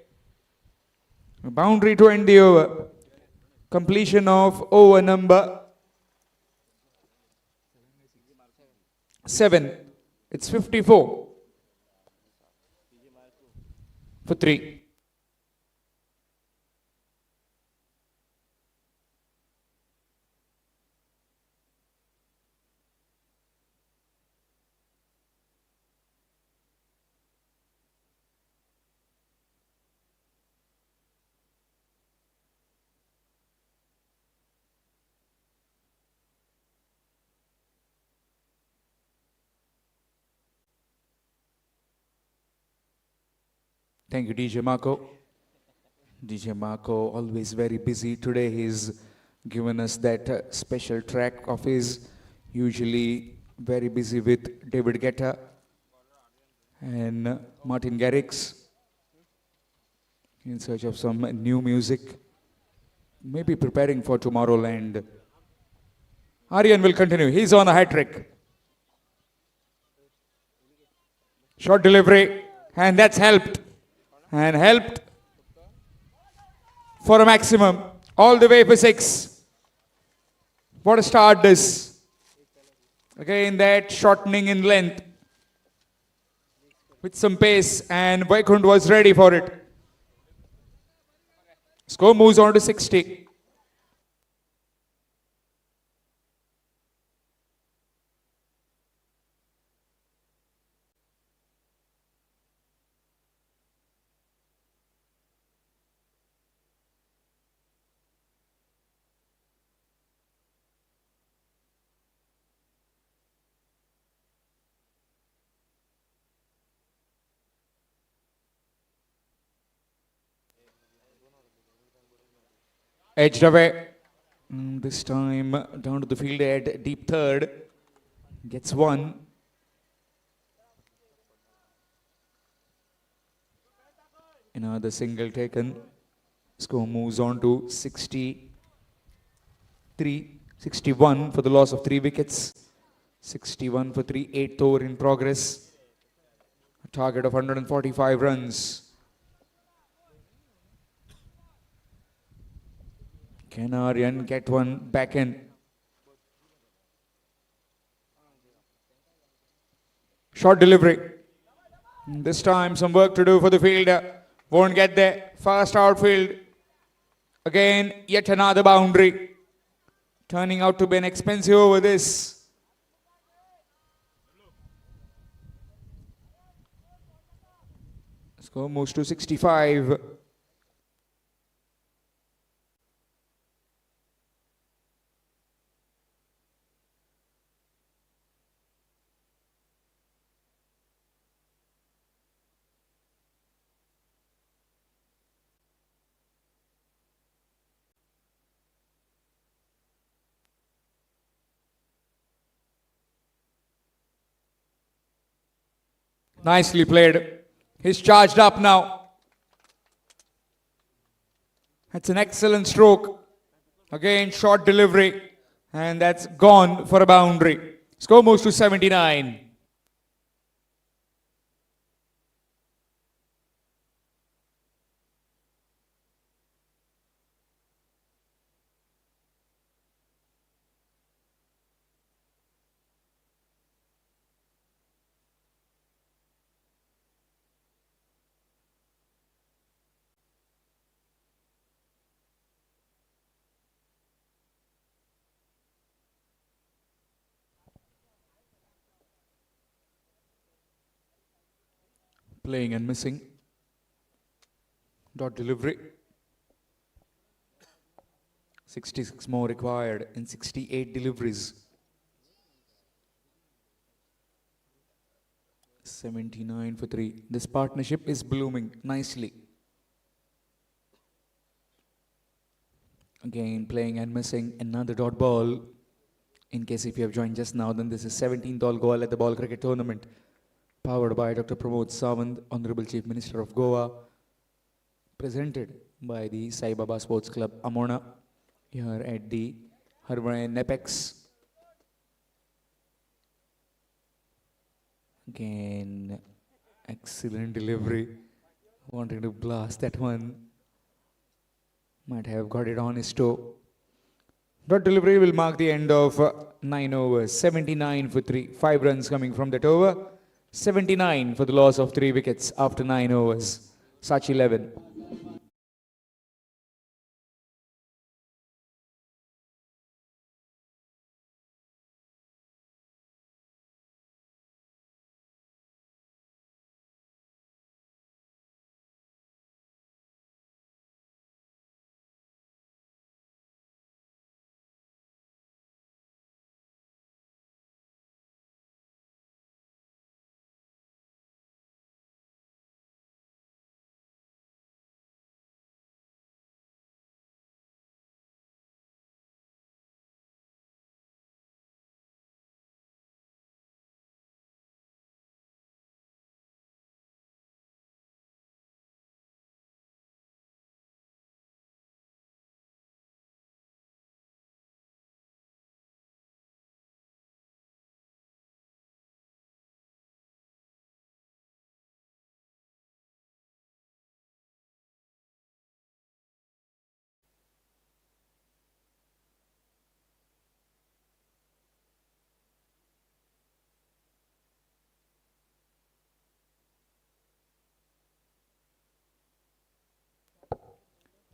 A boundary to end the over. Completion of over number 7. It's 54 for 3. Thank you, DJ Marco. DJ Marco, always very busy. Today he's given us that special track of his. Usually very busy with David Guetta and Martin Garrix in search of some new music. Maybe preparing for Tomorrowland. Aryan will continue. He's on a hat trick. Short delivery, and that's helped. And helped for a maximum. All the way for 6. What a start this. Again, that shortening in length. With some pace, and Vaikund was ready for it. Score moves on to 60. Edged away. This time down to the field at deep third. Gets 1. Another single taken. Score moves on to 61 for the loss of 3 wickets. 61 for 3, 8th over in progress. A target of 145 runs. Can Aryan get one back in? Short delivery. This time some work to do for the fielder. Won't get there. Fast outfield. Again, yet another boundary. Turning out to be an expensive over this. Score moves to 65. Nicely played. He's charged up now. That's an excellent stroke. Again, short delivery. And that's gone for a boundary. Score moves to 79. Playing and missing. Dot delivery. 66 more required in 68 deliveries. 79 for 3. This partnership is blooming nicely. Again, playing and missing. Another dot ball. In case if you have joined just now, then this is 17th all goal at the ball cricket tournament. Powered by Dr. Pramod Sawant, Honorable Chief Minister of Goa. Presented by the Sai Baba Sports Club Amona here at the Harbour Apex. Again, excellent delivery. Wanting to blast that one. Might have got it on his toe. That delivery will mark the end of 9 overs. 79 for 3. 5 runs coming from that over. 79 for the loss of 3 wickets after 9 overs. Sachi 11.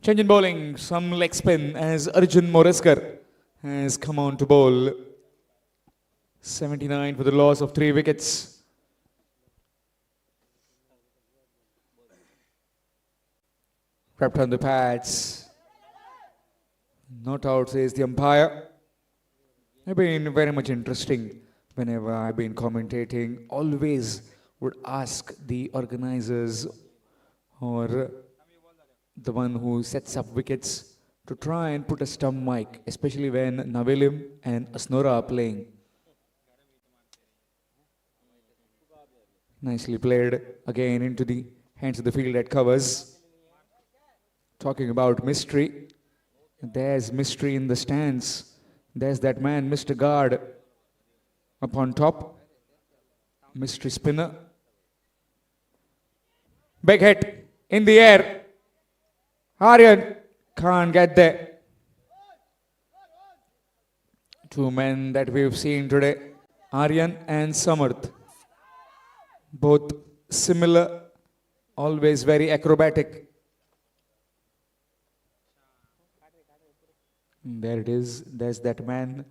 Change in bowling, some leg spin as Arjun Moreskar has come on to bowl. 79 for the loss of 3 wickets. Wrapped on the pads. Not out, says the umpire. It's been very much interesting whenever I've been commentating. Always would ask the organizers or the one who sets up wickets to try and put a stump mic, especially when Navelim and Asnora are playing. Nicely played again into the hands of the field at covers. Talking about mystery, there's mystery in the stands. There's that man, Mr. Guard, up on top. Mystery spinner. Big hit in the air. Aryan can't get there. 2 men that we've seen today, Aryan and Samarth. Both similar, always very acrobatic. There it is, there's that man,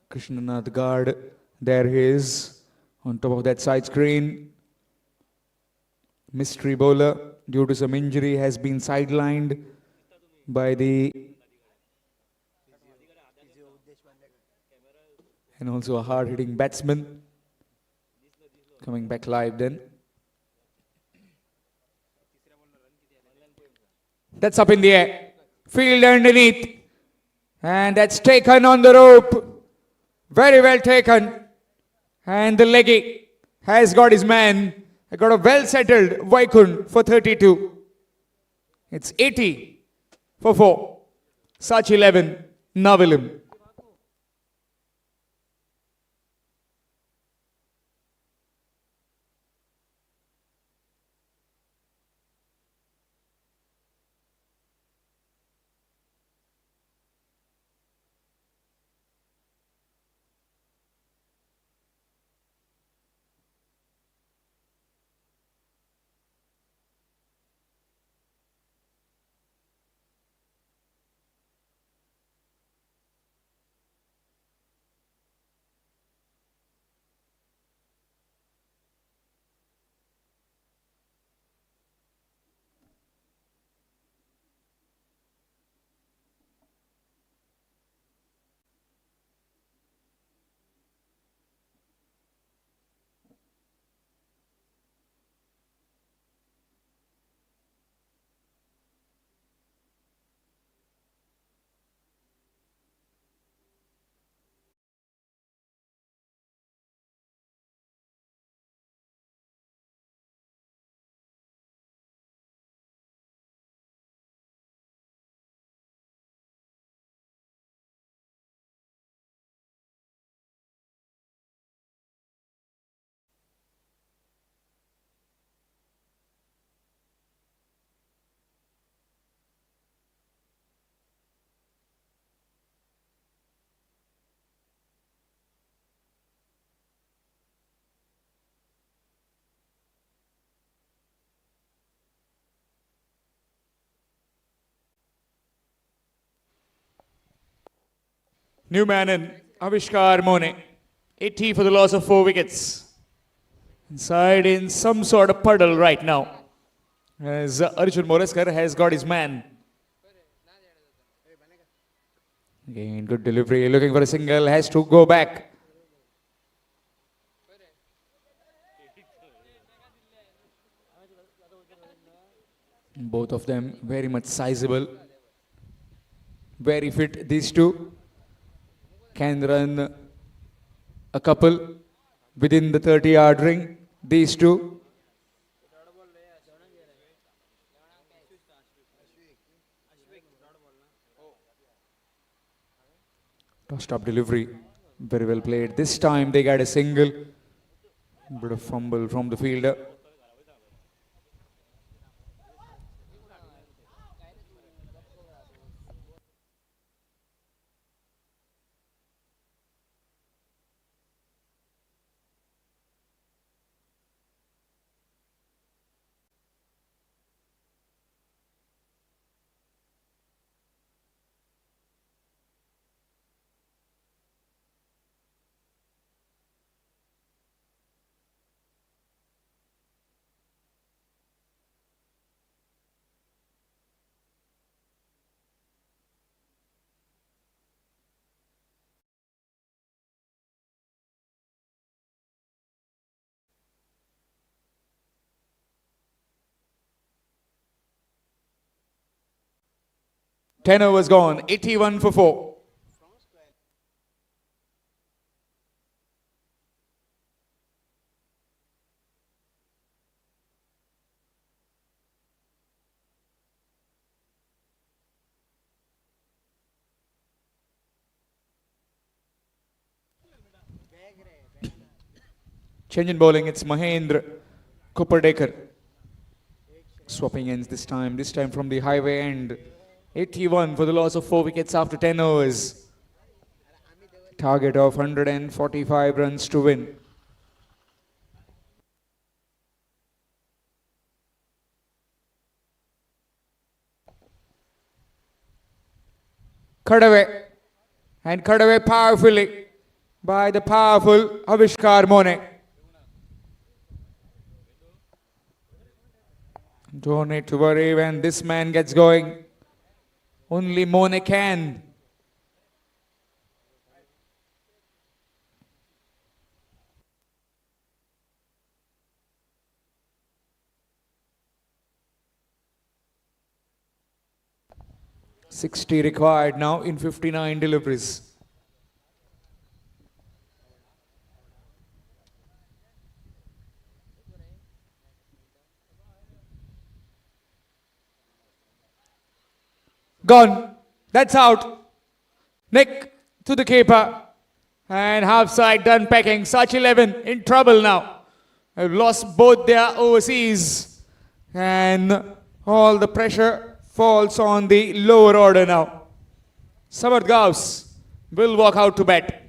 Krishnanath Guard. There he is, on top of that side screen. Mystery bowler, due to some injury, has been sidelined by the... and also a hard-hitting batsman. Coming back live then. That's up in the air. Field underneath. And that's taken on the rope. Very well taken. And the leggy has got his man. Got a well-settled Vaikund for 32. It's 80 for 4. Sachi 11, Navelim. New man in, Avishkar Mone. 80 for the loss of 4 wickets. Inside in some sort of puddle right now. As Arjun Moreskar has got his man. Again, good delivery. Looking for a single. Has to go back. Both of them very much sizable. Very fit, these two. Can run a couple within the 30-yard ring. These two. Tossed up delivery. Very well played. This time they got a single. Bit of fumble from the fielder. Ten overs gone. 81 for 4. Change in bowling, it's Mahendra Kupperdekar. Swapping ends this time from the highway end. 81 for the loss of 4 wickets after 10 overs. Target of 145 runs to win. Cut away. And cut away powerfully by the powerful Avishkar Mone. Don't need to worry when this man gets going. Only Mone can. $60 required now in 59 deliveries. Gone. That's out. Nick to the keeper. And half side done pecking. Sachi XI in trouble now. Have lost both their overseas. And all the pressure falls on the lower order now. Samarth Gauss will walk out to bat.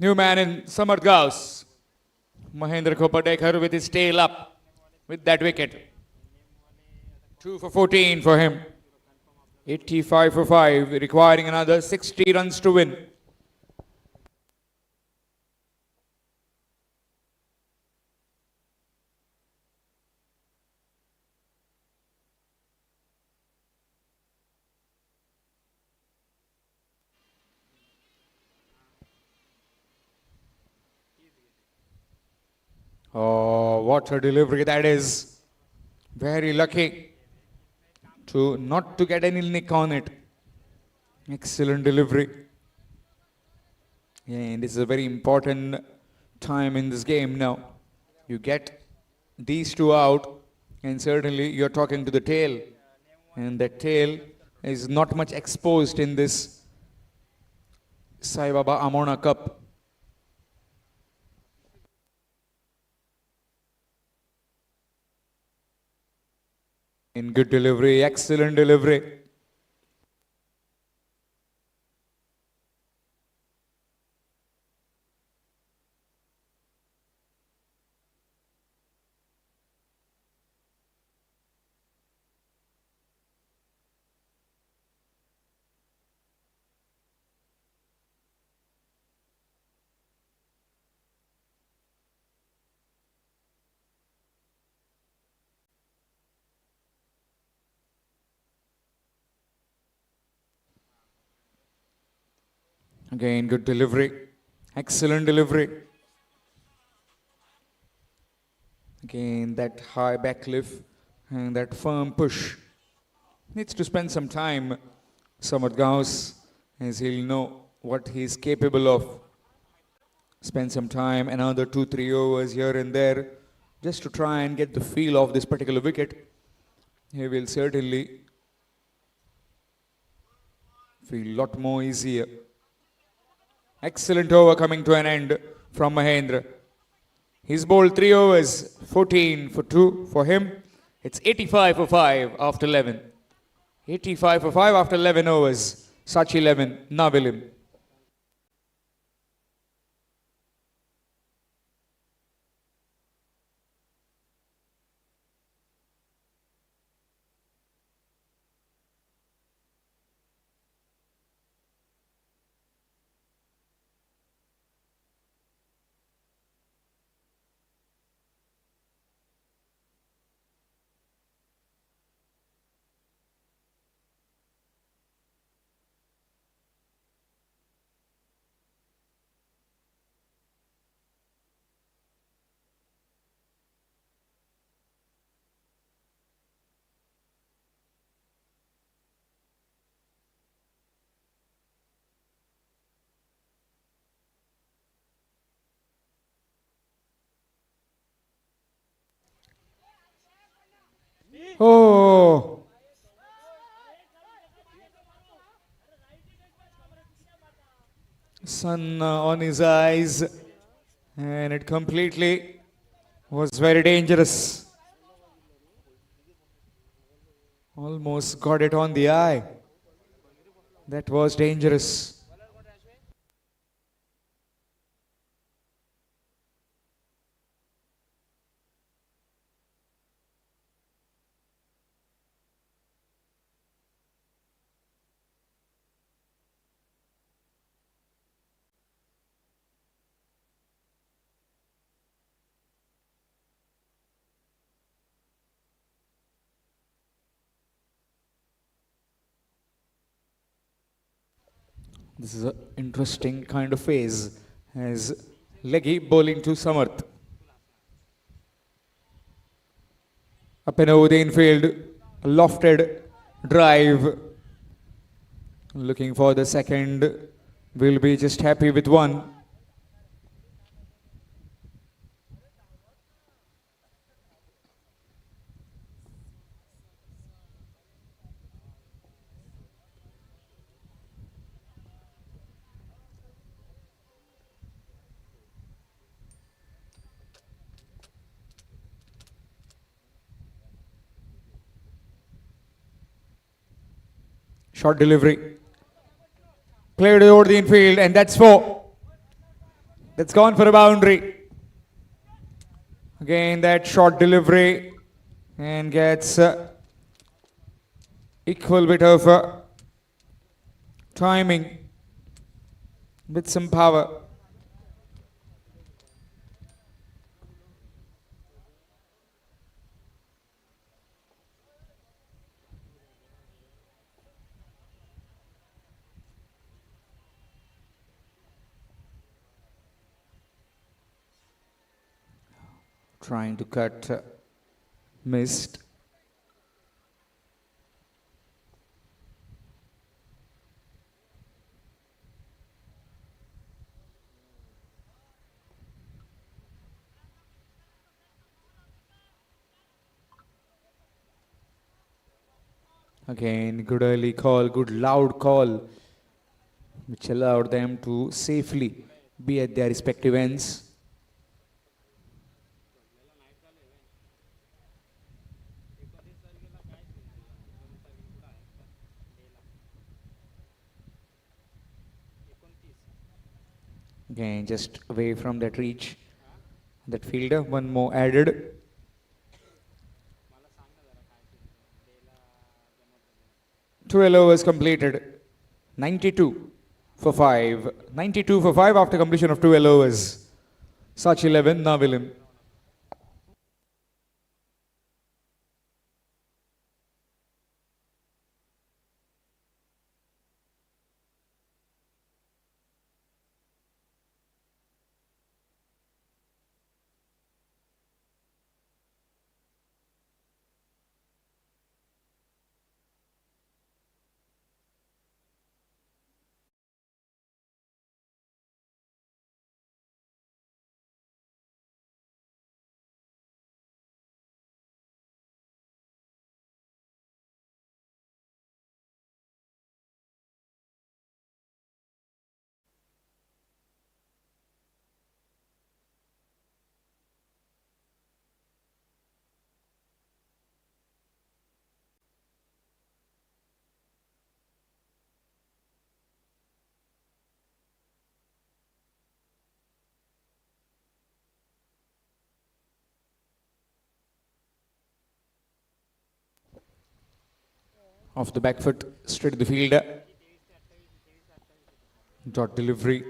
New man in Samarth Gauss. Mahendra Kupperdekar with his tail up with that wicket. 2 for 14 for him. 85 for 5, requiring another 60 runs to win. Oh, what a delivery that is. Very lucky to not to get any nick on it. Excellent delivery. And this is a very important time in this game now. You get these two out, and certainly you're talking to the tail. And that tail is not much exposed in this Sai Baba Amona Cup. In good delivery, excellent delivery. Again, good delivery. Excellent delivery. Again, that high back lift and that firm push. Needs to spend some time, Samad Gauss, as he'll know what he's capable of. Spend some time, another 2-3 overs here and there, just to try and get the feel of this particular wicket. He will certainly feel a lot more easier. Excellent over coming to an end from Mahendra. He's bowled 3 overs, 14 for 2 for him. It's 85 for 5 after 11. 85 for 5 after 11 overs. Sachi 11, Navilim. Oh, sun on his eyes, and it completely was very dangerous. Almost got it on the eye. That was dangerous. This is an interesting kind of phase as Leggy bowling to Samarth. Up and over the infield, a lofted drive. Looking for the second. Will be just happy with one. Short delivery. Played over the infield, and that's four. That's gone for a boundary. Again, that short delivery and gets equal bit of timing with some power. Trying to cut, missed. Again, good early call, good loud call, which allowed them to safely be at their respective ends. Again, just away from that reach. That fielder, one more added. 12 overs completed. 92 for 5. 92 for 5 after completion of 12 overs. Sachi 11, Navilim. Off the back foot, straight to the fielder. Dot delivery.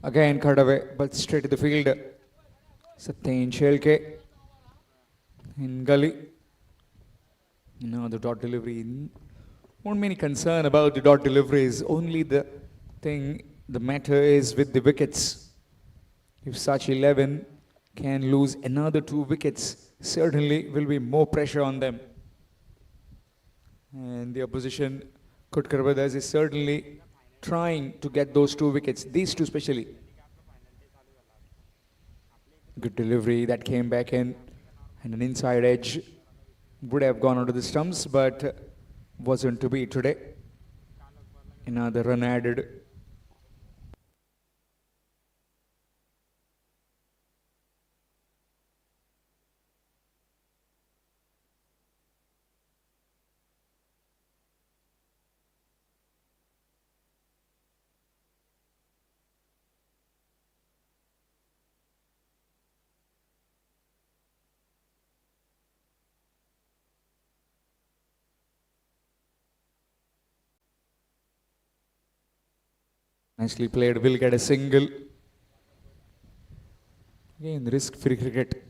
Again cut away, but straight to the fielder. Satyen Shelke in gully. The dot delivery. Won't be any concern about the dot deliveries. Only the matter is with the wickets. If Sachi 11 can lose another 2 wickets, certainly will be more pressure on them. And the opposition, Khutkar Brothers, is certainly trying to get those 2 wickets, these 2 especially. Good delivery that came back in, and an inside edge would have gone onto the stumps, but wasn't to be today. Another run added. Nicely played, will get a single. Again, risk-free cricket.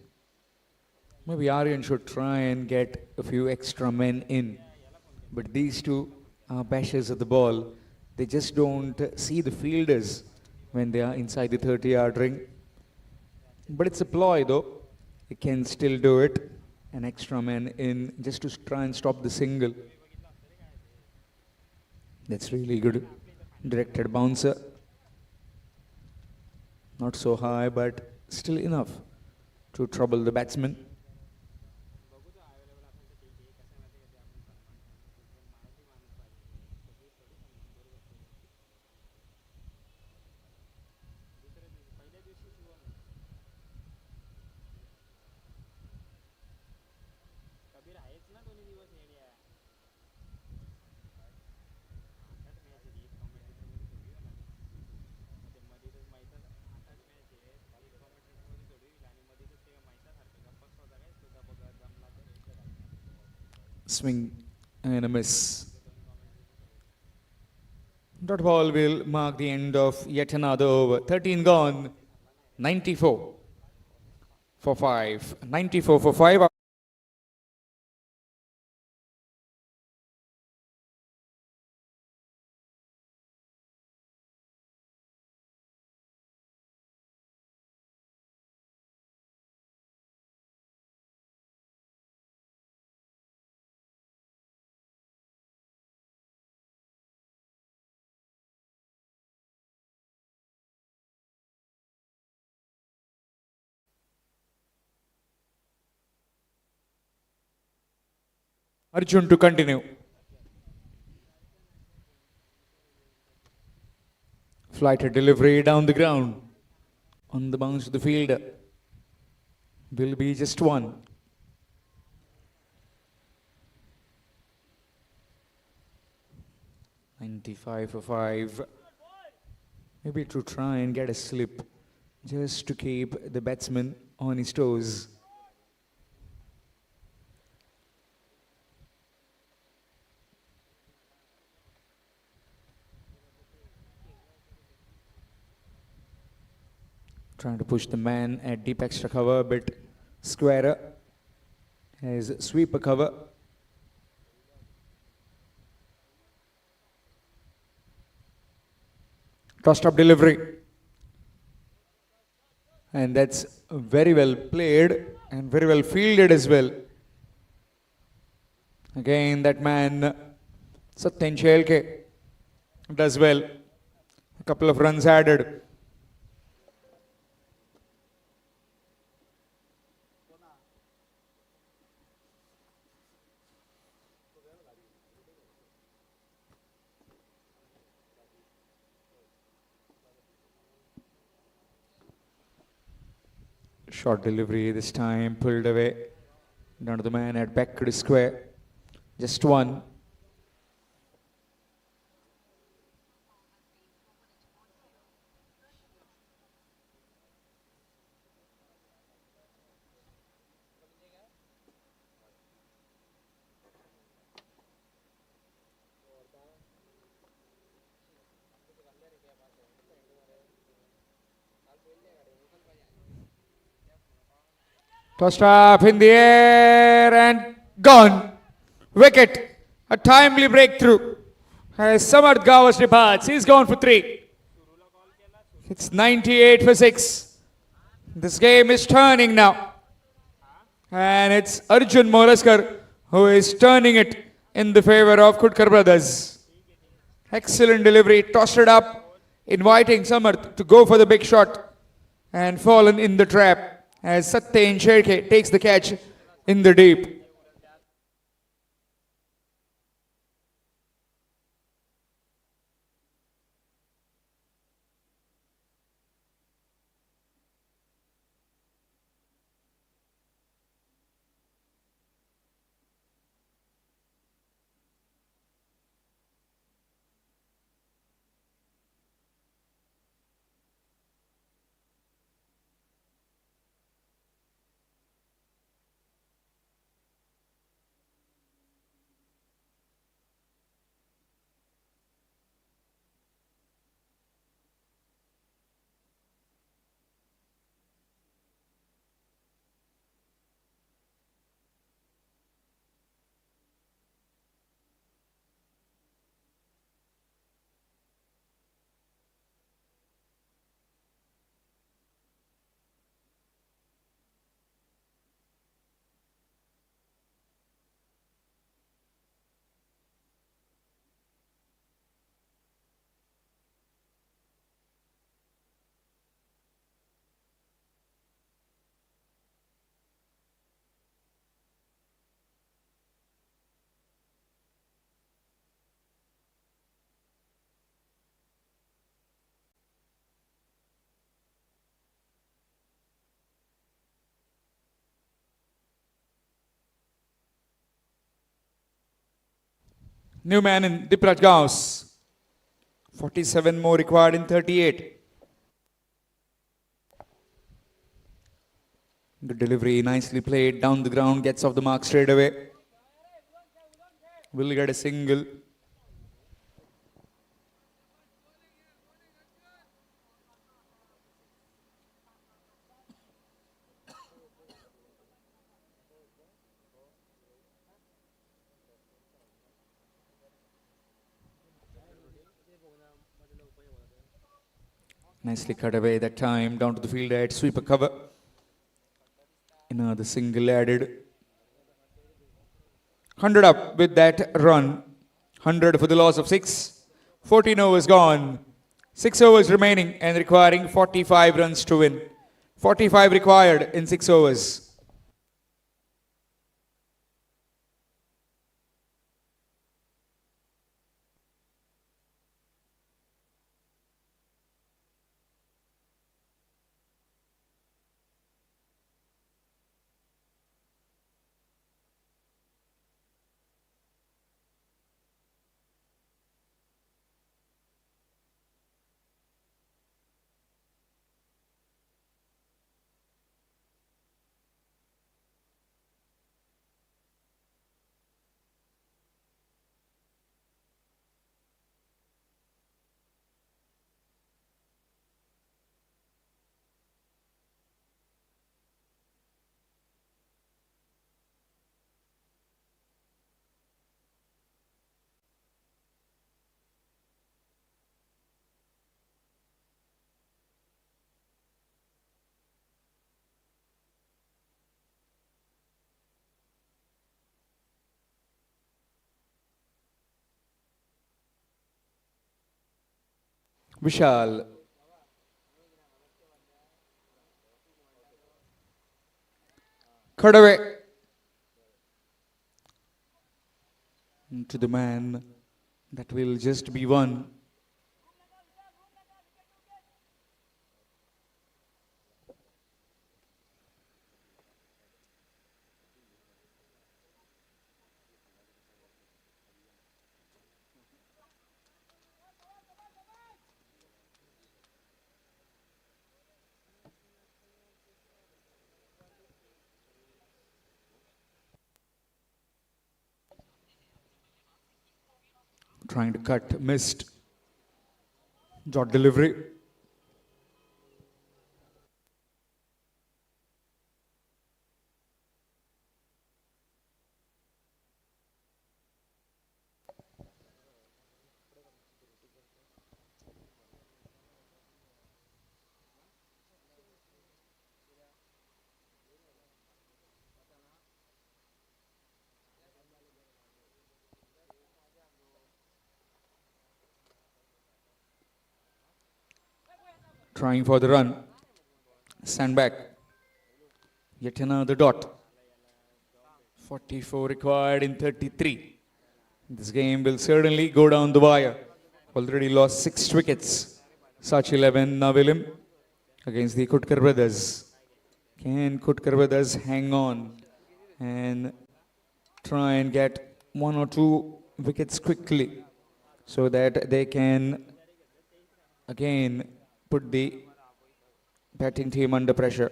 Maybe Aryan should try and get a few extra men in. But these 2 are bashers of the ball. They just don't see the fielders when they are inside the 30-yard ring. But it's a ploy though. They can still do it. An extra man in just to try and stop the single. That's really good. Directed bouncer. Not so high, but still enough to trouble the batsman. Swing and a miss. Dot ball will mark the end of yet another over. 13 gone, 94 for 5. 94 for 5. Arjun to continue. Flighted delivery down the ground. On the bounce of the fielder. Will be just one. $95 for 5. Maybe to try and get a slip. Just to keep the batsman on his toes. Trying to push the man at deep extra cover, a bit squarer. As sweeper cover. Tossed up delivery. And that's very well played and very well fielded as well. Again, that man, Sachi XI, does well. A couple of runs added. Short delivery this time, pulled away. Down to the man at back to the square. Just one. Tossed up in the air and gone. Wicket. A timely breakthrough. As Samarth Gavas departs, he's gone for 3. It's 98 for 6. This game is turning now. And it's Arjun Moraskar who is turning it in the favor of Khutkar Brothers. Excellent delivery, tossed it up, inviting Samarth to go for the big shot and fallen in the trap as Sachi XI takes the catch in the deep. New man in Dipraj Gaus. 47 more required in 38. The delivery nicely played down the ground, gets off the mark straight away. will get a single. Nicely cut away that time down to the field at sweeper cover. Another single added. 100 up with that run. 100 for the loss of 6. 14 overs gone. 6 overs remaining and requiring 45 runs to win. 45 required in 6 overs. Vishal. Cut away to the man that will just be one. Trying to cut, missed. Dot delivery. Trying for the run. Stand back. Yet another dot. 44 required in 33. This game will certainly go down the wire. Already lost 6 wickets. Sachi XI now will him against the Khutkar Brothers. Can Khutkar Brothers hang on and try and get 1 or 2 wickets quickly so that they can again put the batting team under pressure?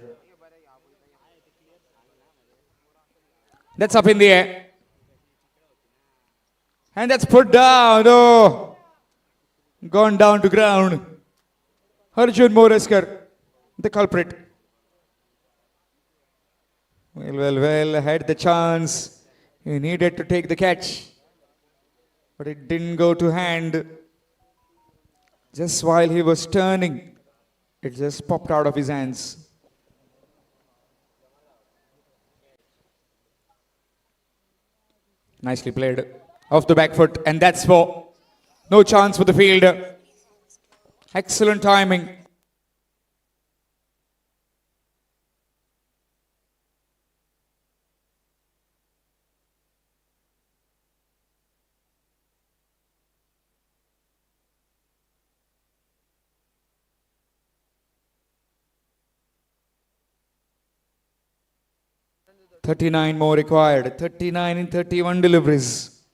That's up in the air. And that's put down. Oh, gone down to ground. Arjun Moreskar, the culprit. Well, had the chance. He needed to take the catch. But it didn't go to hand. Just while he was turning, it just popped out of his hands. Nicely played. Off the back foot, and that's four. No chance for the fielder. Excellent timing. "39 more required. 39 in 31 deliveries.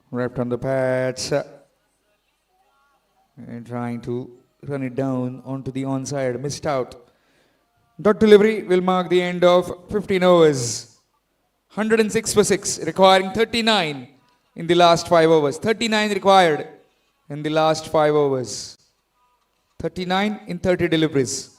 Wrapped on the pads. And trying to run it down onto the onside. Missed out. Dot delivery will mark the end of 15 overs. 106 for 6, requiring 39 in the last 5 overs. 39 required in the last 5 overs. 39 in 30 deliveries.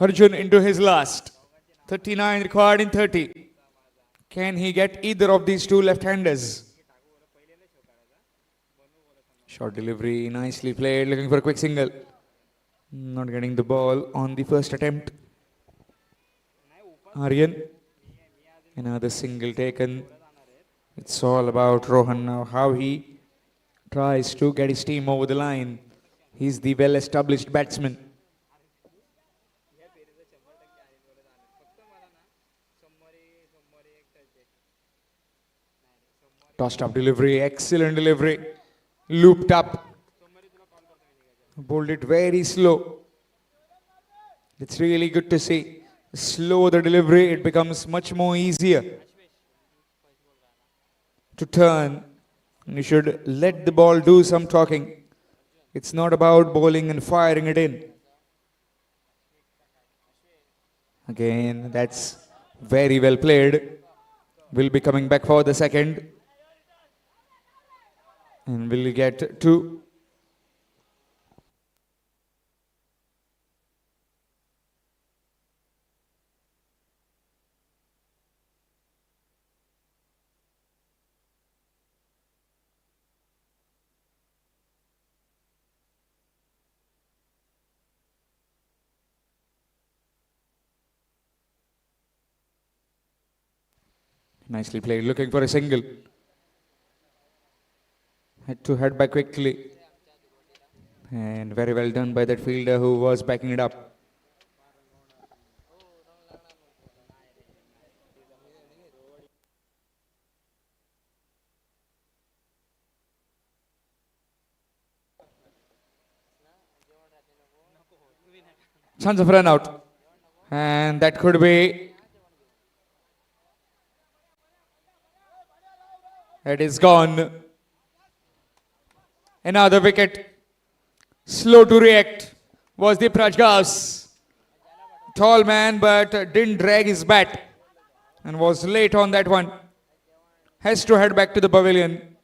Arjun into his last. 39 required in 30. Can he get either of these two left-handers? Short delivery, nicely played, looking for a quick single. Not getting the ball on the first attempt. Aryan, another single taken. It's all about Rohan now, how he tries to get his team over the line. He's the well-established batsman. Tossed up delivery, excellent delivery. Looped up. Bowled it very slow. It's really good to see. Slow the delivery, it becomes much more easier to turn. And you should let the ball do some talking. It's not about bowling and firing it in. Again, that's very well played. Will be coming back for the second. And will get two. Nicely played, looking for a single. Had to head back quickly. And very well done by that fielder who was backing it up. Chance of run out. And that could be. It is gone. Another wicket. Slow to react was the Prajgas. Tall man, but didn't drag his bat and was late on that one. Has to head back to the pavilion.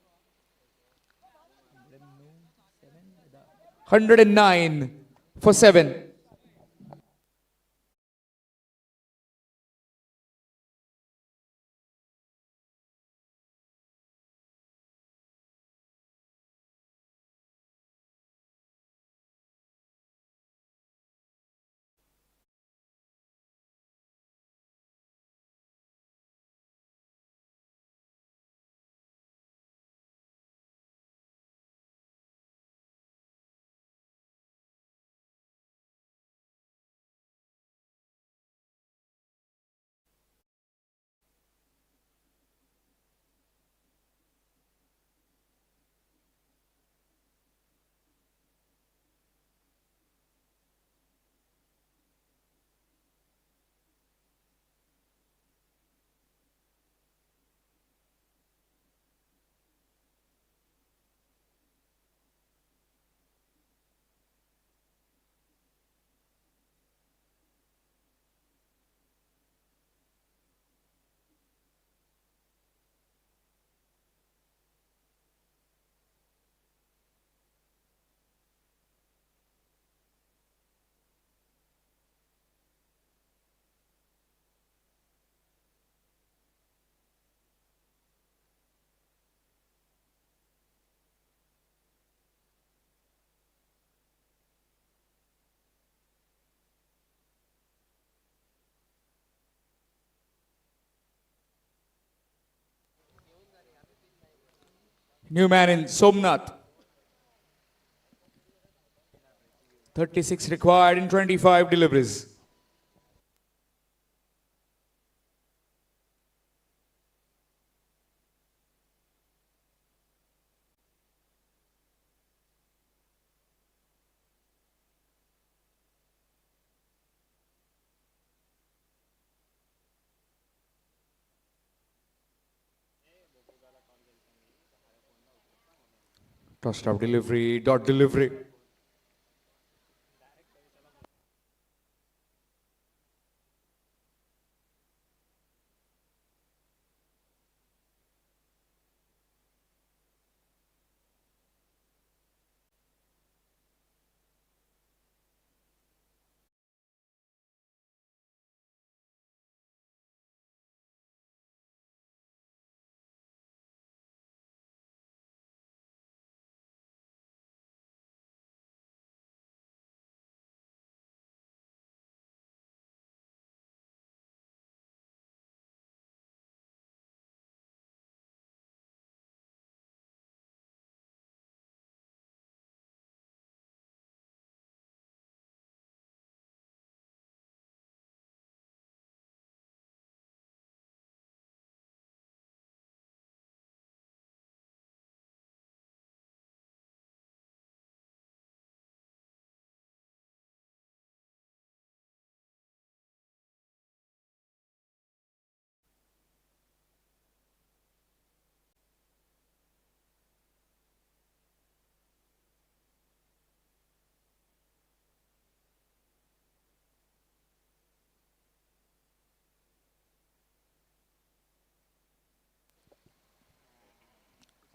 109 for 7. New man in Somnath. 36 required in 25 deliveries. Tossed up delivery, dot delivery.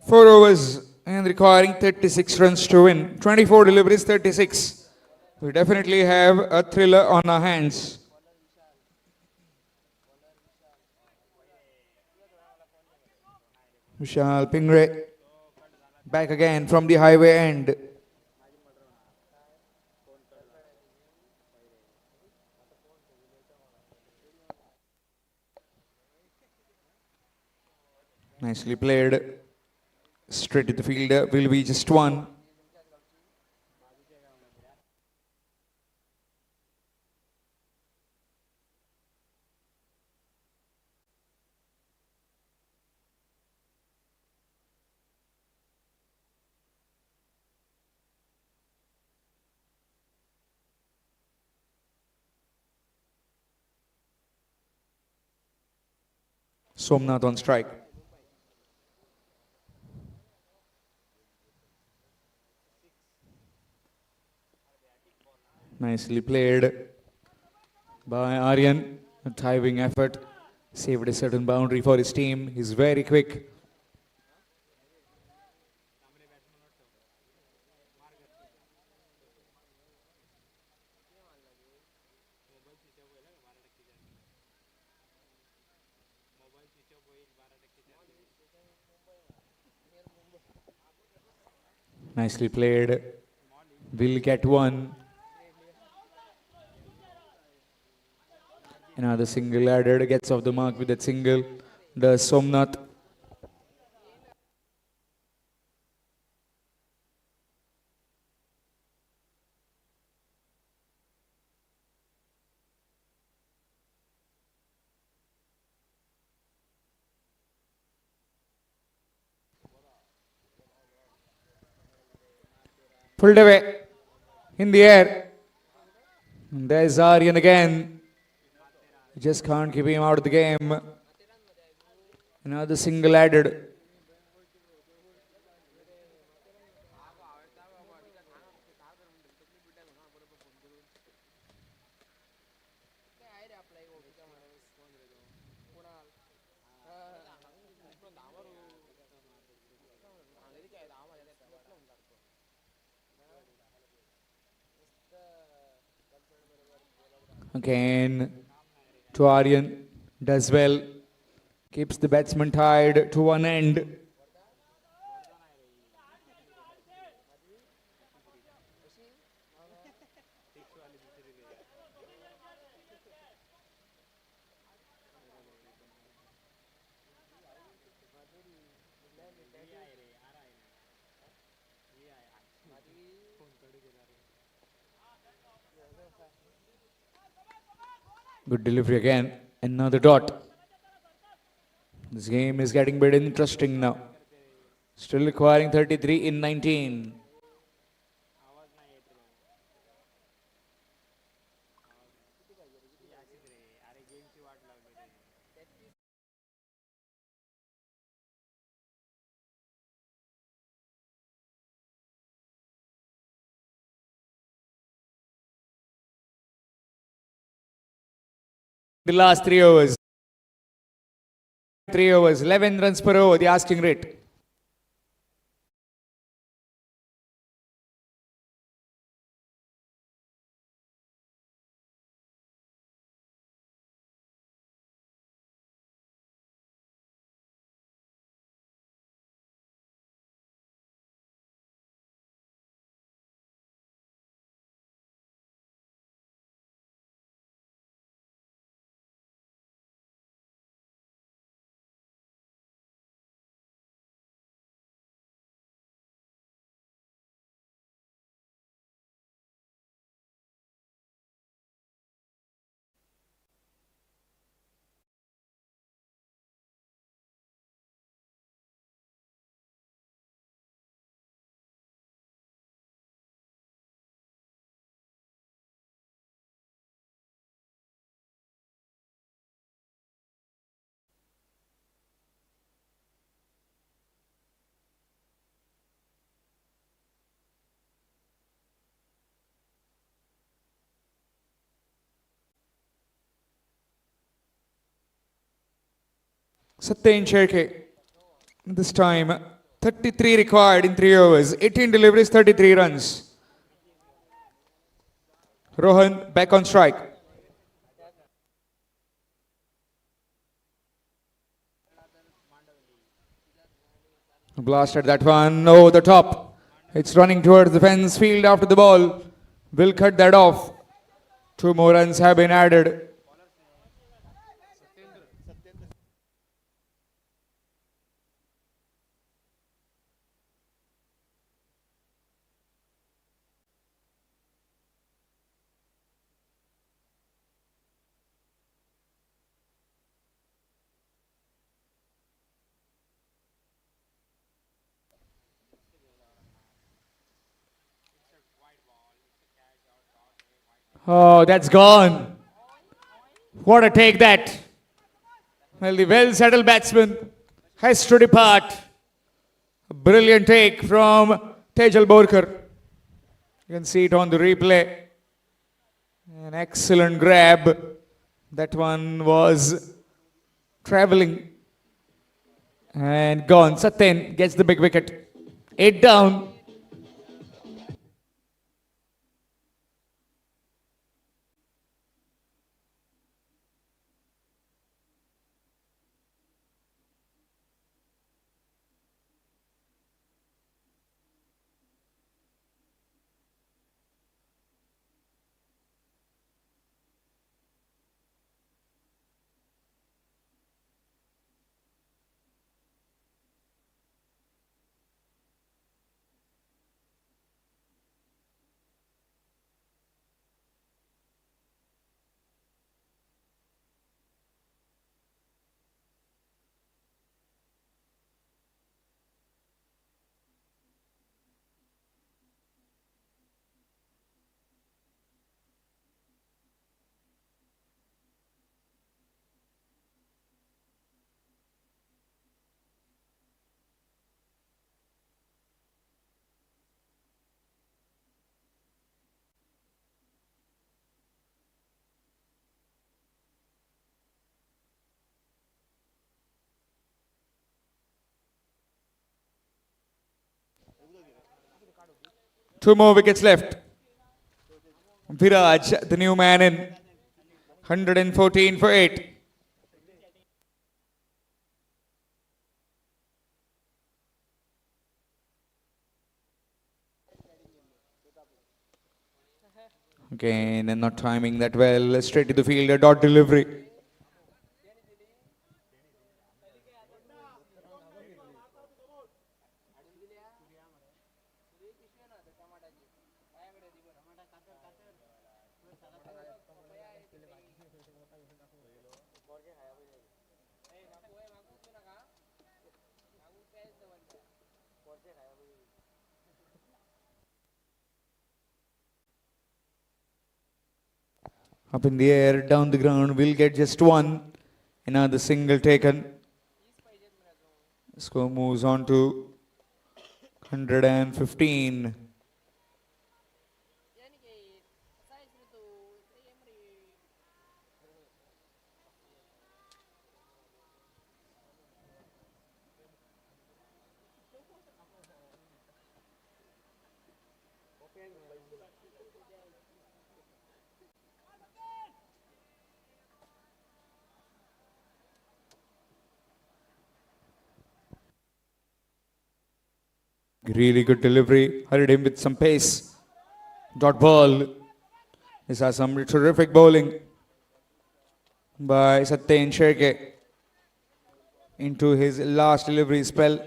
Four overs and requiring 36 runs to win. 24 deliveries, 36. We definitely have a thriller on our hands. Vishal Pingre back again from the highway end. Nicely played. Straight to the fielder. Will be just one. Somnath on strike. Nicely played by Aryan. A diving effort. Saved a certain boundary for his team. He's very quick. Nicely played. Will get one. Another single added. Gets off the mark with that single. Does Somnath. Pulled away. In the air. And there's Aryan again. Just can't keep him out of the game. Another single added. Again to Aryan. Does well. Keeps the batsman tied to one end. Good delivery again. Another dot. This game is getting bit interesting now. Still requiring 33 in 19. The last 3 overs. 3 overs, 11 runs per over, the asking rate. Satyen Sherke. This time, 33 required in 3 overs. 18 deliveries, 33 runs. Rohan back on strike. Blasted that one over the top. It's running towards the fence field after the ball. Will cut that off. 2 more runs have been added. Oh, that's gone. What a take that. Well, the well-settled batsman has to depart. A brilliant take from Tejal Borkar. You can see it on the replay. An excellent grab. That one was traveling and gone. Satyen gets the big wicket. 8 down. Two more wickets left. Viraj, the new man in. 114 for 8. Again, and not timing that well. Straight to the field, a dot delivery. Up in the air, down the ground, will get just one. Another single taken. Score moves on to 115. Really good delivery. Hurried him with some pace. Dot ball. This has some terrific bowling by Sachi XI into his last delivery spell.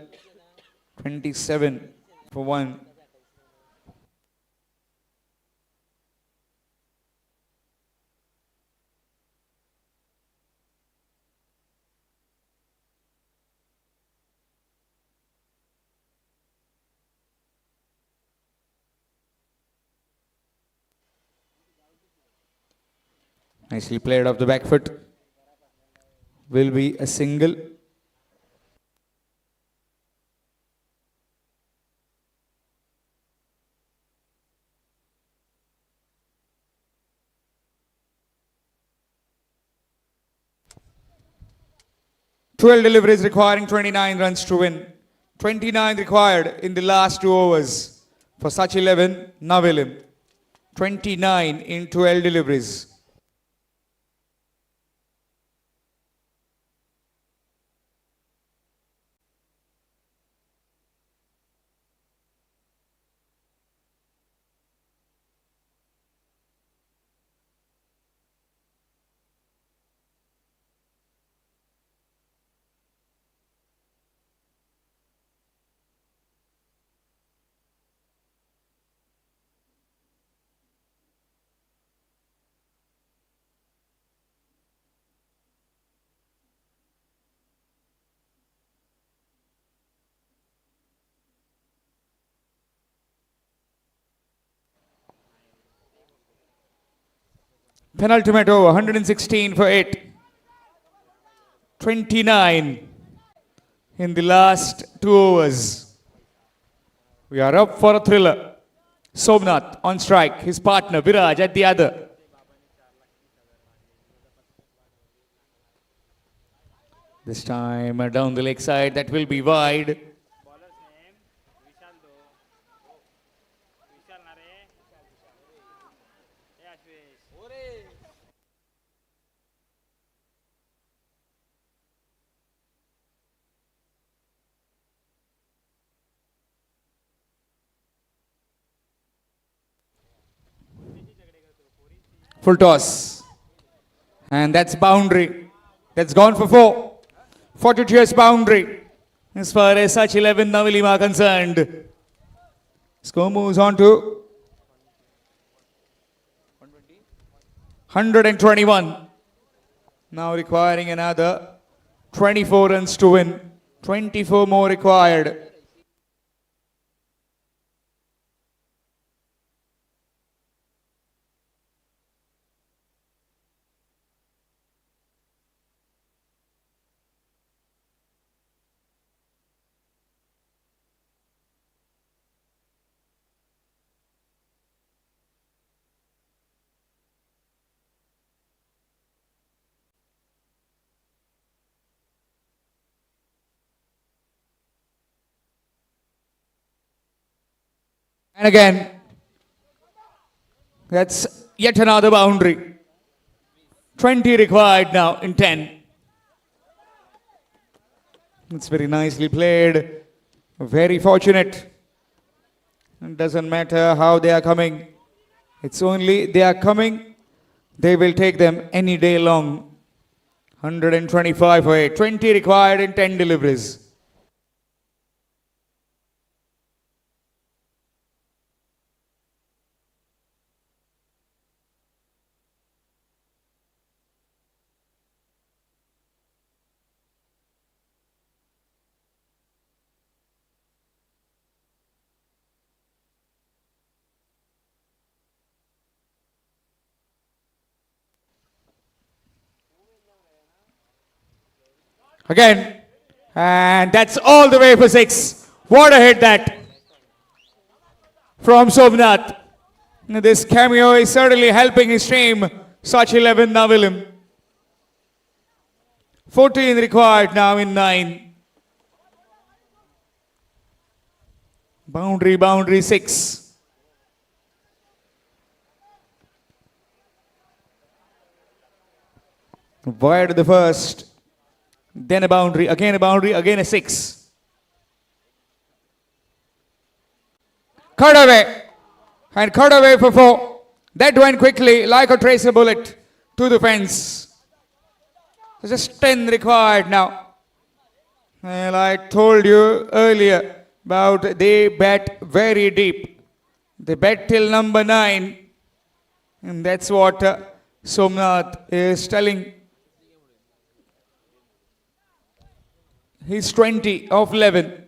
27 for 1. Nicely played off the back foot. Will be a single. Twelve deliveries requiring 29 runs to win. 29 required in the last 2 overs for Sachi 11, Navilim. 29 in 12 deliveries. Penultimate over, 116 for 8. 29 in the last 2 overs. We are up for a thriller. Somnath on strike, his partner Viraj at the other. This time down the leg side, that will be wide. Full toss. And that's boundary. That's gone for 4. 42 boundary. As far as Sachi 11 Navilim are concerned. Score moves on to 121. Now requiring another 24 runs to win. 24 more required. And again, that's yet another boundary. 20 required now in 10. It's very nicely played. Very fortunate. It doesn't matter how they are coming. It's only they are coming. They will take them any day long. 125 for 8. 20 required in 10 deliveries. Again. And that's all the way for 6. What a hit that from Somnath. This cameo is certainly helping his team. Sachi 11, Navilim. 14 required now in 9. Boundary 6. Wide the first. Then a boundary, again a 6. Cut away. And cut away for 4. That went quickly like a tracer bullet to the fence. Just 10 required now. Well, I told you earlier about they bat very deep. They bat till number 9. And that's what Somnath is telling. He's 20 of 11.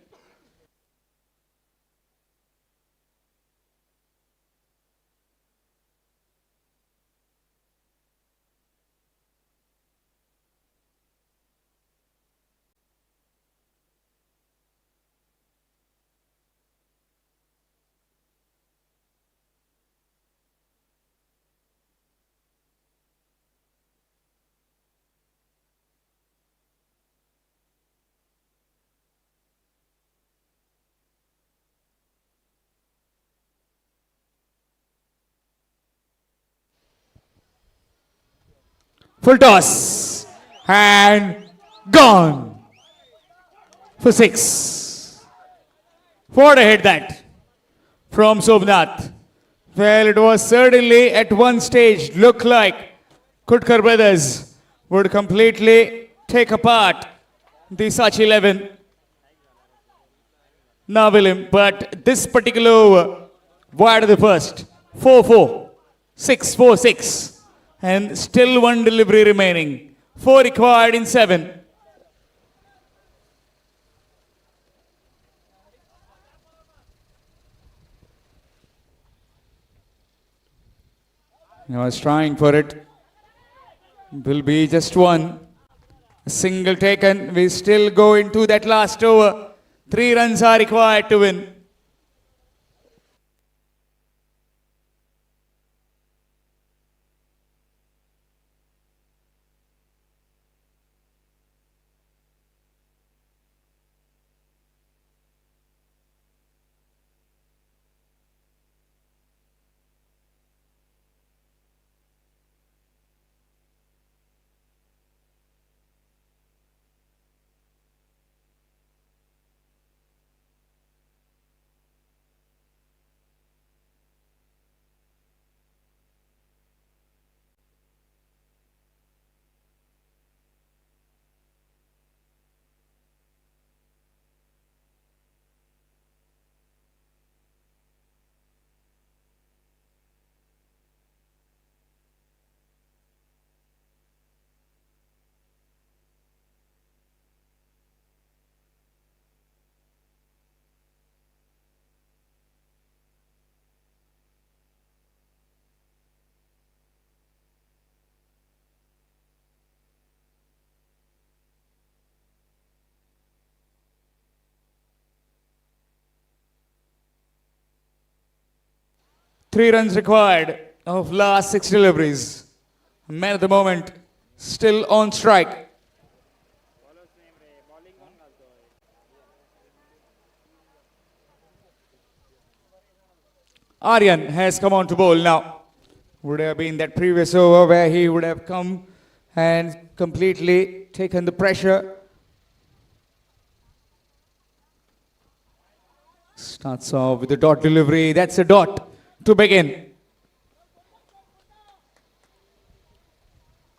Full toss. And gone. For 6. What a hit that from Somnath. Well, it was certainly at one stage looked like Khutkar Brothers would completely take apart the Sachi 11 Navilim. But this particular over, wide of the first. 4-4. 6-4-6. And still one delivery remaining. 4 required in 7. I was trying for it. Will be just one. A single taken. We still go into that last over. 3 runs are required to win. Three runs required of last 6 deliveries. Man at the moment, still on strike. Aryan has come on to bowl now. Would have been that previous over where he would have come and completely taken the pressure. Starts off with the dot delivery. That's a dot to begin.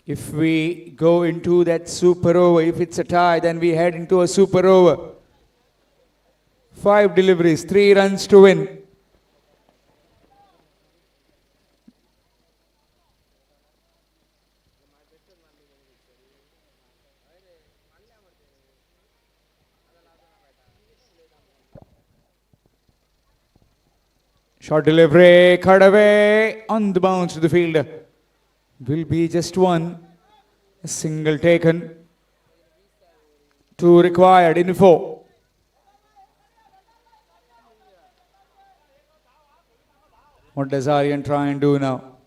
If we go into that super over, if it's a tie, then we head into a super over. 5 deliveries, 3 runs to win. Short delivery, cut away, on the bounce to the fielder. Will be just one. A single taken. 2 required in 4. What does Aryan try and do now?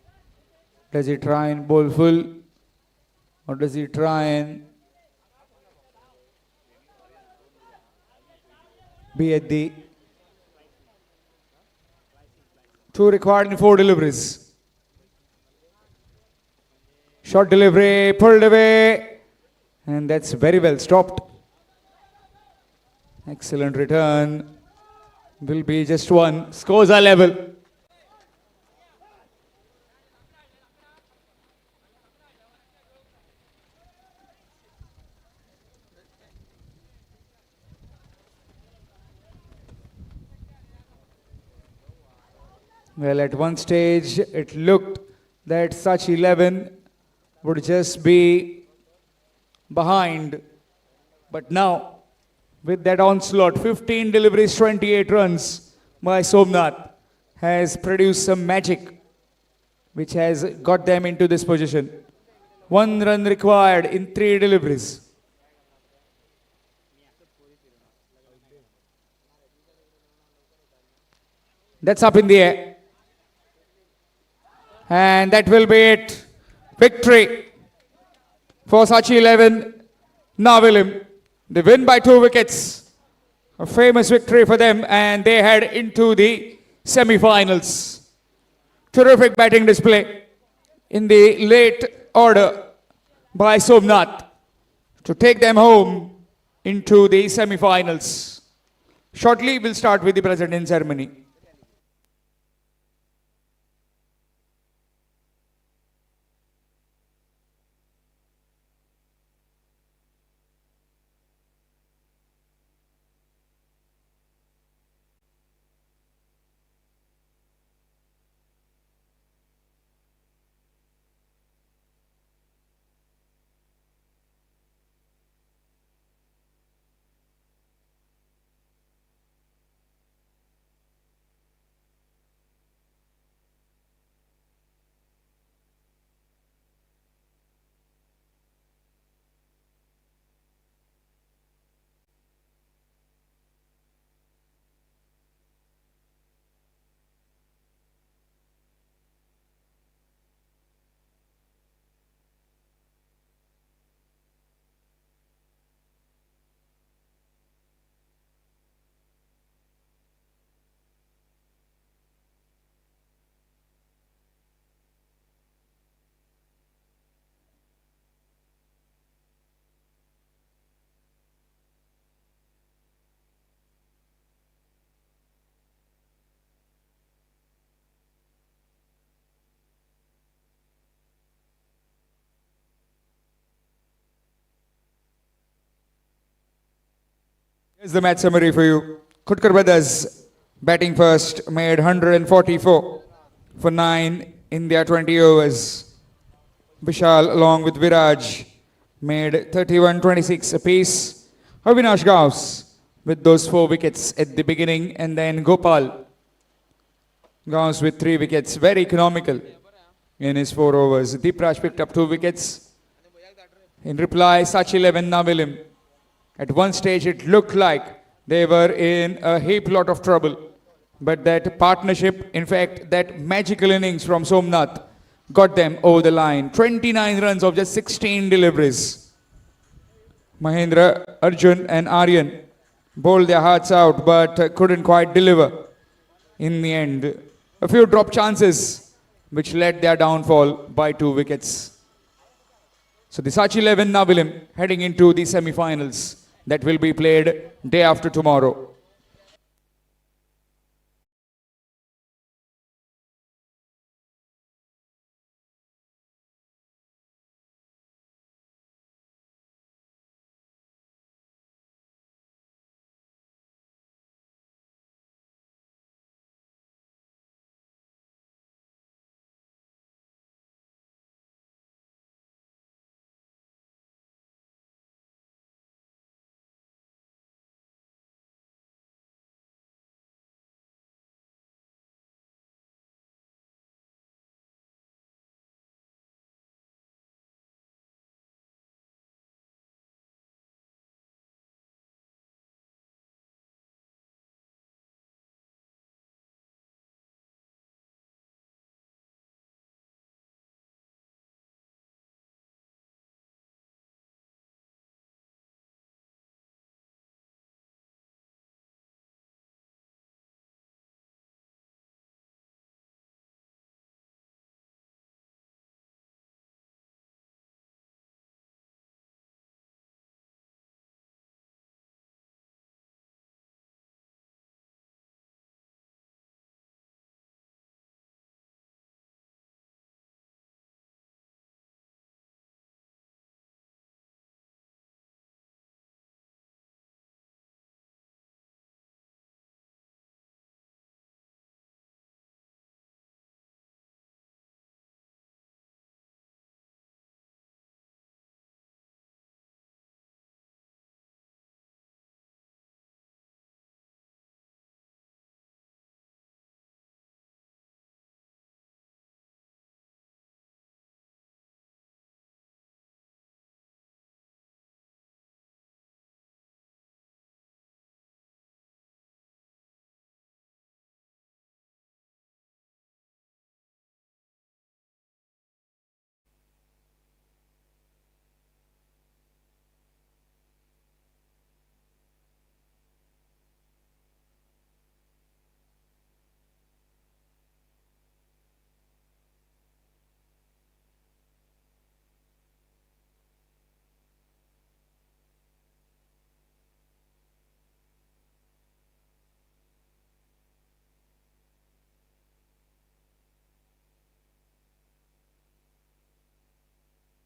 Does he try and bowl full? Or does he try and be at the 2 required in 4 deliveries? Short delivery, pulled away, and that's very well stopped. Excellent return. Will be just 1. Scores are level. Well, at one stage, it looked that Sachi 11 would just be behind. But now, with that onslaught, 15 deliveries, 28 runs by Somnath has produced some magic which has got them into this position. 1 run required in 3 deliveries. That's up in the air. And that will be it. Victory for Sachi 11, Navilim. They win by 2 wickets. A famous victory for them, and they head into the semi-finals. Terrific batting display in the late order by Somnath to take them home into the semi-finals. Shortly, we'll start with the presenting ceremony. Here's the match summary for you. Khutkar Brothers batting first made 144 for 9 in their 20 overs. Vishal along with Viraj made 31-26 apiece. Avinash Gauss with those 4 wickets at the beginning, and then Gopal Gauss with 3 wickets. Very economical in his 4 overs. Deepraj picked up 2 wickets. In reply, Sachi 11 Navilim. At one stage, it looked like they were in a heap lot of trouble. But that partnership, in fact, that magical innings from Somnath got them over the line. 29 runs of just 16 deliveries. Mahendra, Arjun and Aryan bowled their hearts out but couldn't quite deliver in the end. A few drop chances which led their downfall by 2 wickets. So the Sachi 11 Navilim heading into the semi-finals that will be played day after tomorrow.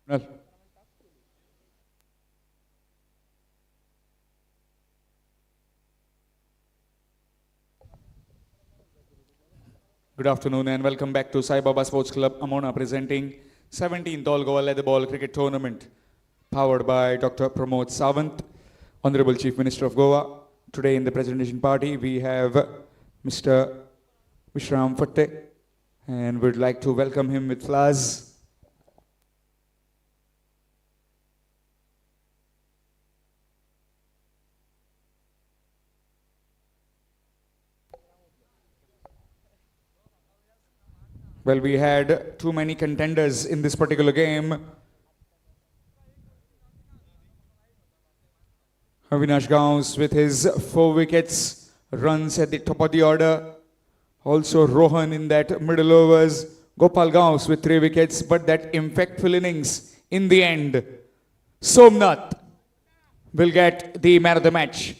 Well, good afternoon and welcome back to Sai Baba Sports Club Amona presenting 17th All Goa Leather Ball Cricket Tournament powered by Dr. Pramod Sawant, Honorable Chief Minister of Goa. Today in the presentation party we have Mr. Vishram Fatte and we'd like to welcome him with flowers. Well, we had too many contenders in this particular game. Avinash Gauss with his 4 wickets, runs at the top of the order. Also Rohan in that middle overs. Gopal Gauss with 3 wickets, but that impactful innings in the end. Somnath will get the man of the match.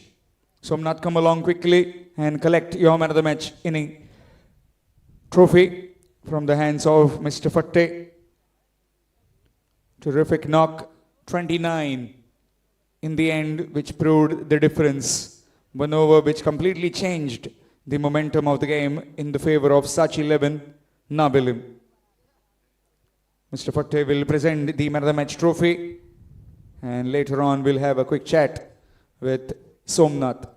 Somnath, come along quickly and collect your man of the match inning trophy from the hands of Mr. Fatte. Terrific knock, 29 in the end, which proved the difference. One over which completely changed the momentum of the game in the favor of Sachi XI, Nabilim. Mr. Fatte will present the man of the match trophy and later on we'll have a quick chat with Somnath.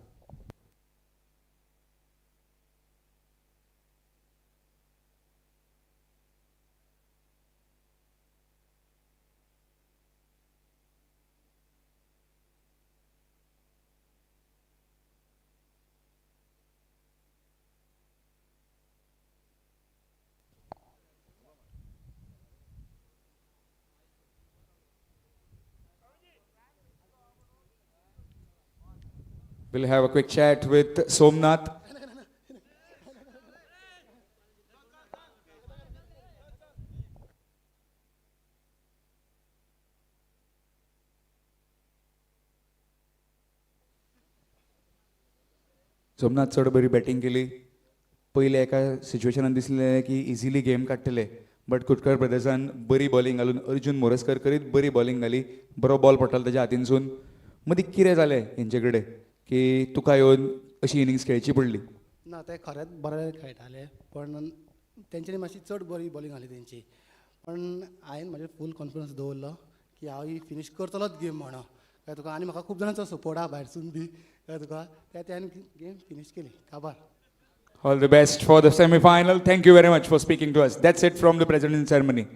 We'll have a quick chat with Somnath. Somnath चड बरी batting केली. पयले एका सिच्युएशनान दिसलें की easily game काडटले, but कुटकर ब्रदर्सान बरी bowling घालून अर्जुन मोरजकर करीत बरी बॉलिंग घाली. बरो बॉल पडटालो ताच्या हातीनसून. मदीं कितें जालें हेंचे कडेन की तुका येवन अशी इनिंग्स खेळची पडली? ना ते खरेंच बरे खेळटाले, पण तेंच्यांनी मातशी चड बरी बॉलिंग घाली तेंची. पण हांवें म्हाजेर फूल कॉन्फिडन्स दवरलो की हांव ही फिनीश करतलोच गेम म्हणून. कळ्ळें तुका? आनी म्हाका खूब जाणांचो सपोर्ट आहा भायरसून बी. कळ्ळें तुका? ते हांवें गेम फिनीश केली. काबार. All the best for the semi-final. Thank you very much for speaking to us. That's it from the president's ceremony.